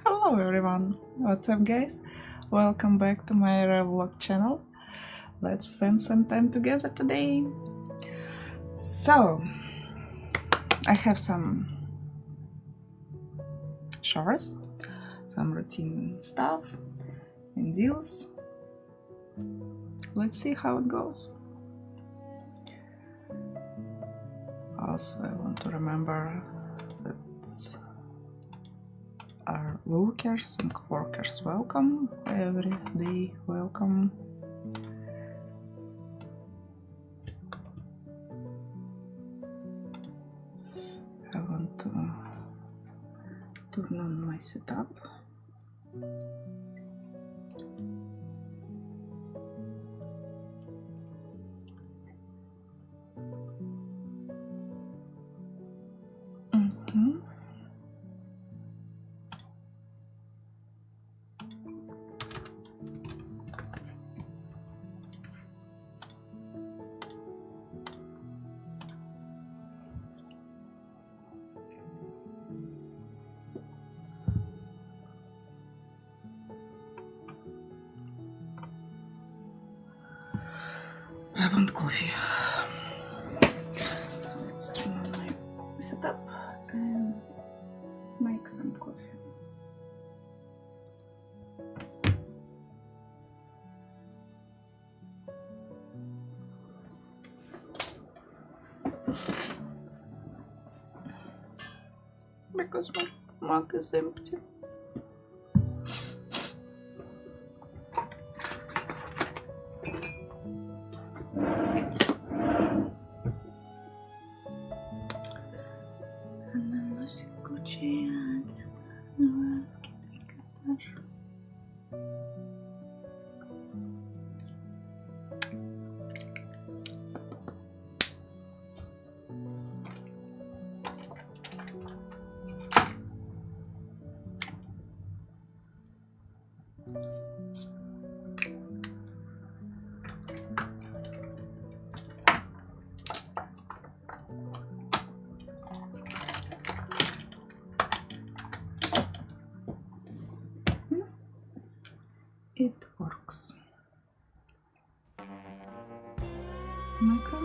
Hello everyone, what's up guys? Welcome back to my vlog channel. Let's spend some time together today. So, I have some chores, some routine stuff and deals. Let's see how it goes. Also, I want to remember that our lurkers and coworkers welcome, every day welcome. I want to turn on my setup. I want coffee. So let's turn on my setup and make some coffee. Because my mug is empty. It works. Okay.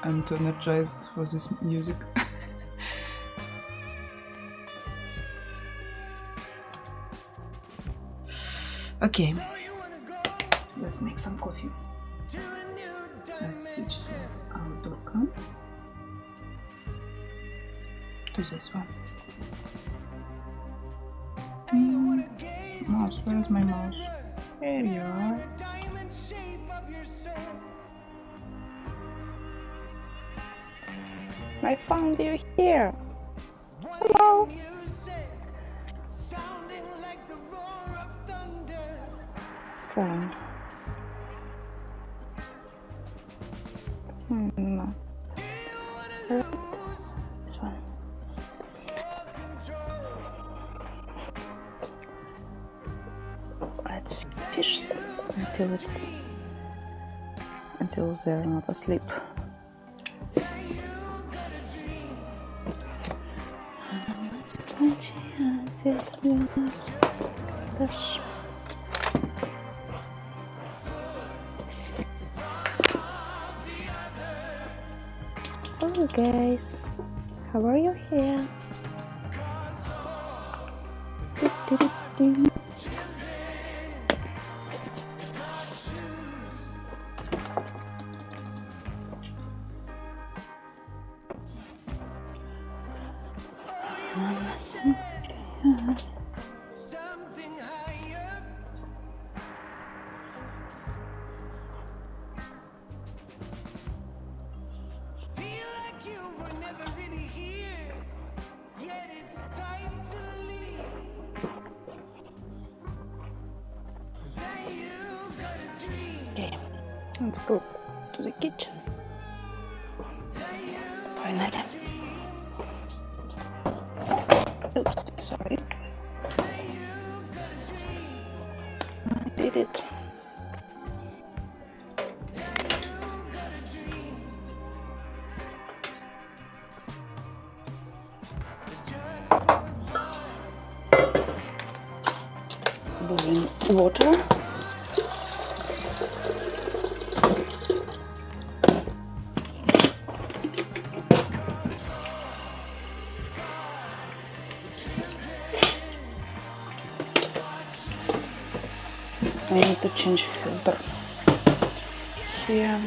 I'm too energized for this music. Okay, let's make some coffee. Let's switch to outdoor cam. To this one. Mouse, where's my mouse? There you are. I found you here. Hello. So, no. Right. This one. Let's fish until they're not asleep. Hello guys, how are you here? Okay, Let's go to the kitchen. Finally. Oops, sorry. I did it. Boiling water. I need to change filter here.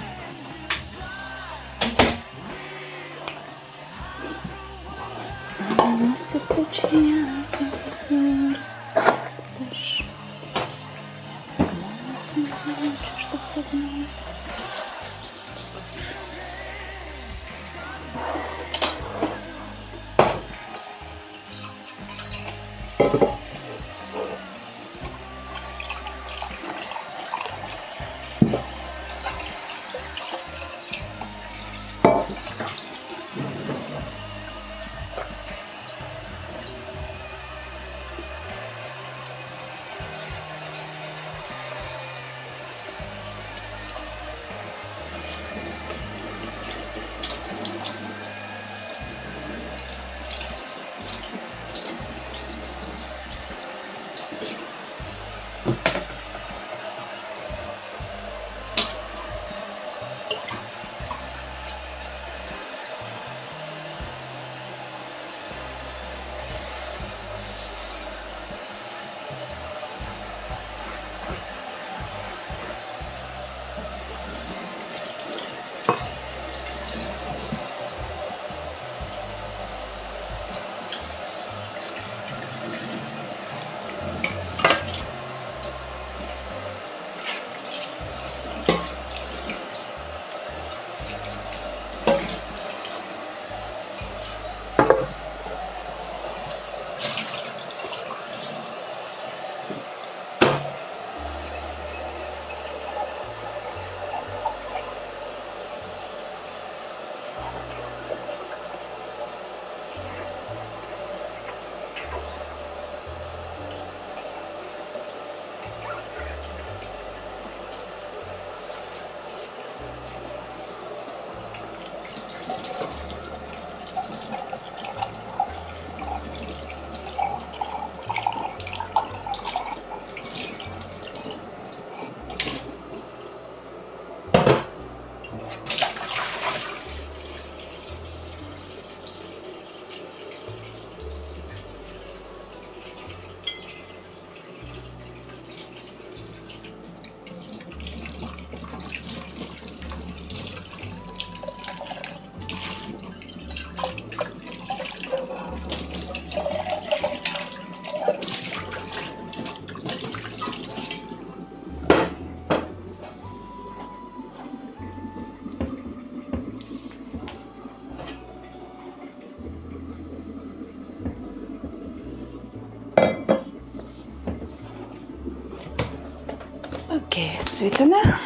Okay, sweetener.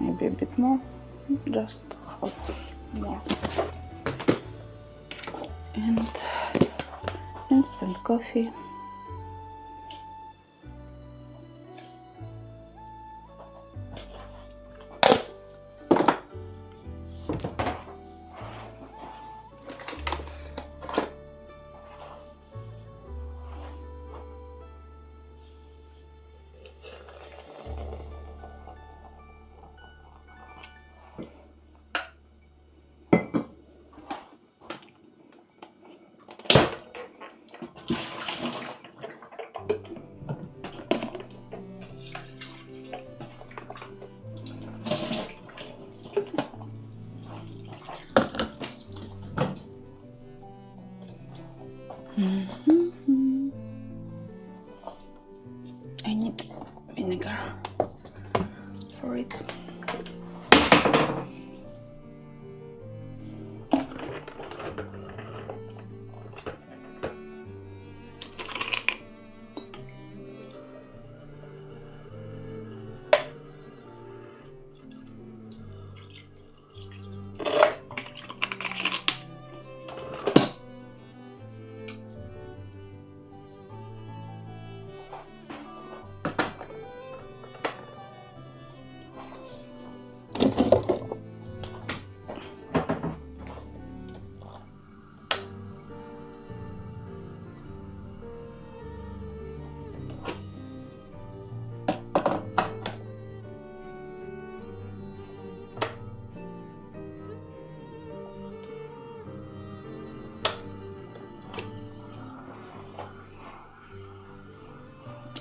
Maybe a bit more, just half more. And instant coffee.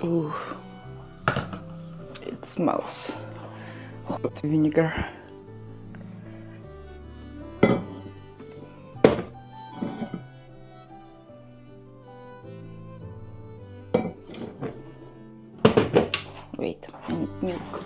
Ooh, it smells hot vinegar. Wait, I need milk.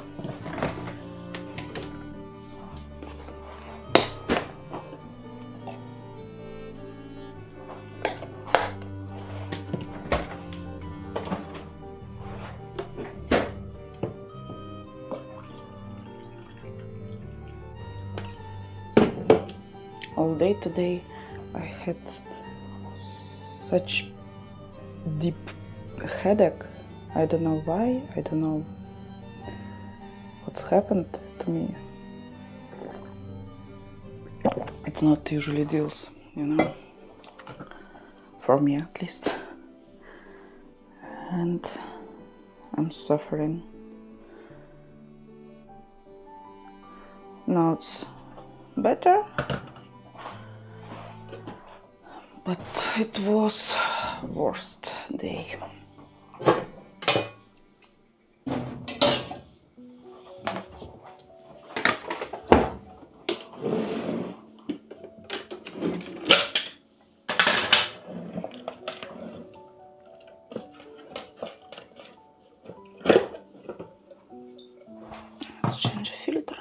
All day today I had such deep headache. I don't know why, I don't know what's happened to me. It's not usually deals, you know, for me at least. And I'm suffering. Now it's better. But it was worst day. Let's change the filter.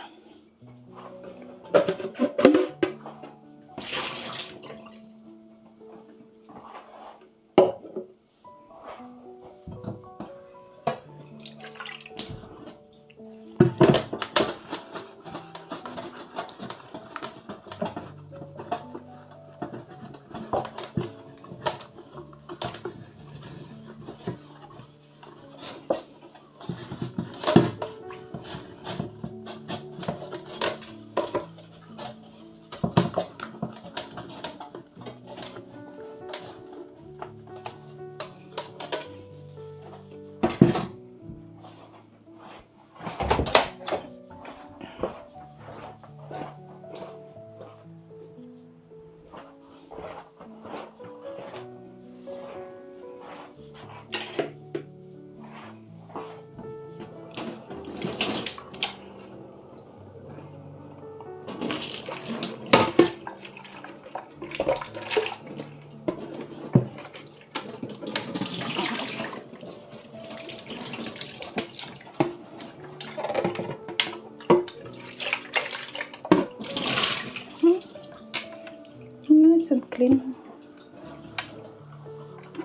Nice and clean.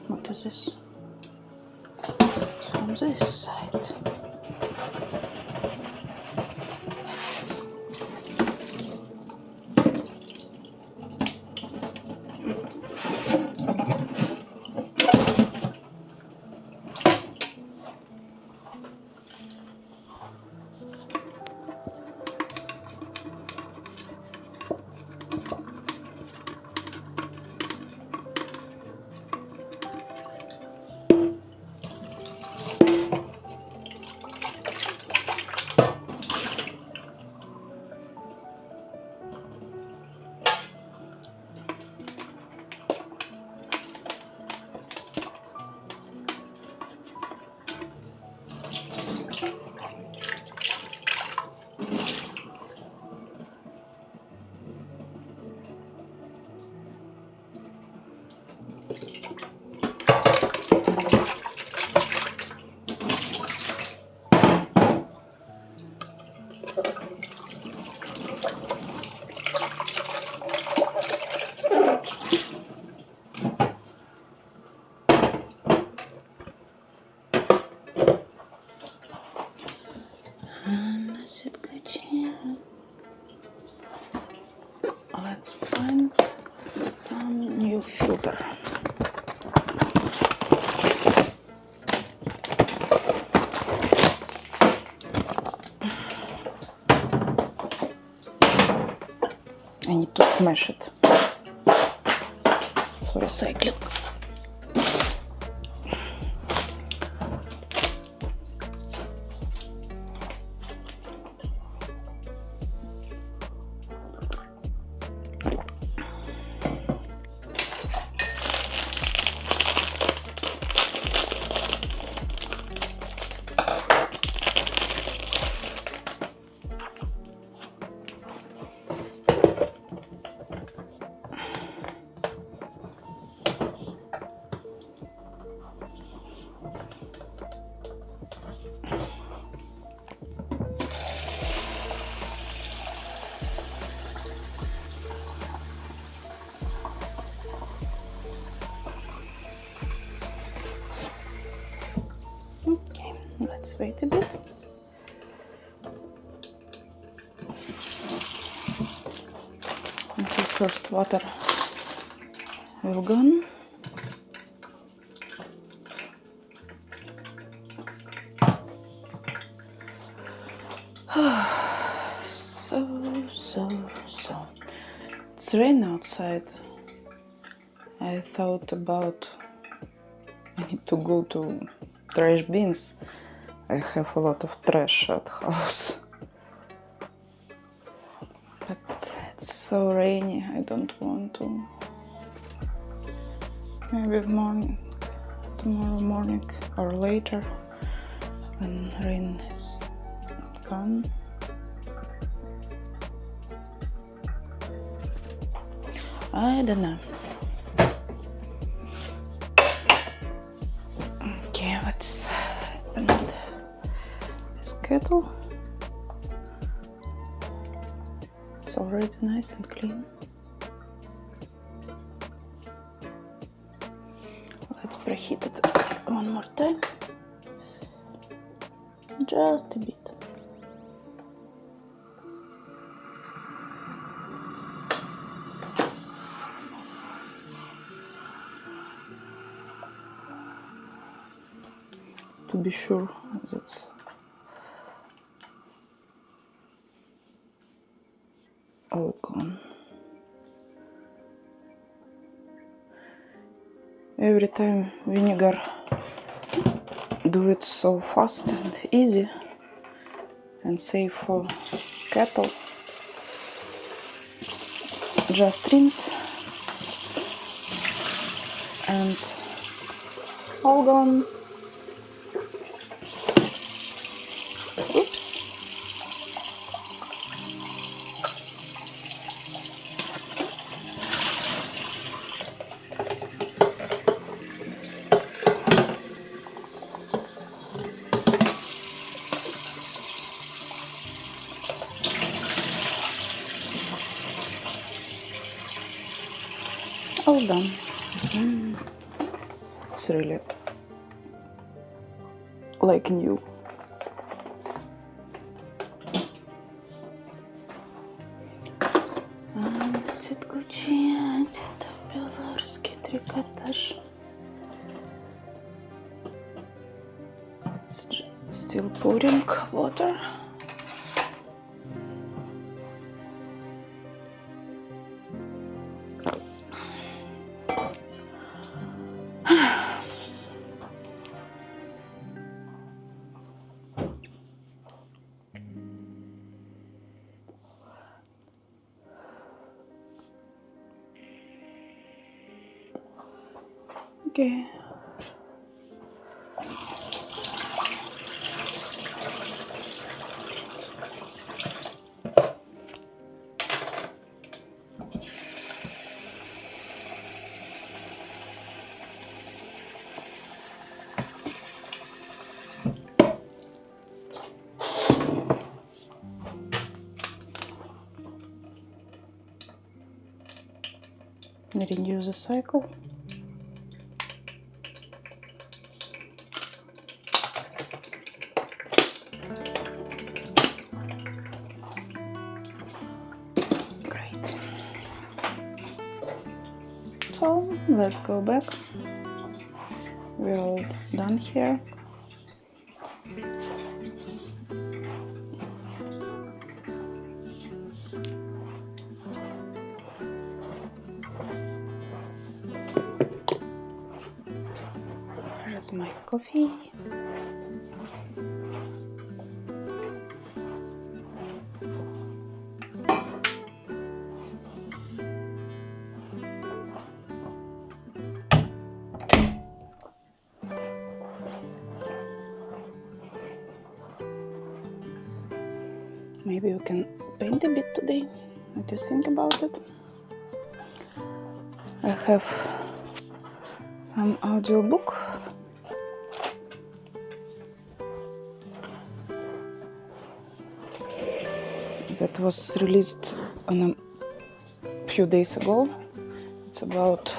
What is this? It's from this side. Let's find some new filter. I need to smash it for recycling. Let's wait a bit. Until first water will gone. So. It's rain outside. I thought about I need to go to trash bins. I have a lot of trash at house. But it's so rainy, I don't want to. Maybe tomorrow morning or later when rain is gone. I don't know. Okay, what's happened? This kettle. It's already nice and clean. Let's preheat it one more time. Just a bit. To be sure that's all gone. Every time vinegar do it so fast and easy and safe for kettle. Just rinse and all gone. Oops. All done. It's really like new. Still pouring water. Okay. Renew the cycle. Great. So let's go back. We're all done here. Here's my coffee. Maybe we can paint a bit today. What do you think about it? I have some audiobook. That was released on a few days ago. It's about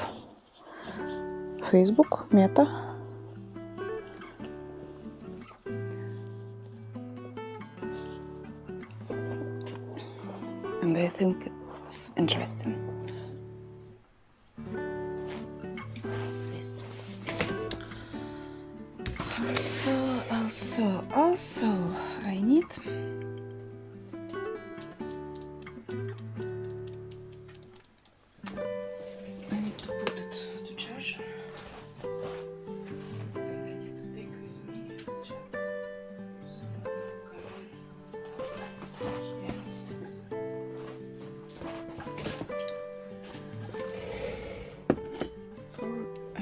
Facebook, Meta. and I think it's interesting. This. Also, I need to put it to charge. And I need to take with me some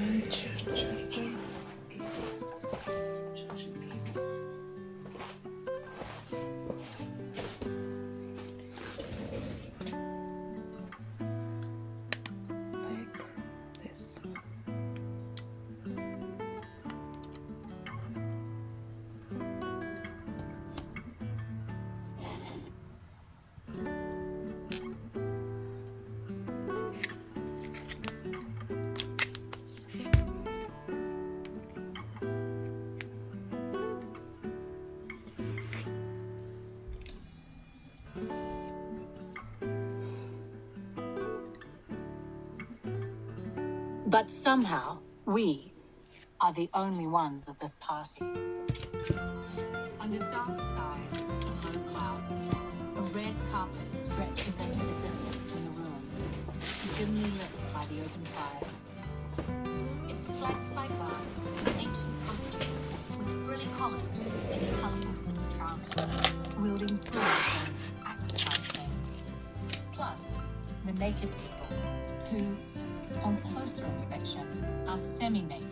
and charger. But somehow, we are the only ones at this party. Under dark skies and low clouds, a red carpet stretches into the distance in the ruins, dimly lit by the open fires. It's flanked by guards in ancient costumes with frilly collars and colourful silk trousers, wielding swords and axe-type things. Plus, the naked people, who, on closer inspection, are semi-naked,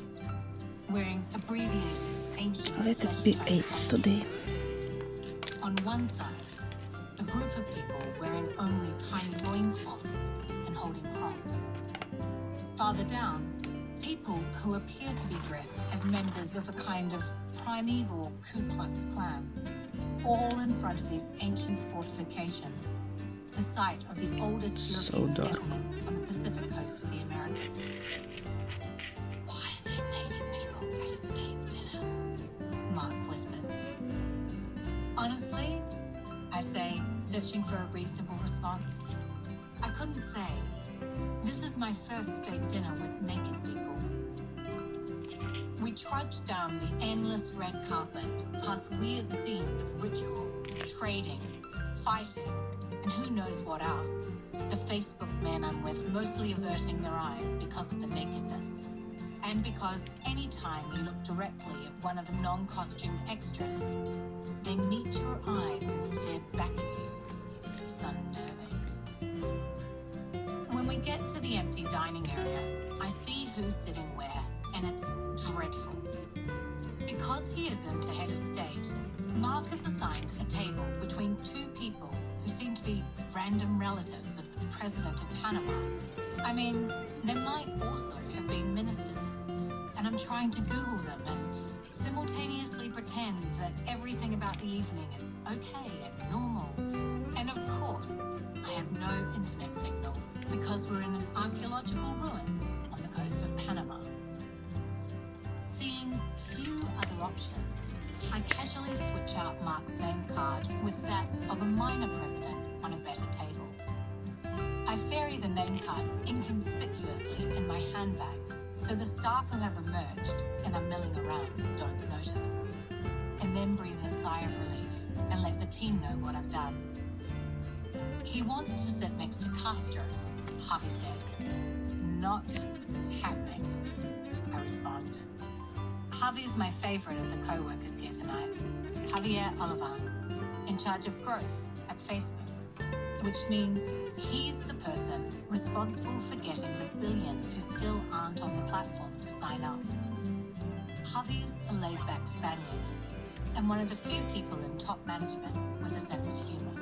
wearing abbreviated ancient Let it be 8 today. On one side, a group of people wearing only tiny loincloths and holding crops. Farther down, people who appear to be dressed as members of a kind of primeval Ku Klux Klan, all in front of these ancient fortifications, the site of the oldest European settlement on the Pacific coast of the Americas. Why are there naked people at a state dinner? Mark whispers. Honestly, I say, searching for a reasonable response, I couldn't say. This is my first state dinner with naked people. We trudge down the endless red carpet, past weird scenes of ritual, trading, fighting, and who knows what else. The Facebook men I'm with mostly averting their eyes because of the nakedness. And because any time you look directly at one of the non-costume extras, they meet your eyes and stare back at you. It's unnerving. When we get to the empty dining area, I see who's sitting where, and it's dreadful. Because he isn't a head of state, Mark has assigned a table between two people who seem to be random relatives of the President of Panama. I mean, they might also have been ministers. And I'm trying to Google them and simultaneously pretend that everything about the evening is okay and normal. And of course, I have no internet signal because we're in an archaeological ruins on the coast of Panama. Seeing few other options, I casually switch out Mark's name card with that of a minor president on a better table. I ferry the name cards inconspicuously in my handbag so the staff who have emerged and are milling around don't notice, and then breathe a sigh of relief and let the team know what I've done. He wants to sit next to Castro, Javi says. Not happening, I respond. Javi's my favorite of the co-workers here tonight. Javier Olivan, in charge of growth at Facebook, which means he's the person responsible for getting the billions who still aren't on the platform to sign up. Javi's a laid-back Spaniard, and one of the few people in top management with a sense of humor.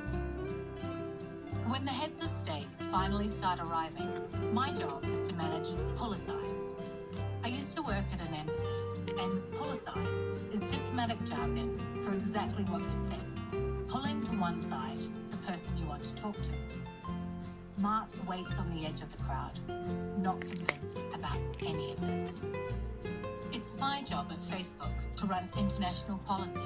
When the heads of state finally start arriving, my job is to manage pull-asides. I used to work at an embassy, and pull-asides is diplomatic jargon for exactly what you think. Pulling to one side the person you want to talk to. Mark waits on the edge of the crowd, not convinced about any of this. It's my job at Facebook to run international policy.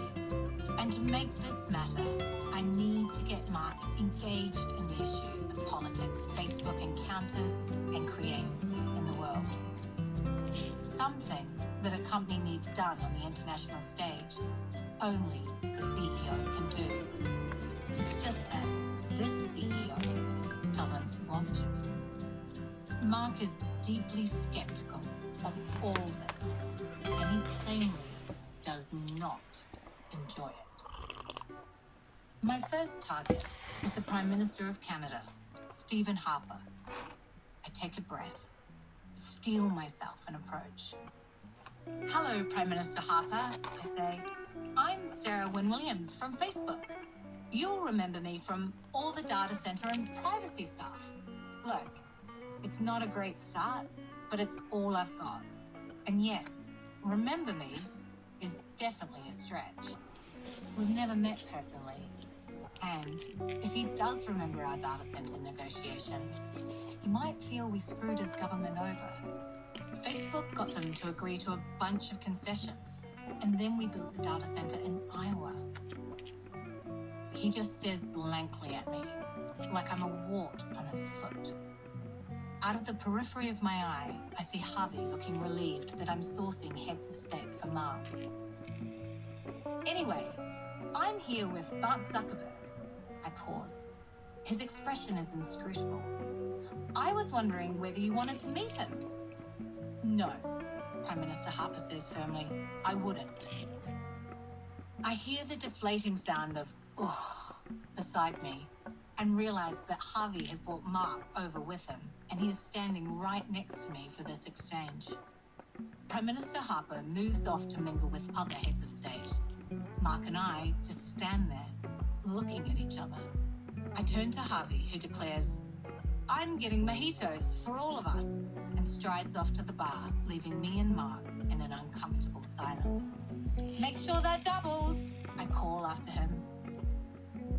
And to make this matter, I need to get Mark engaged in the issues of politics Facebook encounters and creates in the world. Some things that a company needs done on the international stage, only the CEO can do. It's just that this CEO doesn't want to. Mark is deeply skeptical of all this, and he plainly does not enjoy it. My first target is the Prime Minister of Canada, Stephen Harper. I take a breath, steel myself an approach. Hello, Prime Minister Harper, I say. I'm Sarah Wynne-Williams from Facebook. You'll remember me from all the data center and privacy stuff. Look, it's not a great start, but it's all I've got. And yes, remember me is definitely a stretch. We've never met personally. And if he does remember our data center negotiations, he might feel we screwed his government over. Facebook got them to agree to a bunch of concessions, and then we built the data center in Iowa. He just stares blankly at me, like I'm a wart on his foot. Out of the periphery of my eye, I see Harvey looking relieved that I'm sourcing heads of state for Mark. Anyway, I'm here with Mark Zuckerberg. I pause. His expression is inscrutable. I was wondering whether you wanted to meet him. No, Prime Minister Harper says firmly, I wouldn't. I hear the deflating sound of ugh beside me and realize that Harvey has brought Mark over with him, and he is standing right next to me for this exchange. Prime Minister Harper moves off to mingle with other heads of state. Mark and I just stand there, looking at each other. I turn to Harvey, who declares, I'm getting mojitos for all of us, and strides off to the bar, leaving me and Mark in an uncomfortable silence. Make sure that doubles, I call after him.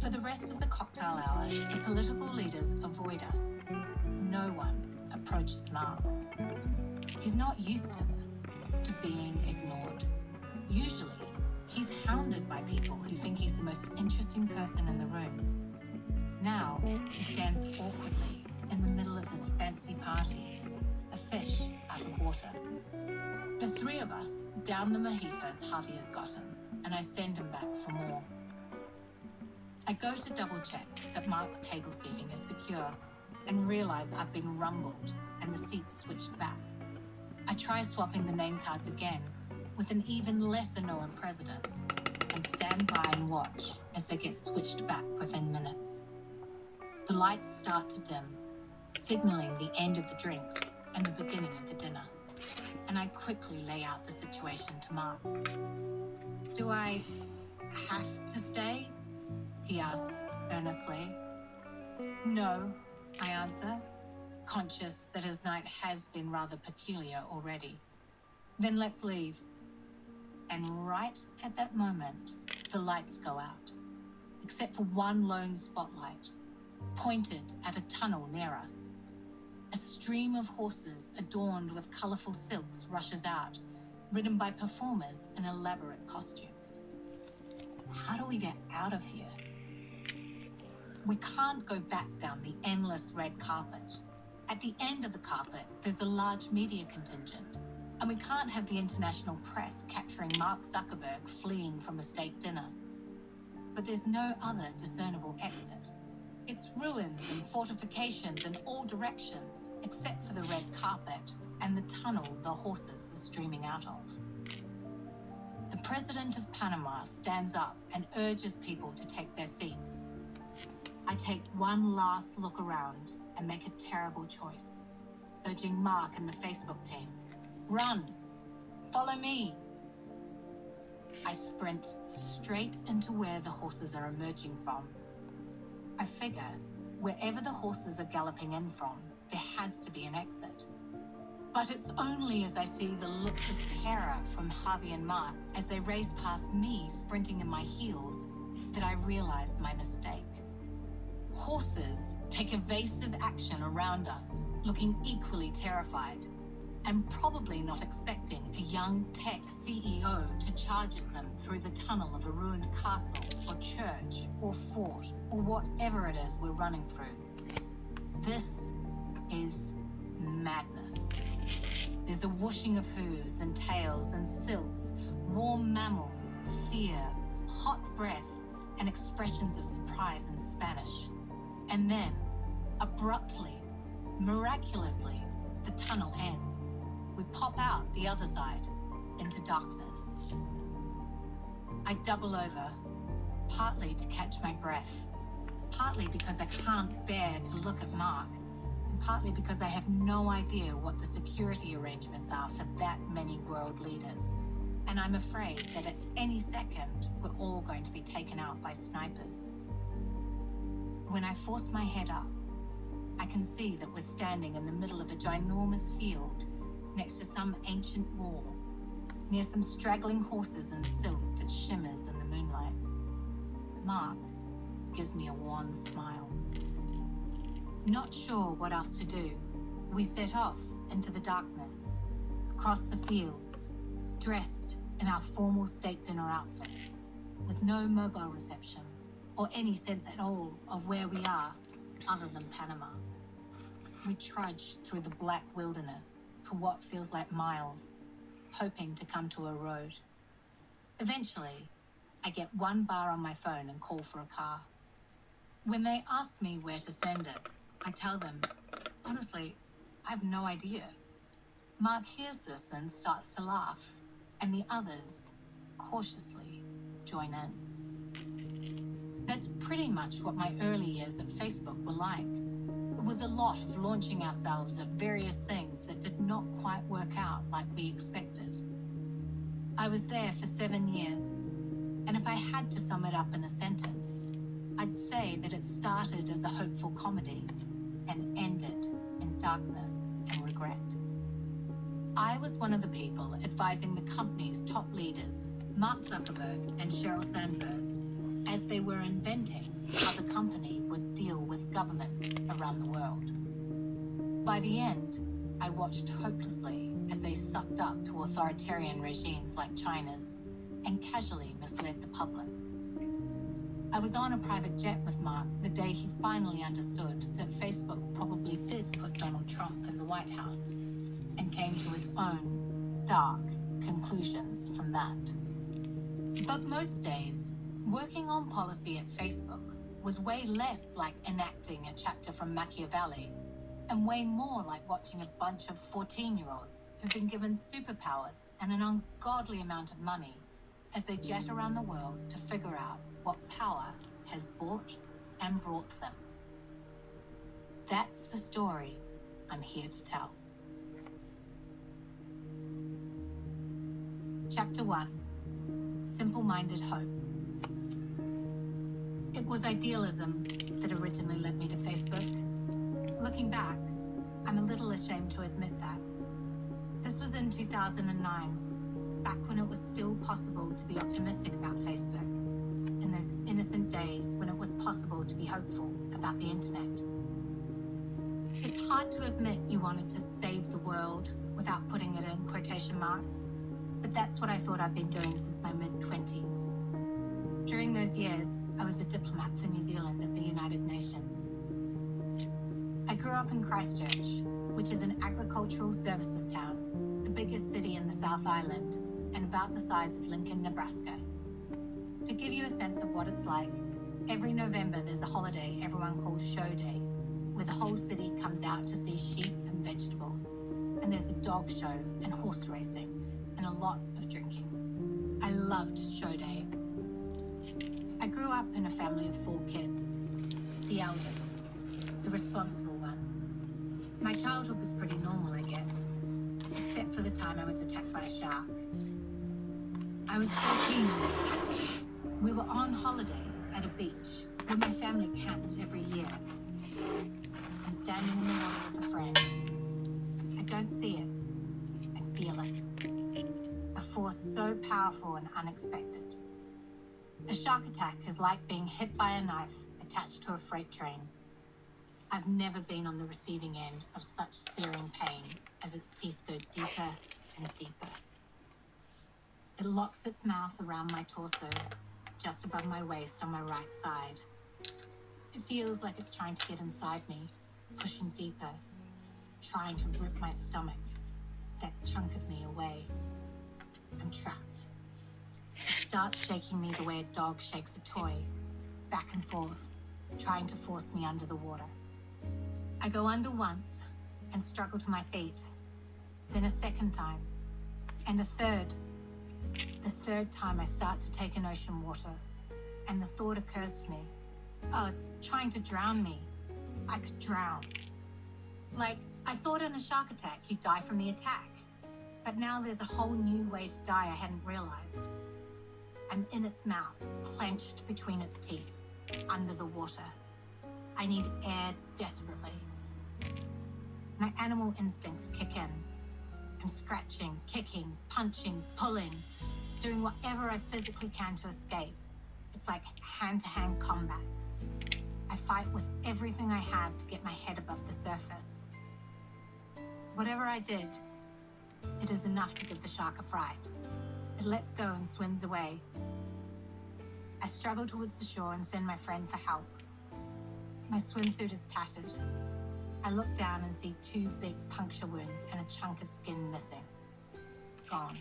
For the rest of the cocktail hour, the political leaders avoid us. No one approaches Mark. He's not used to this, to being ignored. Usually, he's hounded by people who think he's the most interesting person in the room. Now, he stands awkwardly in the middle of this fancy party, a fish out of water. The three of us down the mojitos Harvey has gotten, and I send him back for more. I go to double check that Mark's table seating is secure and realize I've been rumbled and the seats switched back. I try swapping the name cards again with an even lesser known president and stand by and watch as they get switched back within minutes. The lights start to dim, signaling the end of the drinks and the beginning of the dinner, and I quickly lay out the situation to Mark. Do I have to stay? He asks earnestly. No, I answer, conscious that his night has been rather peculiar already. Then let's leave. And right at that moment, the lights go out, except for one lone spotlight, pointed at a tunnel near us. A stream of horses adorned with colourful silks rushes out, ridden by performers in elaborate costumes. How do we get out of here? We can't go back down the endless red carpet. At the end of the carpet, there's a large media contingent, and we can't have the international press capturing Mark Zuckerberg fleeing from a state dinner. But there's no other discernible exit. It's ruins and fortifications in all directions, except for the red carpet and the tunnel the horses are streaming out of. The President of Panama stands up and urges people to take their seats. I take one last look around and make a terrible choice, urging Mark and the Facebook team, run, follow me. I sprint straight into where the horses are emerging from. I figure wherever the horses are galloping in from, there has to be an exit. But it's only as I see the looks of terror from Harvey and Mark as they race past me sprinting in my heels that I realize my mistake. Horses take evasive action around us, looking equally terrified. and probably not expecting a young tech CEO to charge at them through the tunnel of a ruined castle or church or fort or whatever it is we're running through. This is madness. There's a whooshing of hooves and tails and silks, warm mammals, fear, hot breath, and expressions of surprise in Spanish. And then, abruptly, miraculously, the tunnel ends. We pop out the other side into darkness. I double over, partly to catch my breath, partly because I can't bear to look at Mark, and partly because I have no idea what the security arrangements are for that many world leaders. And I'm afraid that at any second, we're all going to be taken out by snipers. When I force my head up, I can see that we're standing in the middle of a ginormous field next to some ancient wall, near some straggling horses and silk that shimmers in the moonlight. Mark gives me a wan smile. Not sure what else to do, we set off into the darkness, across the fields, dressed in our formal state dinner outfits, with no mobile reception or any sense at all of where we are other than Panama. We trudge through the black wilderness for what feels like miles, hoping to come to a road. Eventually, I get one bar on my phone and call for a car. When they ask me where to send it, I tell them, honestly, I have no idea. Mark hears this and starts to laugh, and the others cautiously join in. That's pretty much what my early years at Facebook were like. It was a lot of launching ourselves at various things that did not quite work out like we expected. I was there for 7 years, and if I had to sum it up in a sentence, I'd say that it started as a hopeful comedy and ended in darkness and regret. I was one of the people advising the company's top leaders, Mark Zuckerberg and Sheryl Sandberg, as they were inventing how the company would deal with governments around the world. By the end, I watched hopelessly as they sucked up to authoritarian regimes like China's and casually misled the public. I was on a private jet with Mark the day he finally understood that Facebook probably did put Donald Trump in the White House and came to his own dark conclusions from that. But most days, working on policy at Facebook was way less like enacting a chapter from Machiavelli and way more like watching a bunch of 14-year-olds who've been given superpowers and an ungodly amount of money as they jet around the world to figure out what power has bought and brought them. That's the story I'm here to tell. Chapter 1, Simple-Minded Hope. It was idealism that originally led me to Facebook. Looking back, I'm a little ashamed to admit that. This was in 2009, back when it was still possible to be optimistic about Facebook, in those innocent days when it was possible to be hopeful about the internet. It's hard to admit you wanted to save the world without putting it in quotation marks, but that's what I thought I'd been doing since my mid-20s. During those years, I was a diplomat for New Zealand at the United Nations. I grew up in Christchurch, which is an agricultural services town, the biggest city in the South Island, and about the size of Lincoln, Nebraska. To give you a sense of what it's like, every November there's a holiday everyone calls Show Day, where the whole city comes out to see sheep and vegetables, and there's a dog show and horse racing, and a lot of drinking. I loved Show Day. I grew up in a family of 4 kids, the eldest, the responsible one. My childhood was pretty normal, I guess, except for the time I was attacked by a shark. I was 14 when this happened. We were on holiday at a beach where my family camped every year. I'm standing in the water with a friend. I don't see it. I feel it. A force so powerful and unexpected. A shark attack is like being hit by a knife attached to a freight train. I've never been on the receiving end of such searing pain as its teeth go deeper and deeper. It locks its mouth around my torso, just above my waist on my right side. It feels like it's trying to get inside me, pushing deeper, trying to rip my stomach, that chunk of me, away. I'm trapped. It starts shaking me the way a dog shakes a toy, back and forth, trying to force me under the water. I go under once and struggle to my feet, then a second time, and a third. This third time I start to take in ocean water, and the thought occurs to me, oh, it's trying to drown me. I could drown. Like, I thought in a shark attack you'd die from the attack, but now there's a whole new way to die I hadn't realized. I'm in its mouth, clenched between its teeth, under the water. I need air desperately. My animal instincts kick in. I'm scratching, kicking, punching, pulling, doing whatever I physically can to escape. It's like hand-to-hand combat. I fight with everything I have to get my head above the surface. Whatever I did, it is enough to give the shark a fright. It lets go and swims away. I struggle towards the shore and send my friend for help. My swimsuit is tattered. I look down and see 2 big puncture wounds and a chunk of skin missing. Gone.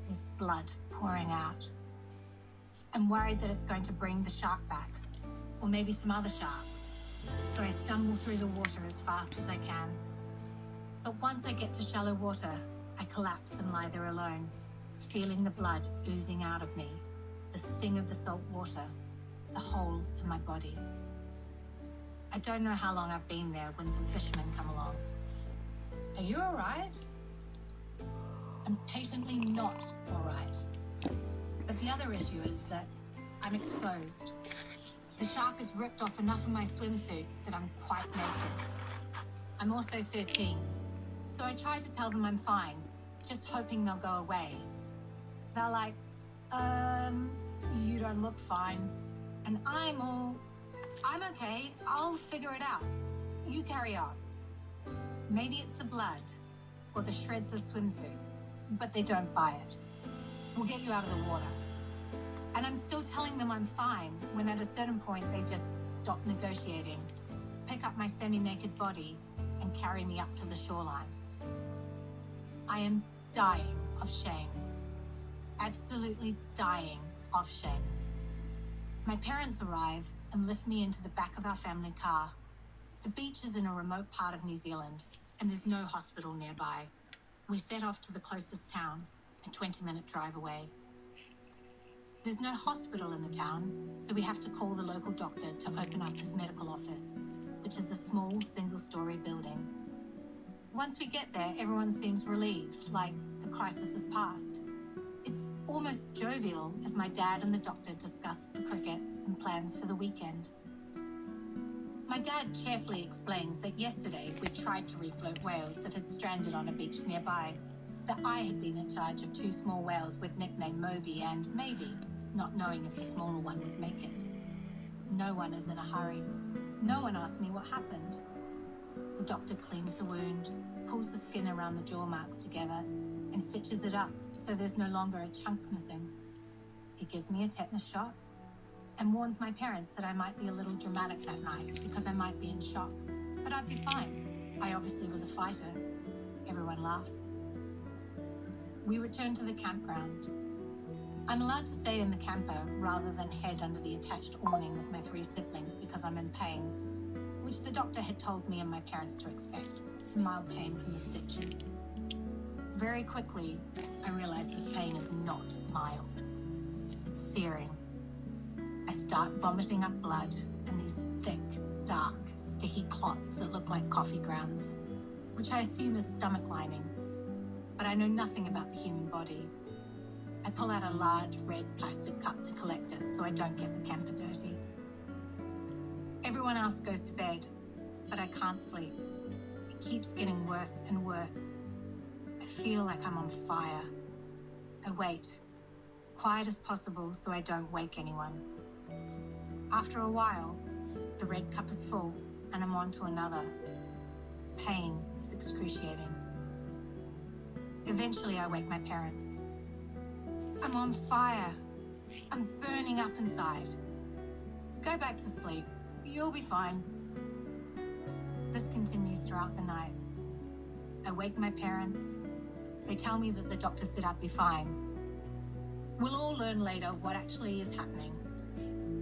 There's blood pouring out. I'm worried that it's going to bring the shark back, or maybe some other sharks. So I stumble through the water as fast as I can. But once I get to shallow water, I collapse and lie there alone, feeling the blood oozing out of me, the sting of the salt water, the hole in my body. I don't know how long I've been there when some fishermen come along. Are you all right? I'm patently not all right. But the other issue is that I'm exposed. The shark has ripped off enough of my swimsuit that I'm quite naked. I'm also 13, so I try to tell them I'm fine, just hoping they'll go away. They're like, you don't look fine. And I'm okay, I'll figure it out. You carry on. Maybe it's the blood, or the shreds of swimsuit, but they don't buy it. We'll get you out of the water. And I'm still telling them I'm fine, when at a certain point they just stop negotiating, pick up my semi-naked body, and carry me up to the shoreline. I am dying of shame. Absolutely dying of shame. My parents arrive and lift me into the back of our family car. The beach is in a remote part of New Zealand, and there's no hospital nearby. We set off to the closest town, a 20-minute drive away. There's no hospital in the town, so we have to call the local doctor to open up his medical office, which is a small single-story building. Once we get there, everyone seems relieved, like the crisis has passed. It's almost jovial as my dad and the doctor discuss the cricket and plans for the weekend. My dad cheerfully explains that yesterday we tried to refloat whales that had stranded on a beach nearby, that I had been in charge of 2 small whales we'd nicknamed Moby and Maybe, not knowing if the smaller one would make it. No one is in a hurry. No one asked me what happened. The doctor cleans the wound, pulls the skin around the jaw marks together, and stitches it up so there's no longer a chunk missing. He gives me a tetanus shot and warns my parents that I might be a little dramatic that night because I might be in shock, but I'd be fine. I obviously was a fighter. Everyone laughs. We return to the campground. I'm allowed to stay in the camper rather than head under the attached awning with my 3 siblings because I'm in pain, which the doctor had told me and my parents to expect, some mild pain from the stitches. Very quickly, I realize this pain is not mild. It's searing. I start vomiting up blood and these thick, dark, sticky clots that look like coffee grounds, which I assume is stomach lining, but I know nothing about the human body. I pull out a large red plastic cup to collect it so I don't get the camper dirty. Everyone else goes to bed, but I can't sleep. It keeps getting worse and worse. I feel like I'm on fire. I wait, quiet as possible so I don't wake anyone. After a while, the red cup is full and I'm on to another. Pain is excruciating. Eventually, I wake my parents. I'm on fire. I'm burning up inside. Go back to sleep. You'll be fine. This continues throughout the night. I wake my parents. They tell me that the doctor said I'd be fine. We'll all learn later what actually is happening.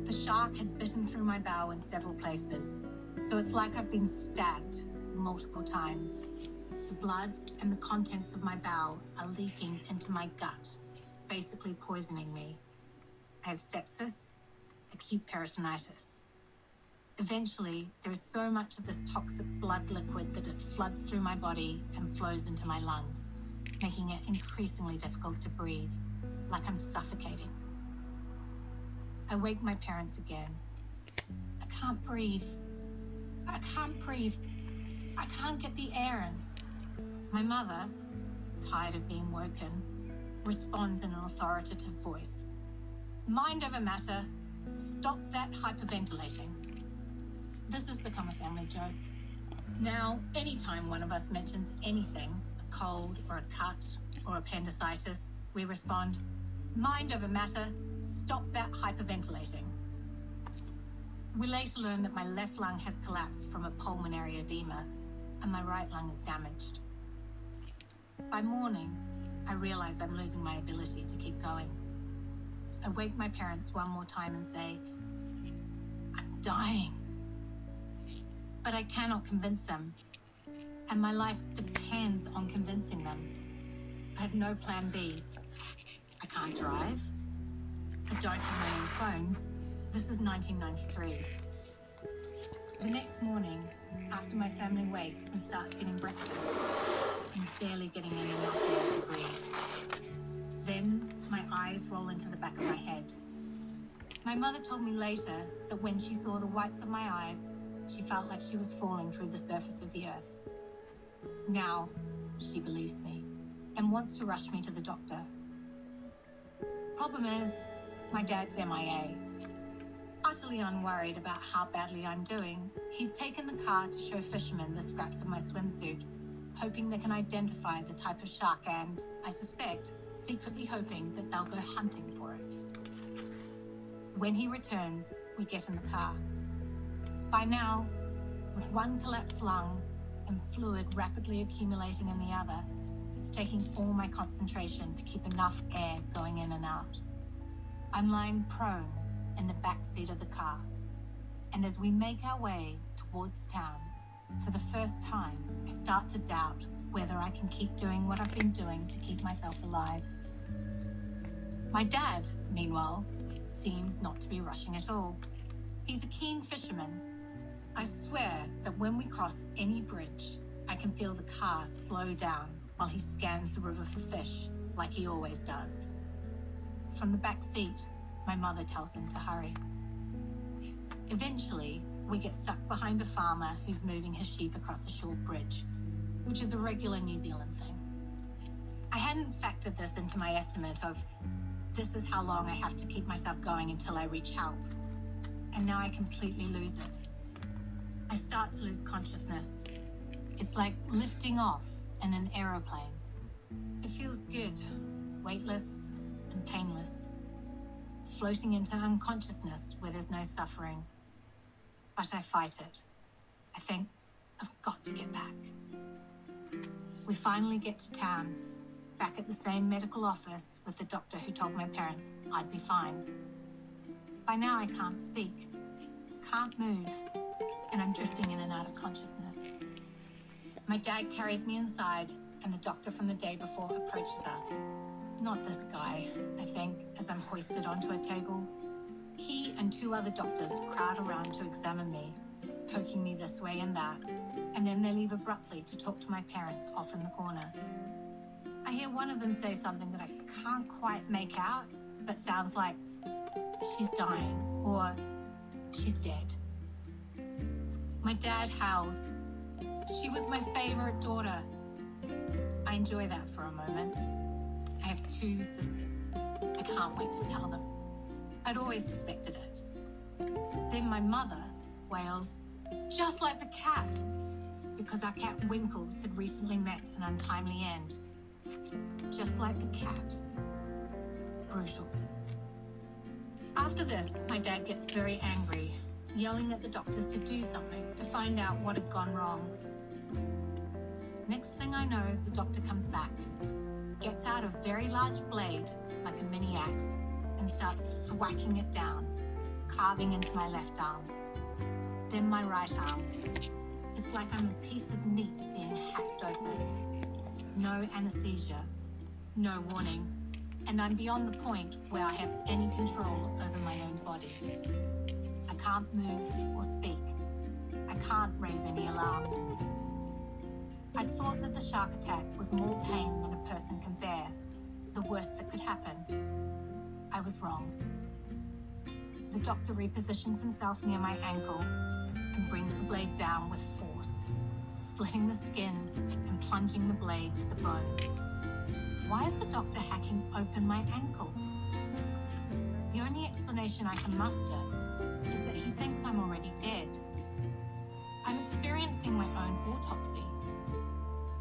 The shark had bitten through my bowel in several places, so it's like I've been stabbed multiple times. The blood and the contents of my bowel are leaking into my gut, basically poisoning me. I have sepsis, acute peritonitis. Eventually, there is so much of this toxic blood liquid that it floods through my body and flows into my lungs, making it increasingly difficult to breathe, like I'm suffocating. I wake my parents again. I can't breathe. I can't breathe. I can't get the air in. My mother, tired of being woken, responds in an authoritative voice. Mind over matter. Stop that hyperventilating. This has become a family joke. Now, anytime one of us mentions anything, a cold or a cut or appendicitis, we respond, mind over matter, stop that hyperventilating. We later learn that my left lung has collapsed from a pulmonary edema and my right lung is damaged. By morning, I realize I'm losing my ability to keep going. I wake my parents one more time and say, I'm dying. But I cannot convince them, and my life depends on convincing them. I have no plan B. I can't drive. I don't have my own phone. This is 1993. The next morning, after my family wakes and starts getting breakfast, I'm barely getting in enough air to breathe. Then my eyes roll into the back of my head. My mother told me later that when she saw the whites of my eyes, she felt like she was falling through the surface of the earth. Now, she believes me and wants to rush me to the doctor. Problem is, my dad's MIA. Utterly unworried about how badly I'm doing, he's taken the car to show fishermen the scraps of my swimsuit, hoping they can identify the type of shark and, I suspect, secretly hoping that they'll go hunting for it. When he returns, we get in the car. By now, with one collapsed lung and fluid rapidly accumulating in the other, it's taking all my concentration to keep enough air going in and out. I'm lying prone in the back seat of the car, and as we make our way towards town, for the first time, I start to doubt whether I can keep doing what I've been doing to keep myself alive. My dad, meanwhile, seems not to be rushing at all. He's a keen fisherman. I swear that when we cross any bridge, I can feel the car slow down while he scans the river for fish, like he always does. From the back seat, my mother tells him to hurry. Eventually, we get stuck behind a farmer who's moving his sheep across a short bridge, which is a regular New Zealand thing. I hadn't factored this into my estimate of this is how long I have to keep myself going until I reach help. And now I completely lose it. I start to lose consciousness. It's like lifting off in an aeroplane. It feels good, weightless and painless, floating into unconsciousness where there's no suffering. But I fight it. I think, I've got to get back. We finally get to town, back at the same medical office with the doctor who told my parents I'd be fine. By now I can't speak, can't move, and I'm drifting in and out of consciousness. My dad carries me inside, and the doctor from the day before approaches us. Not this guy, I think, as I'm hoisted onto a table. He and two other doctors crowd around to examine me, poking me this way and that, and then they leave abruptly to talk to my parents off in the corner. I hear one of them say something that I can't quite make out, but sounds like, she's dying, or she's dead. My dad howls, she was my favorite daughter. I enjoy that for a moment. I have two sisters. I can't wait to tell them. I'd always suspected it. Then my mother wails, just like the cat, because our cat Winkles had recently met an untimely end. Just like the cat. Brutal. After this, my dad gets very angry, yelling at the doctors to do something, to find out what had gone wrong. Next thing I know, the doctor comes back, gets out a very large blade, like a mini axe, and starts thwacking it down, carving into my left arm. Then my right arm. It's like I'm a piece of meat being hacked open. No anesthesia, no warning, and I'm beyond the point where I have any control over my own body. I can't move or speak. I can't raise any alarm. I'd thought that the shark attack was more pain than a person can bear, the worst that could happen. I was wrong. The doctor repositions himself near my ankle and brings the blade down with force, splitting the skin and plunging the blade to the bone. Why is the doctor hacking open my ankles? The only explanation I can muster is that he thinks I'm already dead. I'm experiencing my own autopsy.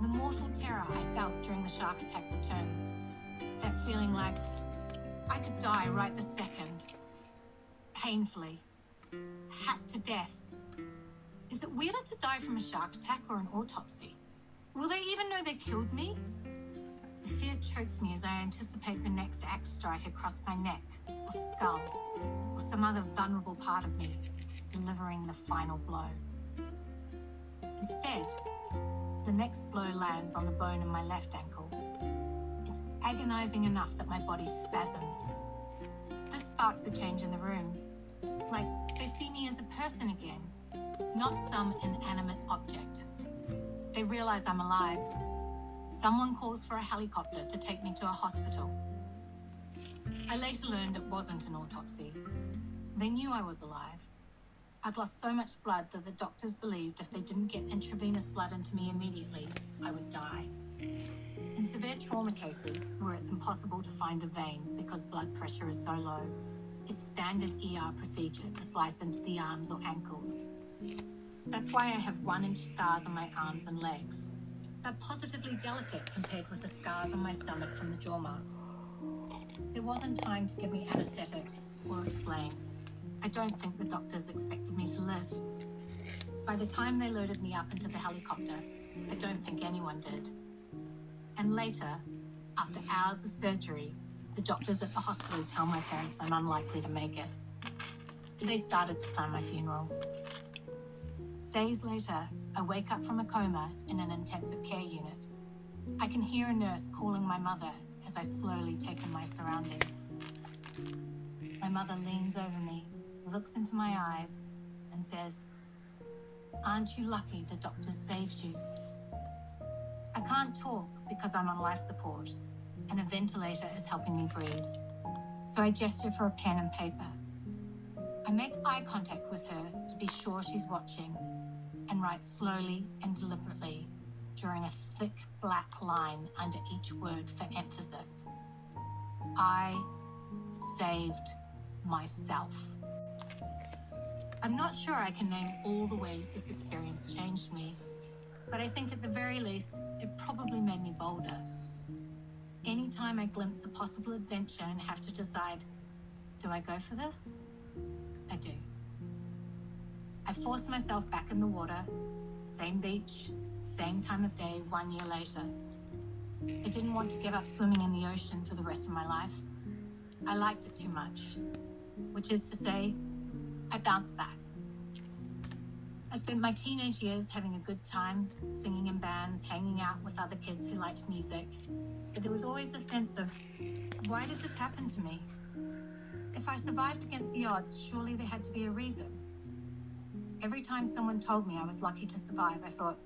The mortal terror I felt during the shark attack returns. That feeling like I could die right this second. Painfully. Hacked to death. Is it weirder to die from a shark attack or an autopsy? Will they even know they killed me? The fear chokes me as I anticipate the next axe strike across my neck, or skull, or some other vulnerable part of me, delivering the final blow. Instead, the next blow lands on the bone in my left ankle. It's agonizing enough that my body spasms. This sparks a change in the room. Like they see me as a person again, not some inanimate object. They realize I'm alive. Someone calls for a helicopter to take me to a hospital. I later learned it wasn't an autopsy. They knew I was alive. I'd lost so much blood that the doctors believed if they didn't get intravenous blood into me immediately, I would die. In severe trauma cases, where it's impossible to find a vein because blood pressure is so low, it's standard ER procedure to slice into the arms or ankles. That's why I have 1-inch scars on my arms and legs. They're positively delicate compared with the scars on my stomach from the jaw marks. There wasn't time to give me anesthetic or explain. I don't think the doctors expected me to live. By the time they loaded me up into the helicopter, I don't think anyone did. And later, after hours of surgery, the doctors at the hospital tell my parents I'm unlikely to make it. They started to plan my funeral. Days later, I wake up from a coma in an intensive care unit. I can hear a nurse calling my mother as I slowly take in my surroundings. My mother leans over me, looks into my eyes, and says, "Aren't you lucky the doctors saved you?" I can't talk because I'm on life support, and a ventilator is helping me breathe. So I gesture for a pen and paper. I make eye contact with her to be sure she's watching, and write slowly and deliberately, drawing a thick black line under each word for emphasis. I saved myself. I'm not sure I can name all the ways this experience changed me, but I think at the very least, it probably made me bolder. Anytime I glimpse a possible adventure and have to decide, do I go for this? I do. I forced myself back in the water, same beach, same time of day 1 year later. I didn't want to give up swimming in the ocean for the rest of my life. I liked it too much, which is to say, I bounced back. I spent my teenage years having a good time, singing in bands, hanging out with other kids who liked music, but there was always a sense of, why did this happen to me? If I survived against the odds, surely there had to be a reason. Every time someone told me I was lucky to survive, I thought,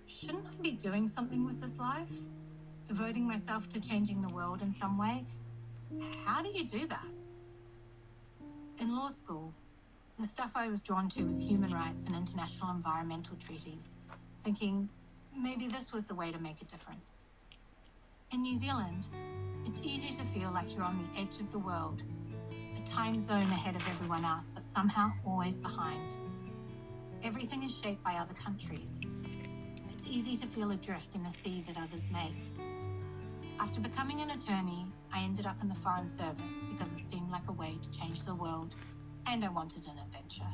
shouldn't I be doing something with this life? Devoting myself to changing the world in some way? How do you do that? In law school, the stuff I was drawn to was human rights and international environmental treaties, thinking maybe this was the way to make a difference. In New Zealand, it's easy to feel like you're on the edge of the world, a time zone ahead of everyone else, but somehow always behind. Everything is shaped by other countries. It's easy to feel adrift in a sea that others make. After becoming an attorney, I ended up in the Foreign Service because it seemed like a way to change the world, and I wanted an adventure.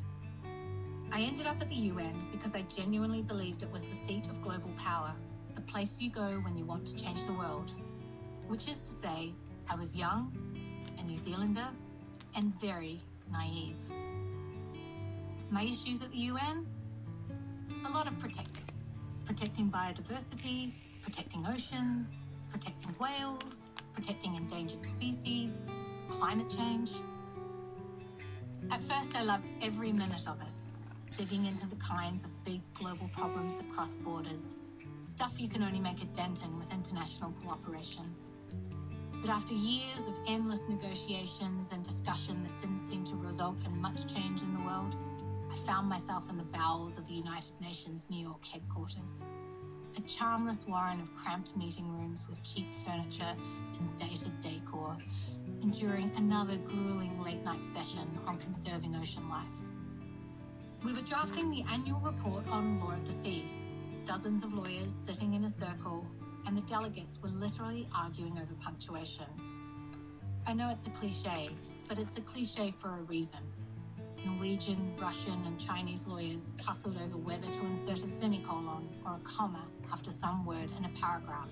I ended up at the UN because I genuinely believed it was the seat of global power, the place you go when you want to change the world. Which is to say, I was young, a New Zealander, and very naive. My issues at the UN? A lot of protecting. Protecting biodiversity, protecting oceans, protecting whales, protecting endangered species, climate change. At first, I loved every minute of it, digging into the kinds of big global problems that cross borders, stuff you can only make a dent in with international cooperation. But after years of endless negotiations and discussion that didn't seem to result in much change in the world, I found myself in the bowels of the United Nations New York headquarters. A charmless warren of cramped meeting rooms with cheap furniture and dated decor, enduring another grueling late-night session on conserving ocean life. We were drafting the annual report on law of the sea. Dozens of lawyers sitting in a circle, and the delegates were literally arguing over punctuation. I know it's a cliche, but it's a cliche for a reason. Norwegian, Russian, and Chinese lawyers tussled over whether to insert a semicolon or a comma after some word in a paragraph,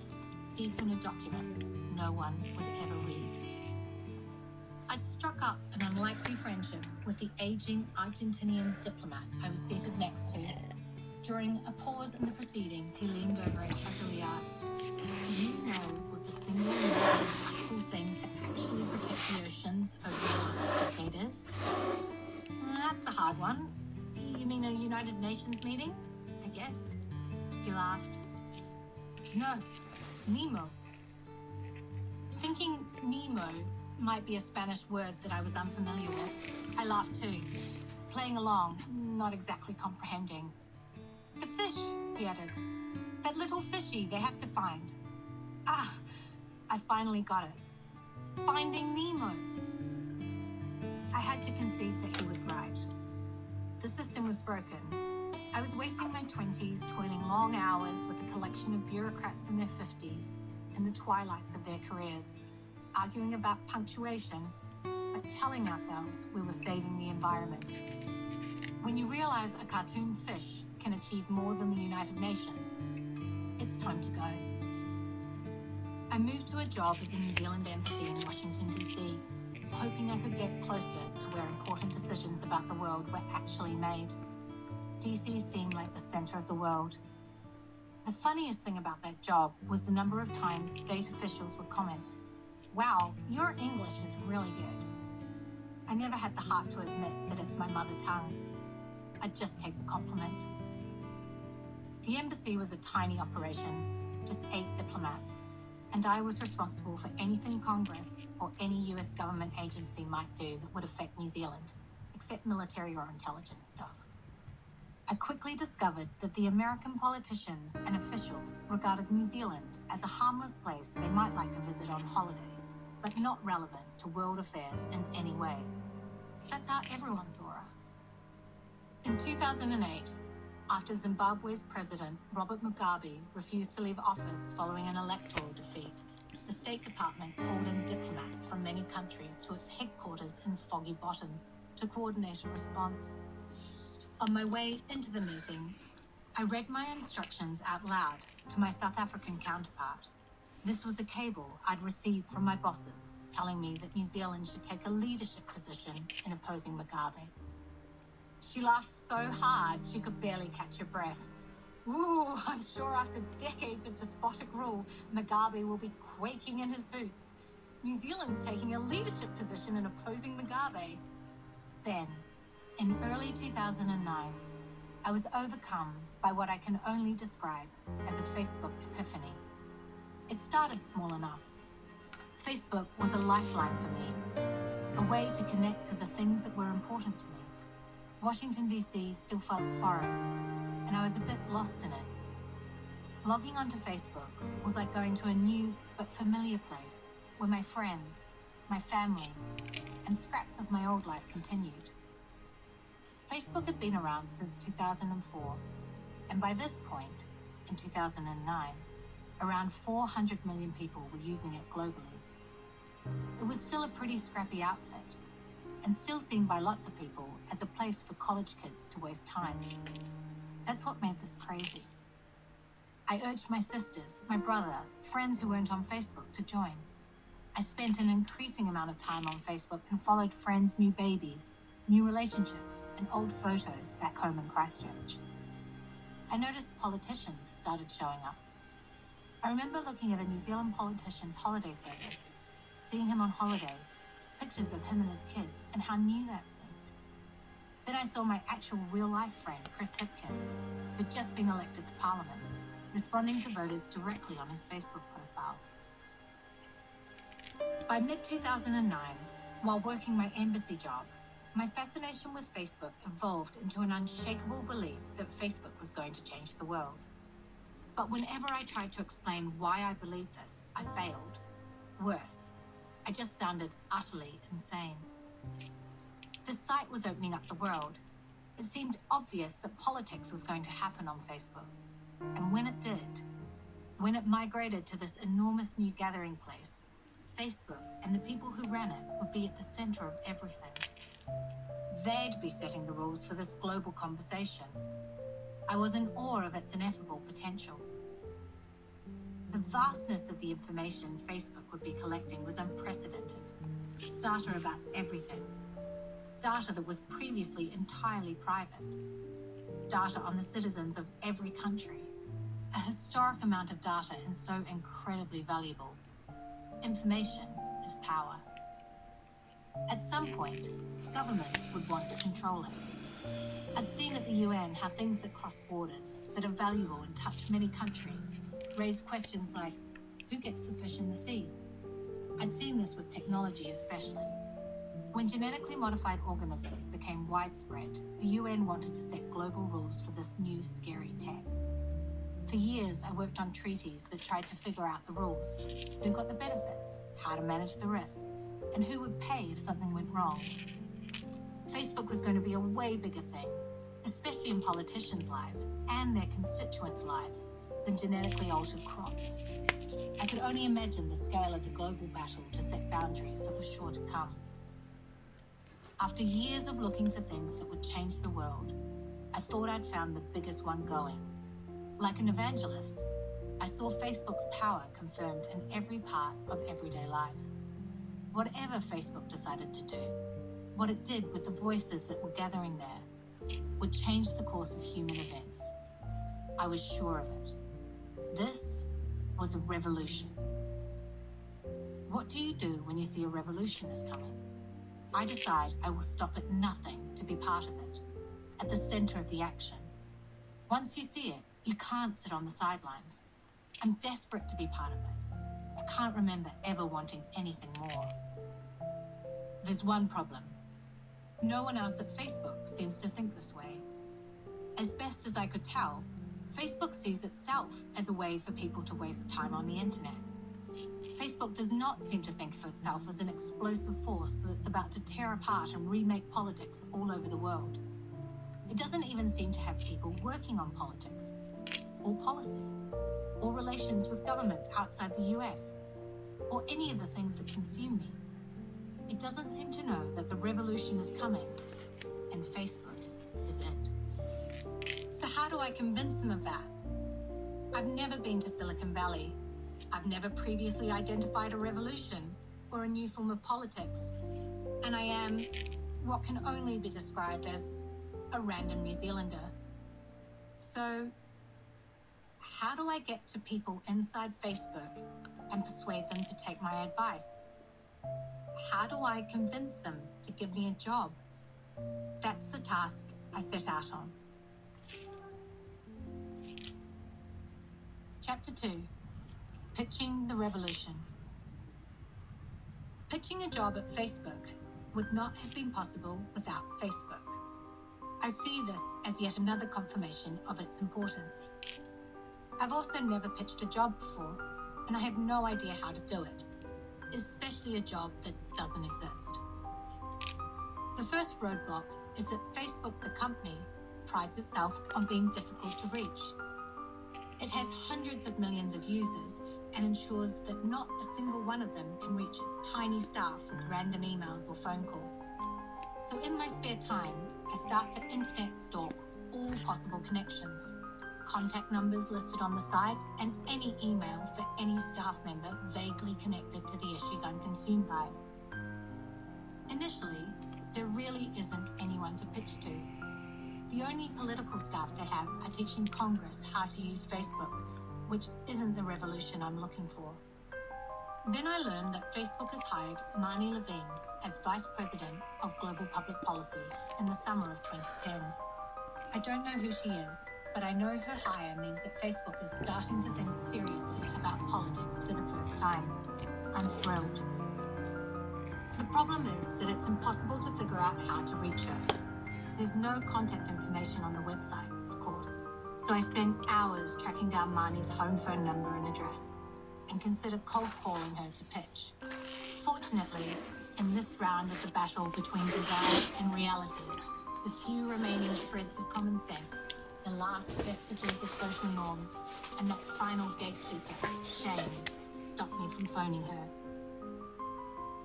deep in a document no one would ever read. I'd struck up an unlikely friendship with the aging Argentinian diplomat I was seated next to. During a pause in the proceedings, he leaned over and casually asked, "Do you know what the single most impactful thing to actually protect the oceans over the last decade is?" "That's a hard one. You mean a United Nations meeting?" I guessed. He laughed. "No, Nemo." Thinking Nemo might be a Spanish word that I was unfamiliar with, I laughed too, playing along, not exactly comprehending. "The fish," he added. "That little fishy they have to find." Ah, I finally got it. Finding Nemo. I had to concede that he was right. The system was broken. I was wasting my 20s toiling long hours with a collection of bureaucrats in their 50s, in the twilights of their careers, arguing about punctuation, but telling ourselves we were saving the environment. When you realize a cartoon fish can achieve more than the United Nations, it's time to go. I moved to a job at the New Zealand Embassy in Washington, D.C., hoping I could get closer to where important decisions about the world were actually made. D.C. seemed like the center of the world. The funniest thing about that job was the number of times state officials would comment, "Wow, your English is really good." I never had the heart to admit that it's my mother tongue. I'd just take the compliment. The embassy was a tiny operation, just 8 diplomats, and I was responsible for anything Congress or any US government agency might do that would affect New Zealand, except military or intelligence stuff. I quickly discovered that the American politicians and officials regarded New Zealand as a harmless place they might like to visit on holiday, but not relevant to world affairs in any way. That's how everyone saw us. In 2008, after Zimbabwe's president, Robert Mugabe, refused to leave office following an electoral defeat, the State Department called in diplomats from many countries to its headquarters in Foggy Bottom to coordinate a response. On my way into the meeting, I read my instructions out loud to my South African counterpart. This was a cable I'd received from my bosses telling me that New Zealand should take a leadership position in opposing Mugabe. She laughed so hard she could barely catch her breath. "Ooh, I'm sure after decades of despotic rule, Mugabe will be quaking in his boots. New Zealand's taking a leadership position in opposing Mugabe." Then, in early 2009, I was overcome by what I can only describe as a Facebook epiphany. It started small enough. Facebook was a lifeline for me, a way to connect to the things that were important to me. Washington, D.C. still felt foreign, and I was a bit lost in it. Logging onto Facebook was like going to a new but familiar place where my friends, my family, and scraps of my old life continued. Facebook had been around since 2004, and by this point, in 2009, around 400 million people were using it globally. It was still a pretty scrappy outfit, and still seen by lots of people as a place for college kids to waste time. That's what made this crazy. I urged my sisters, my brother, friends who weren't on Facebook to join. I spent an increasing amount of time on Facebook and followed friends' new babies, new relationships, and old photos back home in Christchurch. I noticed politicians started showing up. I remember looking at a New Zealand politician's holiday photos, seeing him on holiday, pictures of him and his kids, and how new that seemed. Then I saw my actual real-life friend, Chris Hipkins, who'd just been elected to Parliament, responding to voters directly on his Facebook profile. By mid-2009, while working my embassy job, my fascination with Facebook evolved into an unshakable belief that Facebook was going to change the world. But whenever I tried to explain why I believed this, I failed. Worse, I just sounded utterly insane. The site was opening up the world. It seemed obvious that politics was going to happen on Facebook. And when it did, when it migrated to this enormous new gathering place, Facebook and the people who ran it would be at the center of everything. They'd be setting the rules for this global conversation. I was in awe of its ineffable potential. The vastness of the information Facebook would be collecting was unprecedented. Data about everything. Data that was previously entirely private. Data on the citizens of every country. A historic amount of data and so incredibly valuable. Information is power. At some point, governments would want to control it. I'd seen at the UN how things that cross borders, that are valuable and touch many countries, raise questions like, who gets the fish in the sea? I'd seen this with technology especially. When genetically modified organisms became widespread, the UN wanted to set global rules for this new scary tech. For years, I worked on treaties that tried to figure out the rules, who got the benefits, how to manage the risk, and who would pay if something went wrong. Facebook was going to be a way bigger thing, especially in politicians' lives and their constituents' lives, than genetically altered crops. I could only imagine the scale of the global battle to set boundaries that was sure to come. After years of looking for things that would change the world, I thought I'd found the biggest one going. Like an evangelist, I saw Facebook's power confirmed in every part of everyday life. Whatever Facebook decided to do, what it did with the voices that were gathering there, would change the course of human events. I was sure of it. This was a revolution. What do you do when you see a revolution is coming? I decide I will stop at nothing to be part of it, at the center of the action. Once you see it, you can't sit on the sidelines. I'm desperate to be part of it. I can't remember ever wanting anything more. There's one problem. No one else at Facebook seems to think this way. As best as I could tell, Facebook sees itself as a way for people to waste time on the internet. Facebook does not seem to think of itself as an explosive force that's about to tear apart and remake politics all over the world. It doesn't even seem to have people working on politics, or policy, or relations with governments outside the US, or any of the things that consume me. It doesn't seem to know that the revolution is coming, and Facebook is it. So how do I convince them of that? I've never been to Silicon Valley. I've never previously identified a revolution or a new form of politics, and I am what can only be described as a random New Zealander. So how do I get to people inside Facebook and persuade them to take my advice? How do I convince them to give me a job? That's the task I set out on. Chapter 2. Pitching the revolution. Pitching a job at Facebook would not have been possible without Facebook. I see this as yet another confirmation of its importance. I've also never pitched a job before, and I have no idea how to do it, especially a job that doesn't exist. The first roadblock is that Facebook, the company, prides itself on being difficult to reach. It has hundreds of millions of users and ensures that not a single one of them can reach its tiny staff with random emails or phone calls. So in my spare time, I start to internet stalk all possible connections, contact numbers listed on the site, and any email for any staff member vaguely connected to the issues I'm consumed by. Initially, there really isn't anyone to pitch to. The only political staff they have are teaching Congress how to use Facebook, which isn't the revolution I'm looking for. Then I learned that Facebook has hired Marnie Levine as Vice President of Global Public Policy in the summer of 2010. I don't know who she is, but I know her hire means that Facebook is starting to think seriously about politics for the first time. I'm thrilled. The problem is that it's impossible to figure out how to reach her. There's no contact information on the website, of course, so I spend hours tracking down Marnie's home phone number and address, and consider cold calling her to pitch. Fortunately, in this round of the battle between desire and reality, the few remaining shreds of common sense, the last vestiges of social norms, and that final gatekeeper, shame, stop me from phoning her.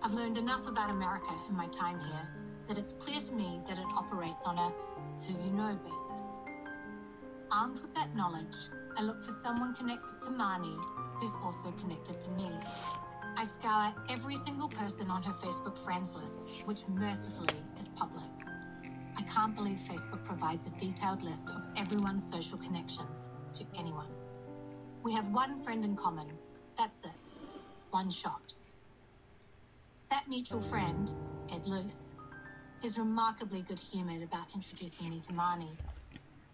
I've learned enough about America in my time here that it's clear to me that it operates on a who-you-know basis. Armed with that knowledge, I look for someone connected to Marnie who's also connected to me. I scour every single person on her Facebook friends list, which mercifully is public. I can't believe Facebook provides a detailed list of everyone's social connections to anyone. We have one friend in common. That's it. One shot. That mutual friend, Ed Luce, is remarkably good-humoured about introducing me to Marnie.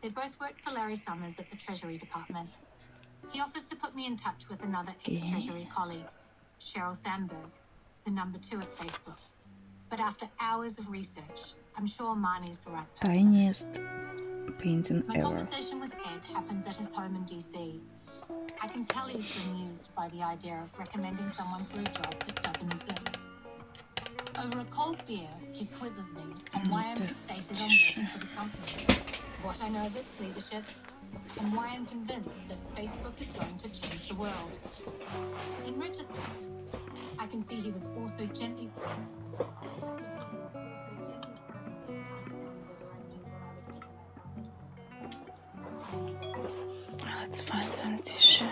They both worked for Larry Summers at the Treasury Department. He offers to put me in touch with another ex-Treasury colleague, Sheryl Sandberg, the number 2 at Facebook. But after hours of research, I'm sure Marnie's the right person. Tiniest painting My ever. conversation with Ed happens at his home in DC. I can tell he's bemused by the idea of recommending someone for a job that doesn't exist. Over a cold beer, he quizzes me on why I'm fixated on working for the company, what I know of its leadership, and why I'm convinced that Facebook is going to change the world. In retrospect, I can see he was also gently... Let's find some tissue.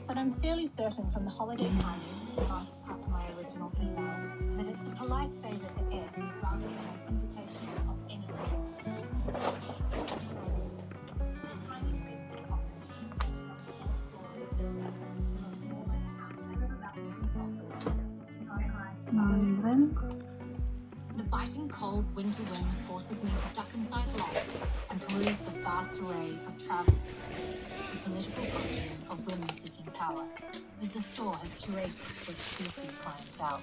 But I'm fairly certain from the holiday timing, a month after my original email, that it's a polite favour to Ed rather than an indication of any interest. The tiny Facebook office The biting cold winter wind forces me to duck inside loft and peruse the vast array of trouser suits, the political costume of women seeking power, that the store has curated for its PC clientele.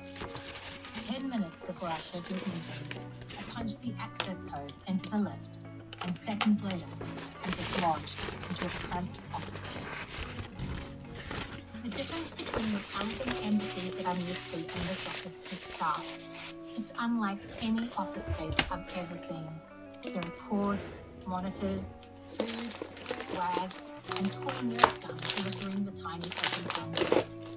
10 minutes before our scheduled meeting, I punch the access code into the lift, and seconds later, I'm dislodged into a cramped office space. The difference between the countless embassies that I'm used to and this office is stark. It's unlike any office space I've ever seen. There are cords, monitors, food, swag, and toy Nerf guns littering the tiny open plan space.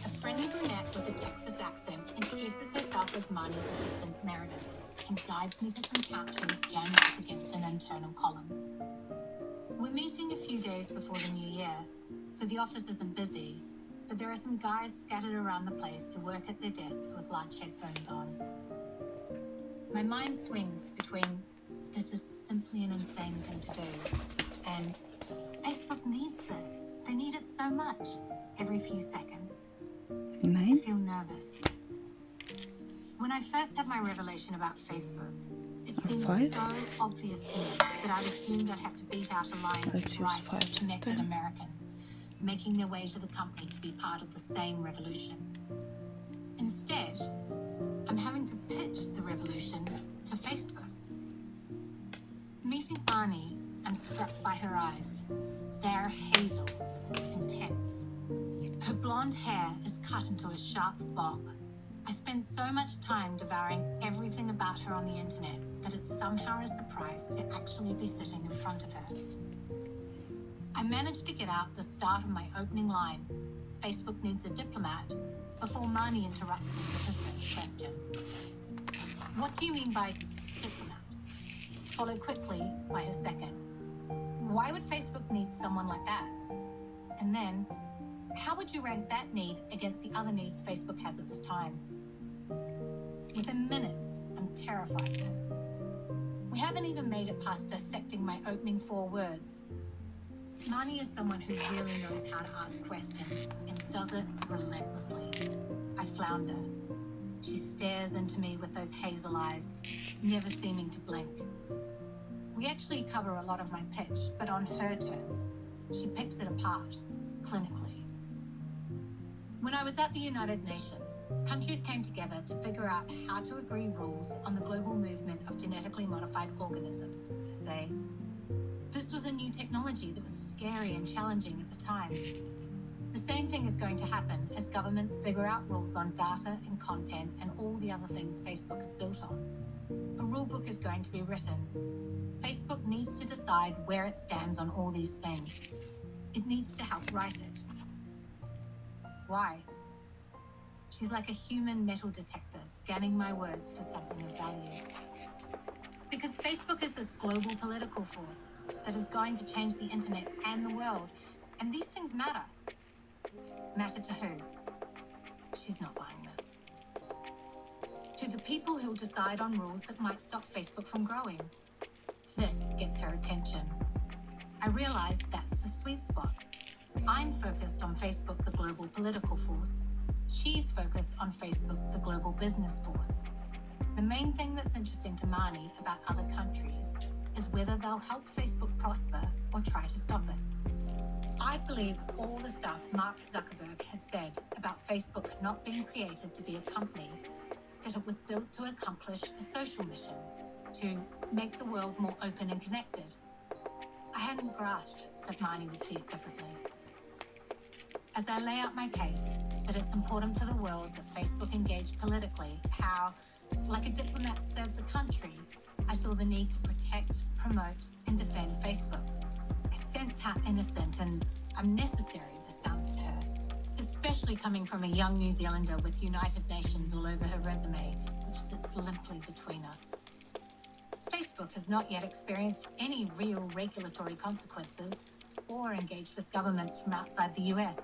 A friendly brunette with a Texas accent introduces herself as Marnie's assistant, Meredith, and guides me to some couches jammed up against an internal column. We're meeting a few days before the new year, so the office isn't busy, but there are some guys scattered around the place who work at their desks with large headphones on. My mind swings between this is simply an insane thing to do and Facebook needs this. They need it so much every few seconds. I Nice. feel nervous. When I first had my revelation about Facebook, it seemed so obvious to me that I assumed I'd have to beat out a line of Let's use bright, 5 connected system. Americans, making their way to the company to be part of the same revolution. Instead, I'm having to pitch the revolution to Facebook. Meeting Arnie, I'm struck by her eyes. They're hazel, intense. Her blonde hair is cut into a sharp bob. I spend so much time devouring everything about her on the internet that it's somehow a surprise to actually be sitting in front of her. I managed to get out the start of my opening line, Facebook needs a diplomat, before Marnie interrupts me with her first question. What do you mean by diplomat? Followed quickly by her second. Why would Facebook need someone like that? And then, how would you rank that need against the other needs Facebook has at this time? Within minutes, I'm terrified of her. We haven't even made it past dissecting my opening 4 words. Marnie is someone who really knows how to ask questions and does it relentlessly. I flounder. She stares into me with those hazel eyes, never seeming to blink. We actually cover a lot of my pitch, but on her terms. She picks it apart, clinically. When I was at the United Nations, countries came together to figure out how to agree rules on the global movement of genetically modified organisms, say. This was a new technology that was scary and challenging at the time. The same thing is going to happen as governments figure out rules on data and content and all the other things Facebook is built on. A rule book is going to be written. Facebook needs to decide where it stands on all these things. It needs to help write it. Why? She's like a human metal detector scanning my words for something of value. Because Facebook is this global political force that is going to change the internet and the world. And these things matter. Matter to who? She's not buying this. To the people who'll decide on rules that might stop Facebook from growing. This gets her attention. I realize that's the sweet spot. I'm focused on Facebook, the global political force. She's focused on Facebook, the global business force. The main thing that's interesting to Marnie about other countries is whether they'll help Facebook prosper or try to stop it. I believe all the stuff Mark Zuckerberg had said about Facebook not being created to be a company, that it was built to accomplish a social mission, to make the world more open and connected. I hadn't grasped that Marnie would see it differently. As I lay out my case, that it's important for the world that Facebook engage politically, how, like a diplomat serves a country, I saw the need to protect, promote, and defend Facebook. I sense how innocent and unnecessary this sounds to her, especially coming from a young New Zealander with United Nations all over her resume, which sits limply between us. Facebook has not yet experienced any real regulatory consequences or engaged with governments from outside the US,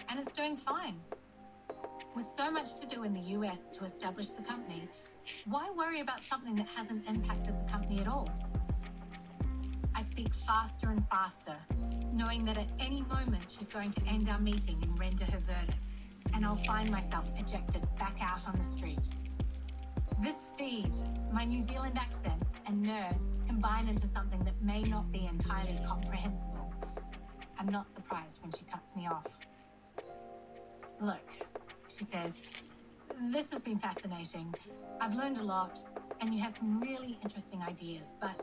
and it's doing fine. With so much to do in the US to establish the company, why worry about something that hasn't impacted the company at all? I speak faster and faster, knowing that at any moment she's going to end our meeting and render her verdict, and I'll find myself ejected back out on the street. This speed, my New Zealand accent, and nerves combine into something that may not be entirely comprehensible. I'm not surprised when she cuts me off. Look, she says, this has been fascinating. I've learned a lot, and you have some really interesting ideas, but...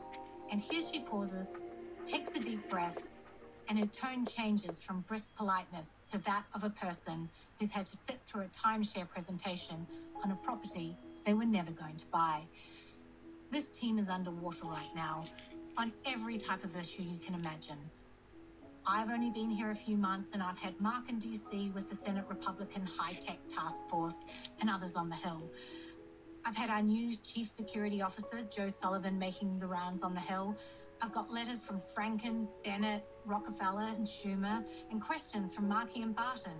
And here she pauses, takes a deep breath, and her tone changes from brisk politeness to that of a person who's had to sit through a timeshare presentation on a property they were never going to buy. This team is underwater right now, on every type of issue you can imagine. I've only been here a few months, and I've had Mark in DC with the Senate Republican High-Tech Task Force and others on the Hill. I've had our new Chief Security Officer, Joe Sullivan, making the rounds on the Hill. I've got letters from Franken, Bennett, Rockefeller and Schumer, and questions from Markey and Barton.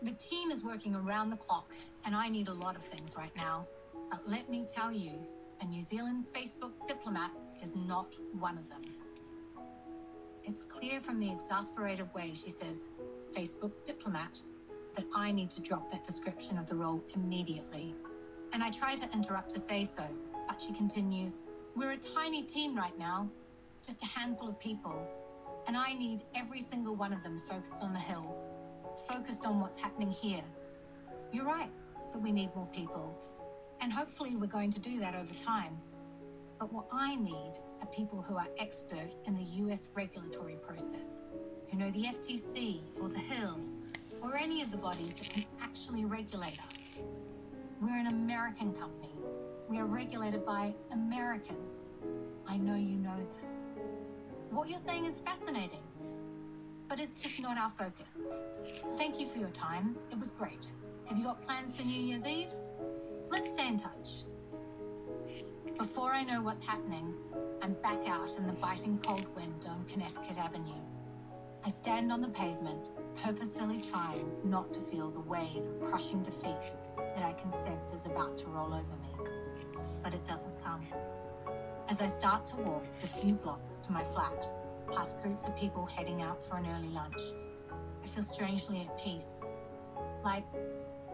The team is working around the clock, and I need a lot of things right now. But let me tell you, a New Zealand Facebook diplomat is not one of them. It's clear from the exasperated way she says, Facebook diplomat, that I need to drop that description of the role immediately. And I try to interrupt to say so, but she continues, we're a tiny team right now, just a handful of people, and I need every single one of them focused on the Hill, focused on what's happening here. You're right that we need more people, and hopefully we're going to do that over time. But what I need are people who are expert in the US regulatory process, who know the FTC or the Hill, or any of the bodies that can actually regulate us. We're an American company. We are regulated by Americans. I know you know this. What you're saying is fascinating, but it's just not our focus. Thank you for your time. It was great. Have you got plans for New Year's Eve? Let's stay in touch. Before I know what's happening, I'm back out in the biting cold wind on Connecticut Avenue. I stand on the pavement, purposefully trying not to feel the wave of crushing defeat that I can sense is about to roll over me. But it doesn't come. As I start to walk the few blocks to my flat, past groups of people heading out for an early lunch, I feel strangely at peace. Like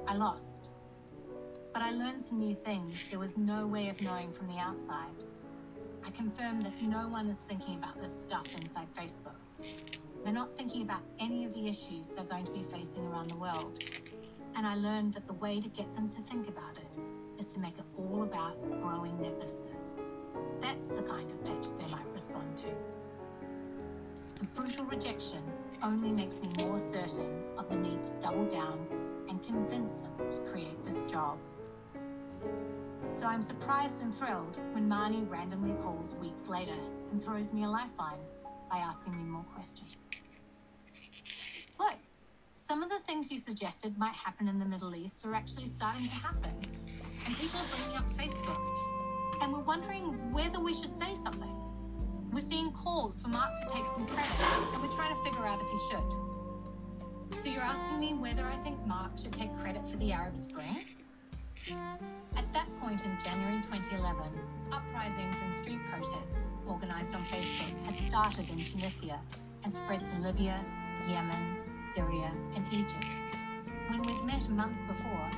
I lost. But I learned some new things there was no way of knowing from the outside. I confirmed that no one is thinking about this stuff inside Facebook. They're not thinking about any of the issues they're going to be facing around the world. And I learned that the way to get them to think about it is to make it all about growing their business. That's the kind of pitch they might respond to. The brutal rejection only makes me more certain of the need to double down and convince them to create this job. So I'm surprised and thrilled when Marnie randomly calls weeks later and throws me a lifeline by asking me more questions. Look, some of the things you suggested might happen in the Middle East are actually starting to happen, and people are bringing up Facebook, and we're wondering whether we should say something. We're seeing calls for Mark to take some credit, and we're trying to figure out if he should. So you're asking me whether I think Mark should take credit for the Arab Spring? At that point in January 2011, uprisings and street protests organised on Facebook had started in Tunisia and spread to Libya, Yemen, Syria and Egypt. When we'd met a month before,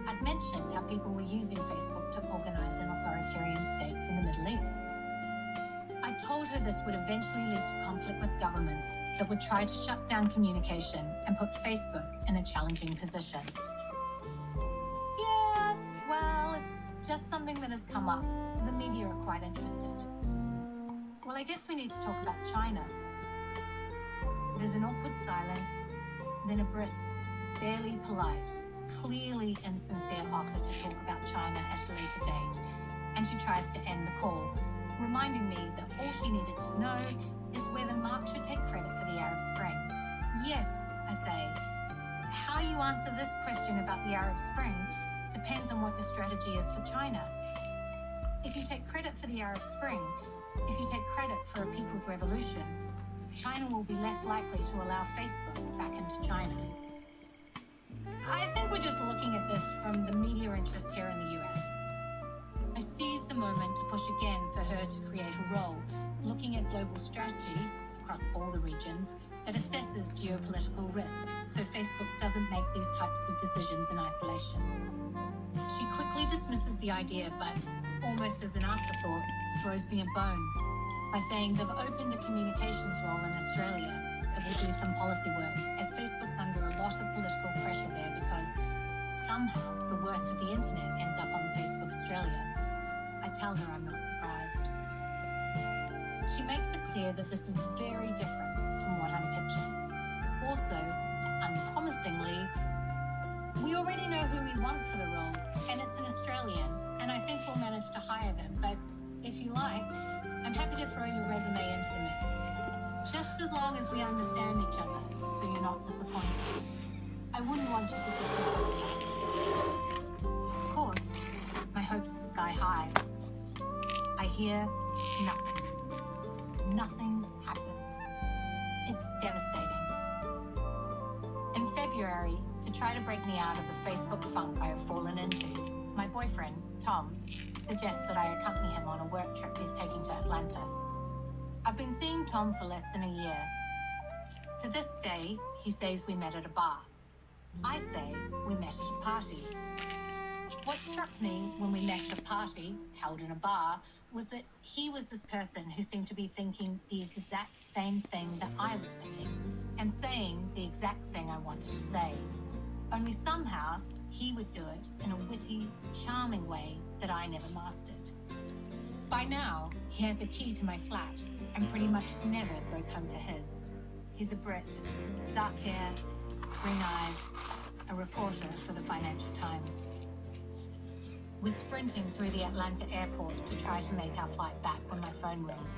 I'd mentioned how people were using Facebook to organise in authoritarian states in the Middle East. I told her this would eventually lead to conflict with governments that would try to shut down communication and put Facebook in a challenging position. Yes, well, it's just something that has come up. The media are quite interested. Well, I guess we need to talk about China. There's an awkward silence, then a brisk, barely polite, clearly insincere offer to talk about China at a later date, and she tries to end the call, reminding me that all she needed to know is whether Mark should take credit for the Arab Spring. Yes, I say. How you answer this question about the Arab Spring depends on what your strategy is for China. If you take credit for the Arab Spring, if you take credit for a people's revolution, China will be less likely to allow Facebook back into China. I think we're just looking at this from the media interest here in the US. I seized the moment to push again for her to create a role looking at global strategy across all the regions that assesses geopolitical risk so Facebook doesn't make these types of decisions in isolation. She quickly dismisses the idea, but almost as an afterthought, throws me a bone by saying they've opened a communications role in Australia that will do some policy work, as Facebook's under a lot of political pressure there because somehow the worst of the internet ends up on Facebook Australia. I tell her I'm not surprised. She makes it clear that this is very different from what I'm pitching. Also, unpromisingly, we already know who we want for the role, and it's an Australian, and I think we'll manage to hire them, but if you like, I'm happy to throw your resume into the mix. Just as long as we understand each other, so you're not disappointed. I wouldn't want you to get that. Of course, my hopes hear nothing. Nothing happens. It's devastating. In February, to try to break me out of the Facebook funk I have fallen into, my boyfriend, Tom, suggests that I accompany him on a work trip he's taking to Atlanta. I've been seeing Tom for less than a year. To this day, he says we met at a bar. I say we met at a party. What struck me when we met at a party, held in a bar, was that he was this person who seemed to be thinking the exact same thing that I was thinking, and saying the exact thing I wanted to say. Only somehow, he would do it in a witty, charming way that I never mastered. By now, he has a key to my flat, and pretty much never goes home to his. He's a Brit, dark hair, green eyes, a reporter for the Financial Times. We're sprinting through the Atlanta airport to try to make our flight back when my phone rings.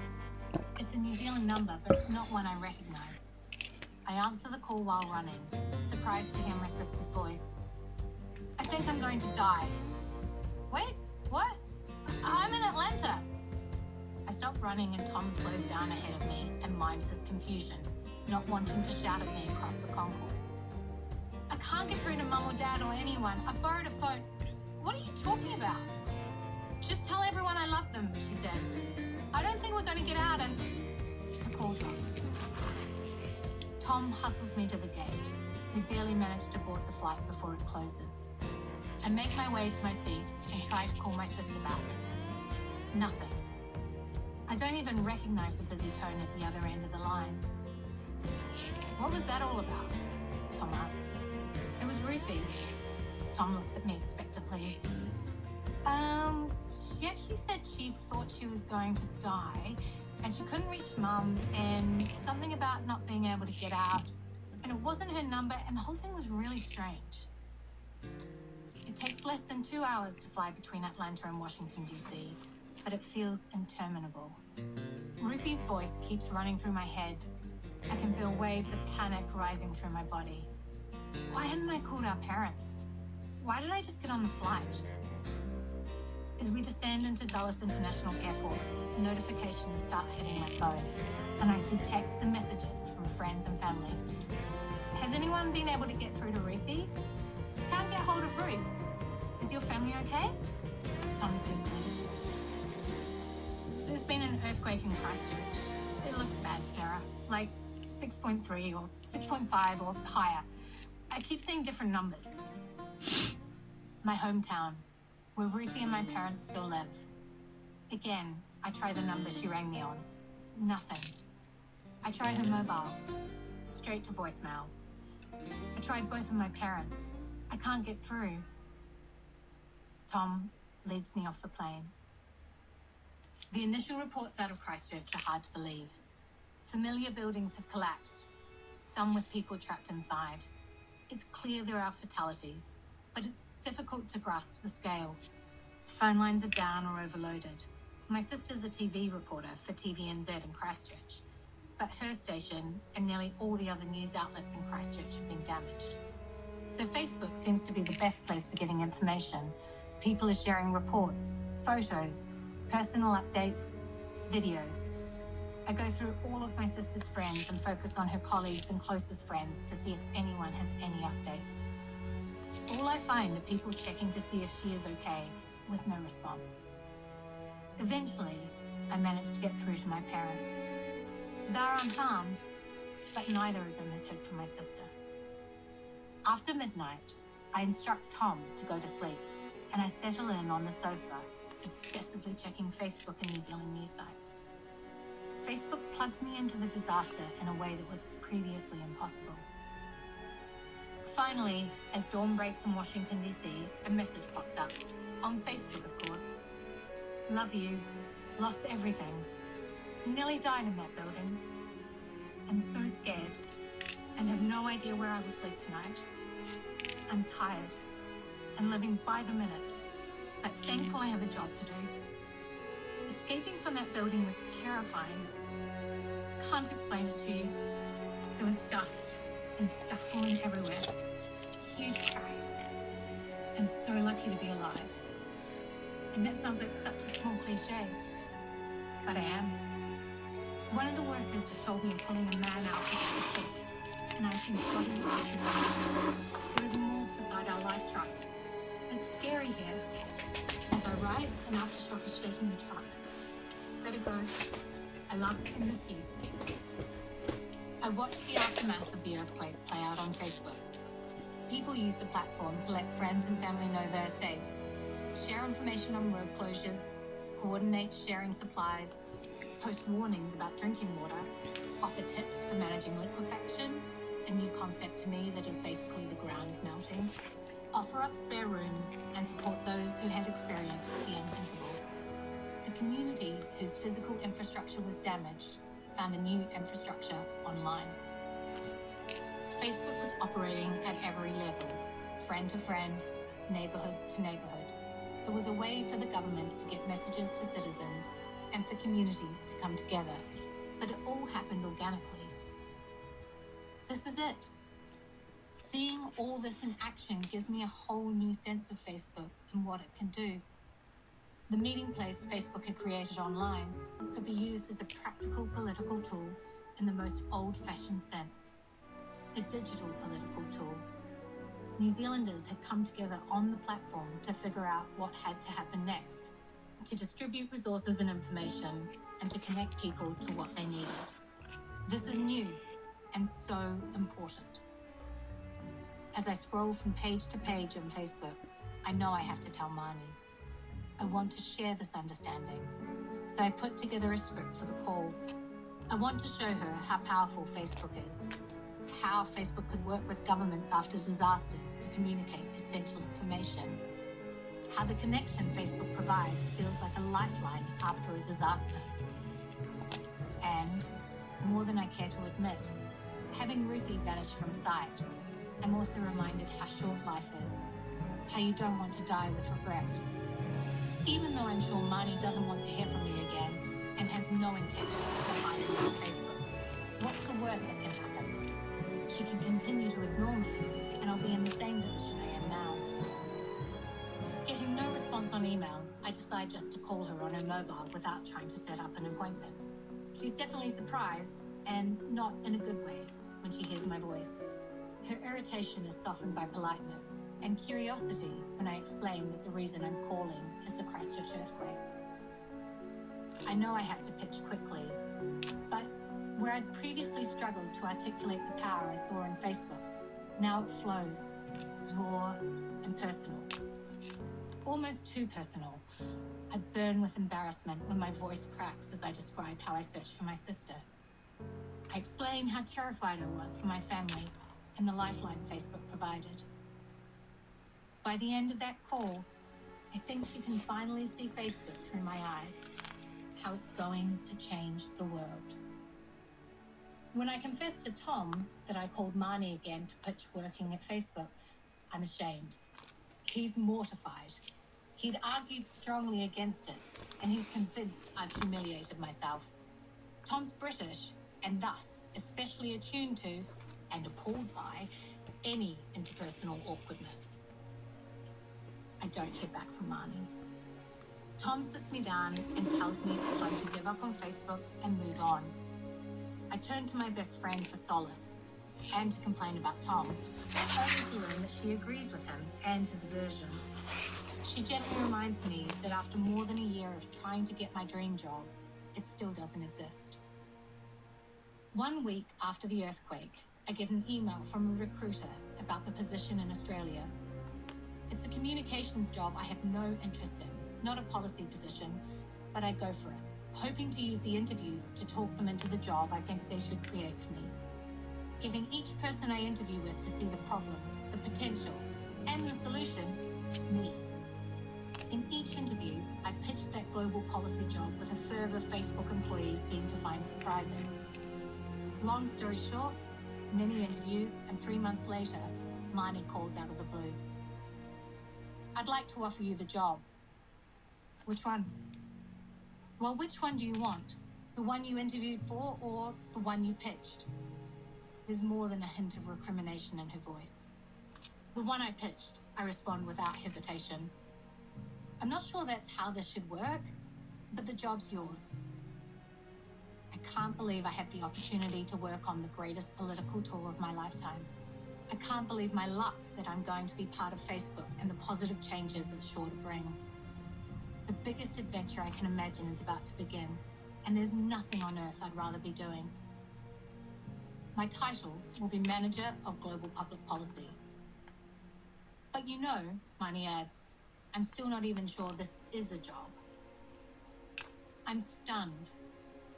It's a New Zealand number, but not one I recognize. I answer the call while running, surprised to hear my sister's voice. I think I'm going to die. Wait, what? I'm in Atlanta. I stop running and Tom slows down ahead of me and mimes his confusion, not wanting to shout at me across the concourse. I can't get through to Mum or Dad or anyone. I borrowed a phone. What are you talking about? Just tell everyone I love them, she says. I don't think we're going to get out and... The call drops. Tom hustles me to the gate. We barely manage to board the flight before it closes. I make my way to my seat and try to call my sister back. Nothing. I don't even recognize the busy tone at the other end of the line. What was that all about? Tom asks. It was Ruthie. Tom looks at me expectantly. She actually said she thought she was going to die and she couldn't reach Mum and something about not being able to get out and it wasn't her number and the whole thing was really strange. It takes less than 2 hours to fly between Atlanta and Washington, D.C., but it feels interminable. Ruthie's voice keeps running through my head. I can feel waves of panic rising through my body. Why hadn't I called our parents? Why did I just get on the flight? As we descend into Dulles International Airport, notifications start hitting my phone, and I see texts and messages from friends and family. Has anyone been able to get through to Ruthie? Can't get hold of Ruth. Is your family okay? Tom's Googling. There's been an earthquake in Christchurch. It looks bad, Sarah. Like 6.3 or 6.5 or higher. I keep seeing different numbers. My hometown, where Ruthie and my parents still live. Again, I try the number she rang me on. Nothing. I try her mobile. Straight to voicemail. I tried both of my parents. I can't get through. Tom leads me off the plane. The initial reports out of Christchurch are hard to believe. Familiar buildings have collapsed, some with people trapped inside. It's clear there are fatalities, but it's difficult to grasp the scale. Phone lines are down or overloaded. My sister's a TV reporter for TVNZ in Christchurch, but her station and nearly all the other news outlets in Christchurch have been damaged. So Facebook seems to be the best place for getting information. People are sharing reports, photos, personal updates, videos. I go through all of my sister's friends and focus on her colleagues and closest friends to see if anyone has any updates. All I find are people checking to see if she is okay, with no response. Eventually, I manage to get through to my parents. They're unharmed, but neither of them has heard from my sister. After midnight, I instruct Tom to go to sleep, and I settle in on the sofa, obsessively checking Facebook and New Zealand news sites. Facebook plugs me into the disaster in a way that was previously impossible. Finally, as dawn breaks in Washington, D.C., a message pops up. On Facebook, of course. Love you. Lost everything. Nearly died in that building. I'm so scared and have no idea where I will sleep tonight. I'm tired and living by the minute, but thankful I have a job to do. Escaping from that building was terrifying. Can't explain it to you. There was dust and stuff falling everywhere. Huge cracks. I'm so lucky to be alive. And that sounds like such a small cliche, but I am. One of the workers just told me I'm pulling a man out of the seat, and I think body artery. There is more beside our life truck. It's scary here. As I ride, an aftershock is shaking the truck. Better go. I love it and miss you. I watched the aftermath of the earthquake play out on Facebook. People use the platform to let friends and family know they're safe, share information on road closures, coordinate sharing supplies, post warnings about drinking water, offer tips for managing liquefaction, a new concept to me that is basically the ground melting, offer up spare rooms, and support those who had experienced the unthinkable. The community whose physical infrastructure was damaged found a new infrastructure online. Facebook was operating at every level, friend to friend, neighborhood to neighborhood. There was a way for the government to get messages to citizens and for communities to come together, but it all happened organically. This is it. Seeing all this in action gives me a whole new sense of Facebook and what it can do. The meeting place Facebook had created online could be used as a practical political tool in the most old-fashioned sense, a digital political tool. New Zealanders had come together on the platform to figure out what had to happen next, to distribute resources and information, and to connect people to what they needed. This is new and so important. As I scroll from page to page on Facebook, I know I have to tell Marnie. I want to share this understanding, so I put together a script for the call. I want to show her how powerful Facebook is, how Facebook could work with governments after disasters to communicate essential information, how the connection Facebook provides feels like a lifeline after a disaster. And, more than I care to admit, having Ruthie vanish from sight, I'm also reminded how short life is, how you don't want to die with regret. Even though I'm sure Marnie doesn't want to hear from me again and has no intention of finding me on Facebook, what's the worst that can happen? She can continue to ignore me, and I'll be in the same position I am now. Getting no response on email, I decide just to call her on her mobile without trying to set up an appointment. She's definitely surprised, and not in a good way, when she hears my voice. Her irritation is softened by politeness and curiosity when I explain that the reason I'm calling is the Christchurch earthquake. I know I have to pitch quickly, but where I'd previously struggled to articulate the power I saw on Facebook, now it flows, raw and personal. Almost too personal. I burn with embarrassment when my voice cracks as I describe how I searched for my sister. I explain how terrified I was for my family and the lifeline Facebook provided. By the end of that call, I think she can finally see Facebook through my eyes, how it's going to change the world. When I confessed to Tom that I called Marnie again to pitch working at Facebook, I'm ashamed. He's mortified. He'd argued strongly against it, and he's convinced I've humiliated myself. Tom's British, and thus especially attuned to, and appalled by, any interpersonal awkwardness. I don't hear back from Marnie. Tom sits me down and tells me it's time to give up on Facebook and move on. I turn to my best friend for solace and to complain about Tom, only to learn that she agrees with him and his version. She gently reminds me that after more than a year of trying to get my dream job, it still doesn't exist. 1 week after the earthquake, I get an email from a recruiter about the position in Australia. It's a communications job I have no interest in, not a policy position, but I go for it, hoping to use the interviews to talk them into the job I think they should create for me. Getting each person I interview with to see the problem, the potential, and the solution, me. In each interview, I pitched that global policy job with a fervour Facebook employees seem to find surprising. Long story short, many interviews, and 3 months later, Marnie calls out of the blue. I'd like to offer you the job. Which one? Well, which one do you want? The one you interviewed for or the one you pitched? There's more than a hint of recrimination in her voice. The one I pitched, I respond without hesitation. I'm not sure that's how this should work, but the job's yours. I can't believe I had the opportunity to work on the greatest political tool of my lifetime. I can't believe my luck that I'm going to be part of Facebook and the positive changes it's sure to bring. The biggest adventure I can imagine is about to begin, and there's nothing on earth I'd rather be doing. My title will be Manager of Global Public Policy. But you know, Marnie adds, I'm still not even sure this is a job. I'm stunned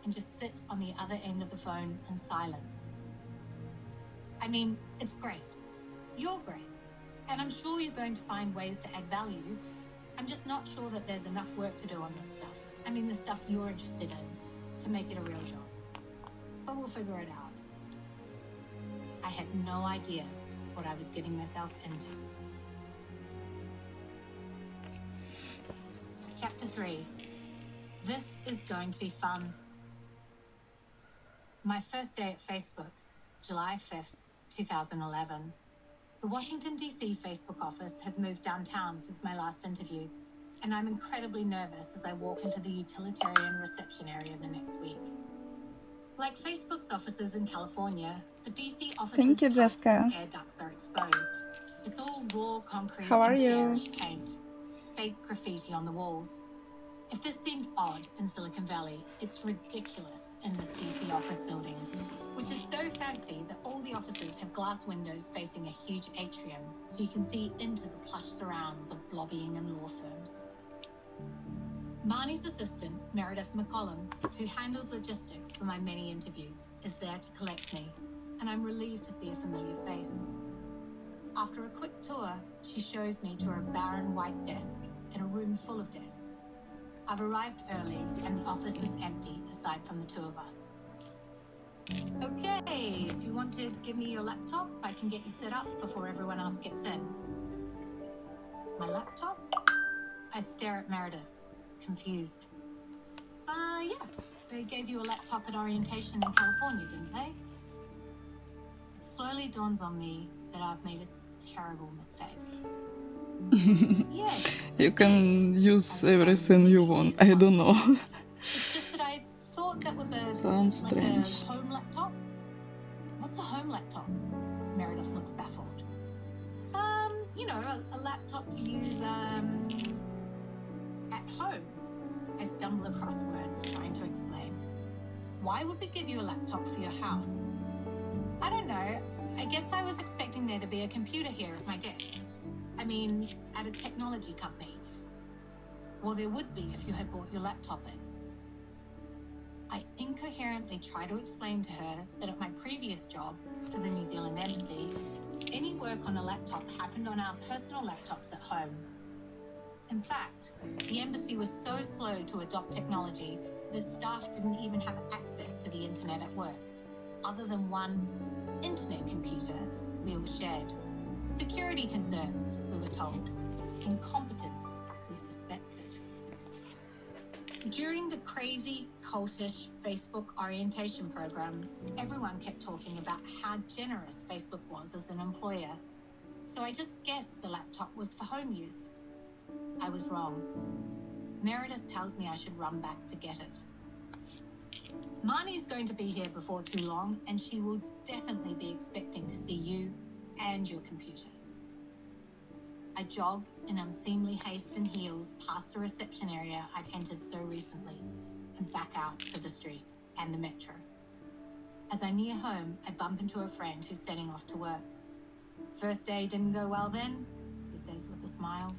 and just sit on the other end of the phone in silence. I mean, it's great. You're great. And I'm sure you're going to find ways to add value. I'm just not sure that there's enough work to do on this stuff. I mean, the stuff you're interested in, to make it a real job. But we'll figure it out. I had no idea what I was getting myself into. Chapter 3. This is going to be fun. My first day at Facebook, July 5th, 2011. The Washington, D.C. Facebook office has moved downtown since my last interview, and I'm incredibly nervous as I walk into the utilitarian reception area the next week. Like Facebook's offices in California, the DC office's Thank you, pipes Jessica. and air ducts are exposed. It's all raw concrete How are and you? garish paint, fake graffiti on the walls. If this seemed odd in Silicon Valley, it's ridiculous in this DC office building, which is so fancy that all the offices have glass windows facing a huge atrium, so you can see into the plush surrounds of lobbying and law firms. Marnie's assistant, Meredith McCollum, who handled logistics for my many interviews, is there to collect me, and I'm relieved to see a familiar face. After a quick tour, she shows me to a barren white desk in a room full of desks. I've arrived early, and the office is empty aside from the two of us. Okay, if you want to give me your laptop, I can get you set up before everyone else gets in. My laptop? I stare at Meredith, confused. Yeah, they gave you a laptop at orientation in California, didn't they? It slowly dawns on me that I've made a terrible mistake. Yes, You can use everything you want. I don't know. it's just that I thought that was Sounds like strange. a home laptop. What's a home laptop? Meredith looks baffled. You know, a laptop to use at home. I stumble across words trying to explain. Why would we give you a laptop for your house? I don't know. I guess I was expecting there to be a computer here at my desk. I mean, at a technology company. Well, there would be if you had brought your laptop in. I incoherently try to explain to her that at my previous job for the New Zealand Embassy, any work on a laptop happened on our personal laptops at home. In fact, the embassy was so slow to adopt technology that staff didn't even have access to the internet at work, other than one internet computer we all shared. Security concerns, we were told. Incompetence, we suspected. During the crazy, cultish Facebook orientation program, everyone kept talking about how generous Facebook was as an employer. So I just guessed the laptop was for home use. I was wrong. Meredith tells me I should run back to get it. Marnie's going to be here before too long, and she will definitely be expecting to see you and your computer. I jog in unseemly haste and heels past the reception area I'd entered so recently and back out to the street and the metro. As I near home, I bump into a friend who's setting off to work. First day didn't go well then, he says with a smile.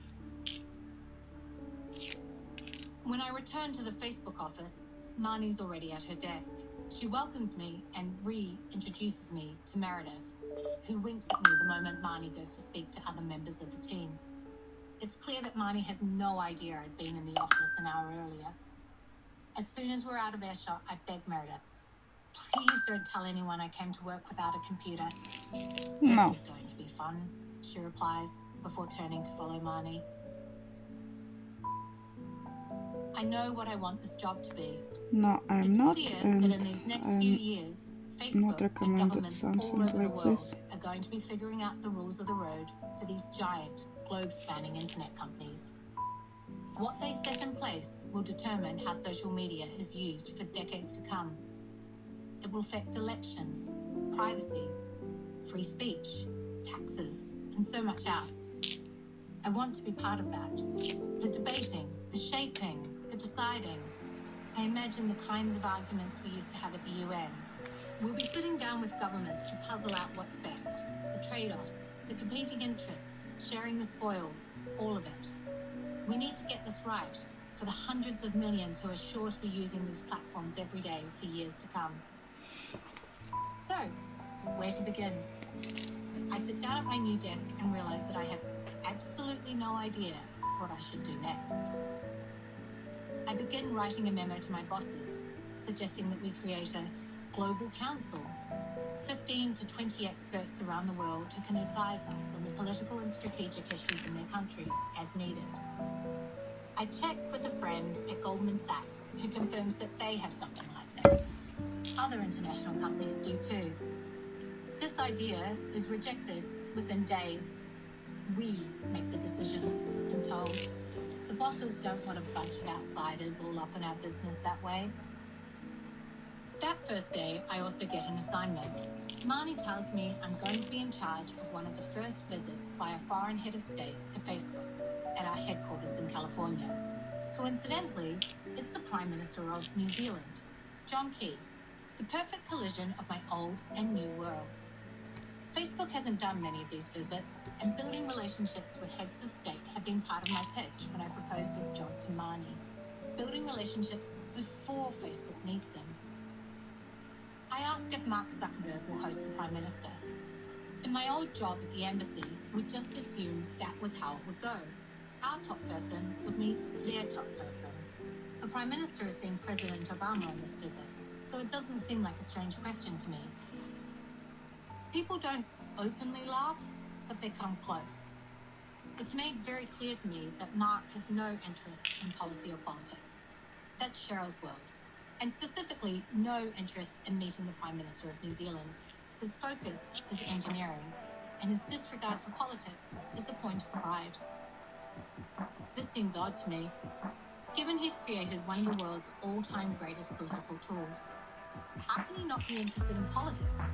When I return to the Facebook office, Marnie's already at her desk. She welcomes me and reintroduces me to Meredith, who winks at me the moment Marnie goes to speak to other members of the team. It's clear that Marnie has no idea I'd been in the office an hour earlier. As soon as we're out of earshot, I beg Meredith, please don't tell anyone I came to work without a computer. No. This is going to be fun, she replies, before turning to follow Marnie. I know what I want this job to be. No, I'm It's not, clear that and in these next few I'm years, not Facebook and recommended governments something all over like the world this. are going to be figuring out the rules of the road for these giant, globe-spanning internet companies. What they set in place will determine how social media is used for decades to come. it will affect elections, privacy, free speech, taxes, and so much else. I want to be part of that. The debating, the shaping, the deciding. I imagine the kinds of arguments we used to have at the UN. We'll be sitting down with governments to puzzle out what's best, the trade-offs, the competing interests, sharing the spoils, all of it. We need to get this right for the hundreds of millions who are sure to be using these platforms every day for years to come. So, where to begin? I sit down at my new desk and realize that I have absolutely no idea what I should do next. I begin writing a memo to my bosses, suggesting that we create a global council, 15 to 20 experts around the world who can advise us on the political and strategic issues in their countries as needed. I check with a friend at Goldman Sachs who confirms that they have something like this. Other international companies do too. This idea is rejected within days. We make the decisions, I'm told. The bosses don't want a bunch of outsiders all up in our business that way. That first day, I also get an assignment. Marnie tells me I'm going to be in charge of one of the first visits by a foreign head of state to Facebook at our headquarters in California. Coincidentally, it's the Prime Minister of New Zealand, John Key, the perfect collision of my old and new worlds. Facebook hasn't done many of these visits, and building relationships with heads of state have been part of my pitch when I proposed this job to Marnie. Building relationships before Facebook meets them. I ask if Mark Zuckerberg will host the Prime Minister. In my old job at the embassy, we just assumed that was how it would go. Our top person would meet their top person. The Prime Minister is seeing President Obama on this visit, so it doesn't seem like a strange question to me. People don't openly laugh, but they come close. It's made very clear to me that Mark has no interest in policy or politics. That's Cheryl's world, and specifically no interest in meeting the Prime Minister of New Zealand. His focus is engineering, and his disregard for politics is a point of pride. This seems odd to me, given he's created one of the world's all-time greatest political tools. How can he not be interested in politics?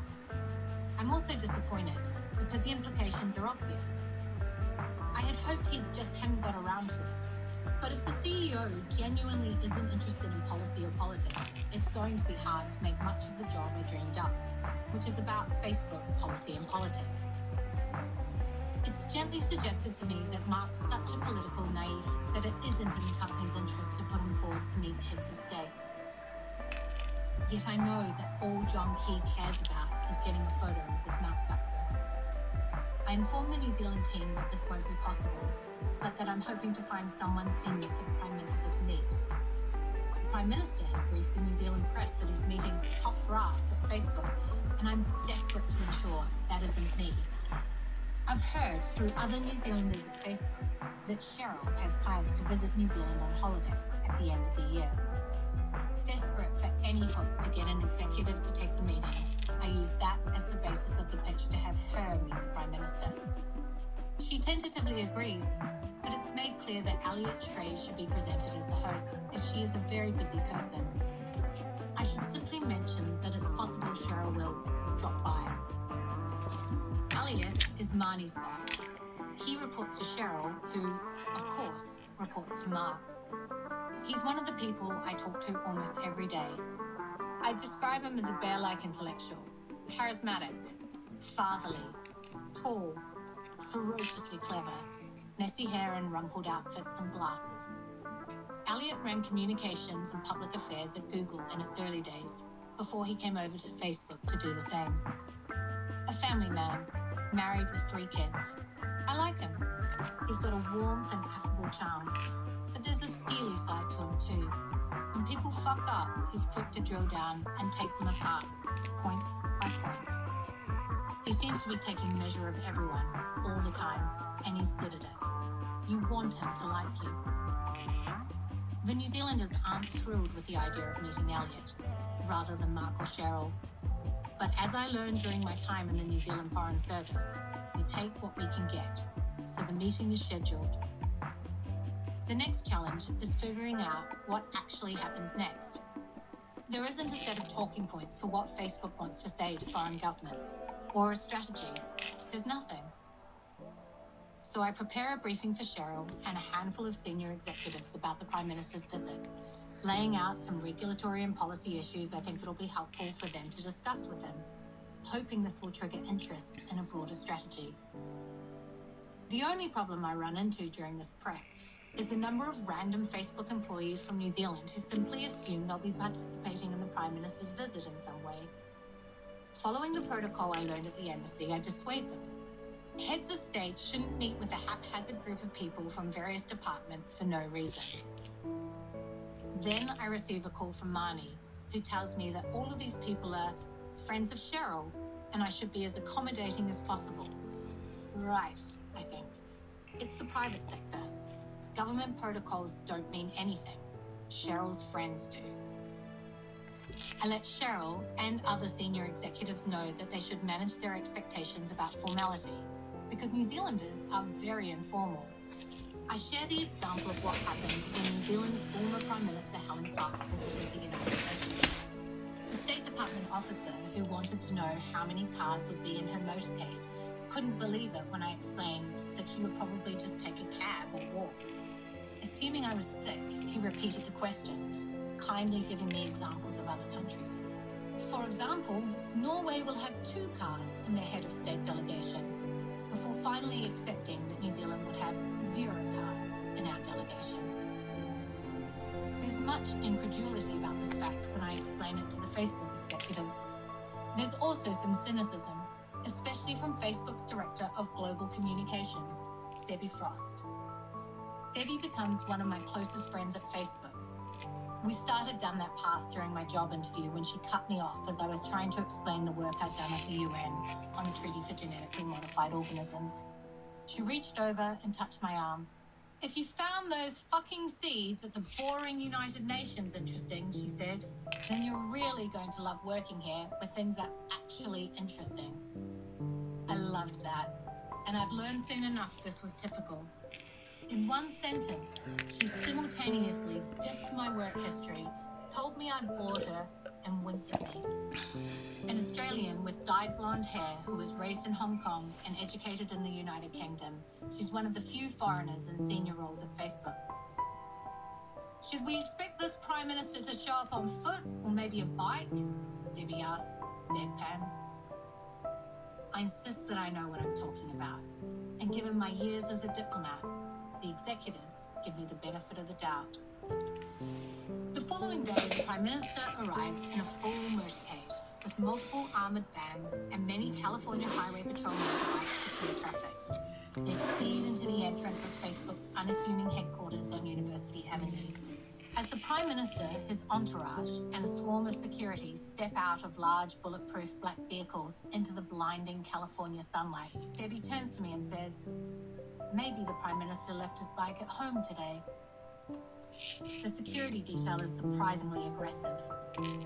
I'm also disappointed because the implications are obvious. I had hoped he just hadn't got around to it. But if the CEO genuinely isn't interested in policy or politics, it's going to be hard to make much of the job I dreamed up, which is about Facebook policy and politics. It's gently suggested to me that Mark's such a political naive that it isn't in the company's interest to put him forward to meet heads of state. Yet I know that all John Key cares about is getting a photo with Mark Zuckerberg. I informed the New Zealand team that this won't be possible, but that I'm hoping to find someone senior for the Prime Minister to meet. The Prime Minister has briefed the New Zealand press that he's meeting top brass at Facebook, and I'm desperate to ensure that isn't me. I've heard through other New Zealanders at Facebook that Cheryl has plans to visit New Zealand on holiday at the end of the year. Desperate for any hope to get an executive to take the meeting, I use that as the basis of the pitch to have her meet the Prime Minister. She tentatively agrees, but it's made clear that Elliot Trey should be presented as the host, as she is a very busy person. I should simply mention that it's possible Cheryl will drop by. Elliot is Marnie's boss. He reports to Cheryl, who, of course, reports to Mark. He's one of the people I talk to almost every day. I describe him as a bear-like intellectual, charismatic, fatherly, tall, ferociously clever, messy hair and rumpled outfits and glasses. Elliot ran communications and public affairs at Google in its early days, before he came over to Facebook to do the same. A family man, married with 3 kids. I like him. He's got a warmth and affable charm, but there's a steely side to him too. When people fuck up, he's quick to drill down and take them apart, point by point. He seems to be taking measure of everyone, all the time, and he's good at it. You want him to like you. The New Zealanders aren't thrilled with the idea of meeting Elliot, rather than Mark or Cheryl. But as I learned during my time in the New Zealand Foreign Service, we take what we can get, so the meeting is scheduled. The next challenge is figuring out what actually happens next. There isn't a set of talking points for what Facebook wants to say to foreign governments, or a strategy. There's nothing. So I prepare a briefing for Cheryl and a handful of senior executives about the Prime Minister's visit, laying out some regulatory and policy issues I think it'll be helpful for them to discuss with him, hoping this will trigger interest in a broader strategy. The only problem I run into during this prep is the number of random Facebook employees from New Zealand who simply assume they'll be participating in the Prime Minister's visit in some way. Following the protocol I learned at the embassy, I dissuade them. Heads of state shouldn't meet with a haphazard group of people from various departments for no reason. Then I receive a call from Marnie, who tells me that all of these people are friends of Cheryl, and I should be as accommodating as possible. Right, I think. It's the private sector. Government protocols don't mean anything. Cheryl's friends do. I let Cheryl and other senior executives know that they should manage their expectations about formality, because New Zealanders are very informal. I share the example of what happened when New Zealand's former Prime Minister Helen Clark visited the United Nations. The State Department officer who wanted to know how many cars would be in her motorcade couldn't believe it when I explained that she would probably just take a cab or walk. Assuming I was thick, he repeated the question, kindly giving me examples of other countries. For example, Norway will have 2 cars in their head of state delegation, before finally accepting that New Zealand would have 0 cars in our delegation. There's much incredulity about this fact when I explain it to the Facebook executives. There's also some cynicism, especially from Facebook's Director of Global Communications, Debbie Frost. Debbie becomes one of my closest friends at Facebook. We started down that path during my job interview when she cut me off as I was trying to explain the work I'd done at the UN on a treaty for genetically modified organisms. She reached over and touched my arm. If you found those fucking seeds at the boring United Nations interesting, she said, then you're really going to love working here where things are actually interesting. I loved that, and I'd learned soon enough this was typical. In one sentence, she simultaneously dissed my work history, told me I bored her, and winked at me. An Australian with dyed blonde hair who was raised in Hong Kong and educated in the United Kingdom, she's one of the few foreigners in senior roles at Facebook. Should we expect this Prime Minister to show up on foot or maybe a bike? Debbie asks, deadpan. I insist that I know what I'm talking about, and given my years as a diplomat, the executives give me the benefit of the doubt. The following day, the Prime Minister arrives in a full motorcade with multiple armoured vans and many California Highway Patrol motorbikes to clear traffic. They speed into the entrance of Facebook's unassuming headquarters on University Avenue. As the Prime Minister, his entourage, and a swarm of security step out of large bulletproof black vehicles into the blinding California sunlight, Debbie turns to me and says, maybe the Prime Minister left his bike at home today. The security detail is surprisingly aggressive,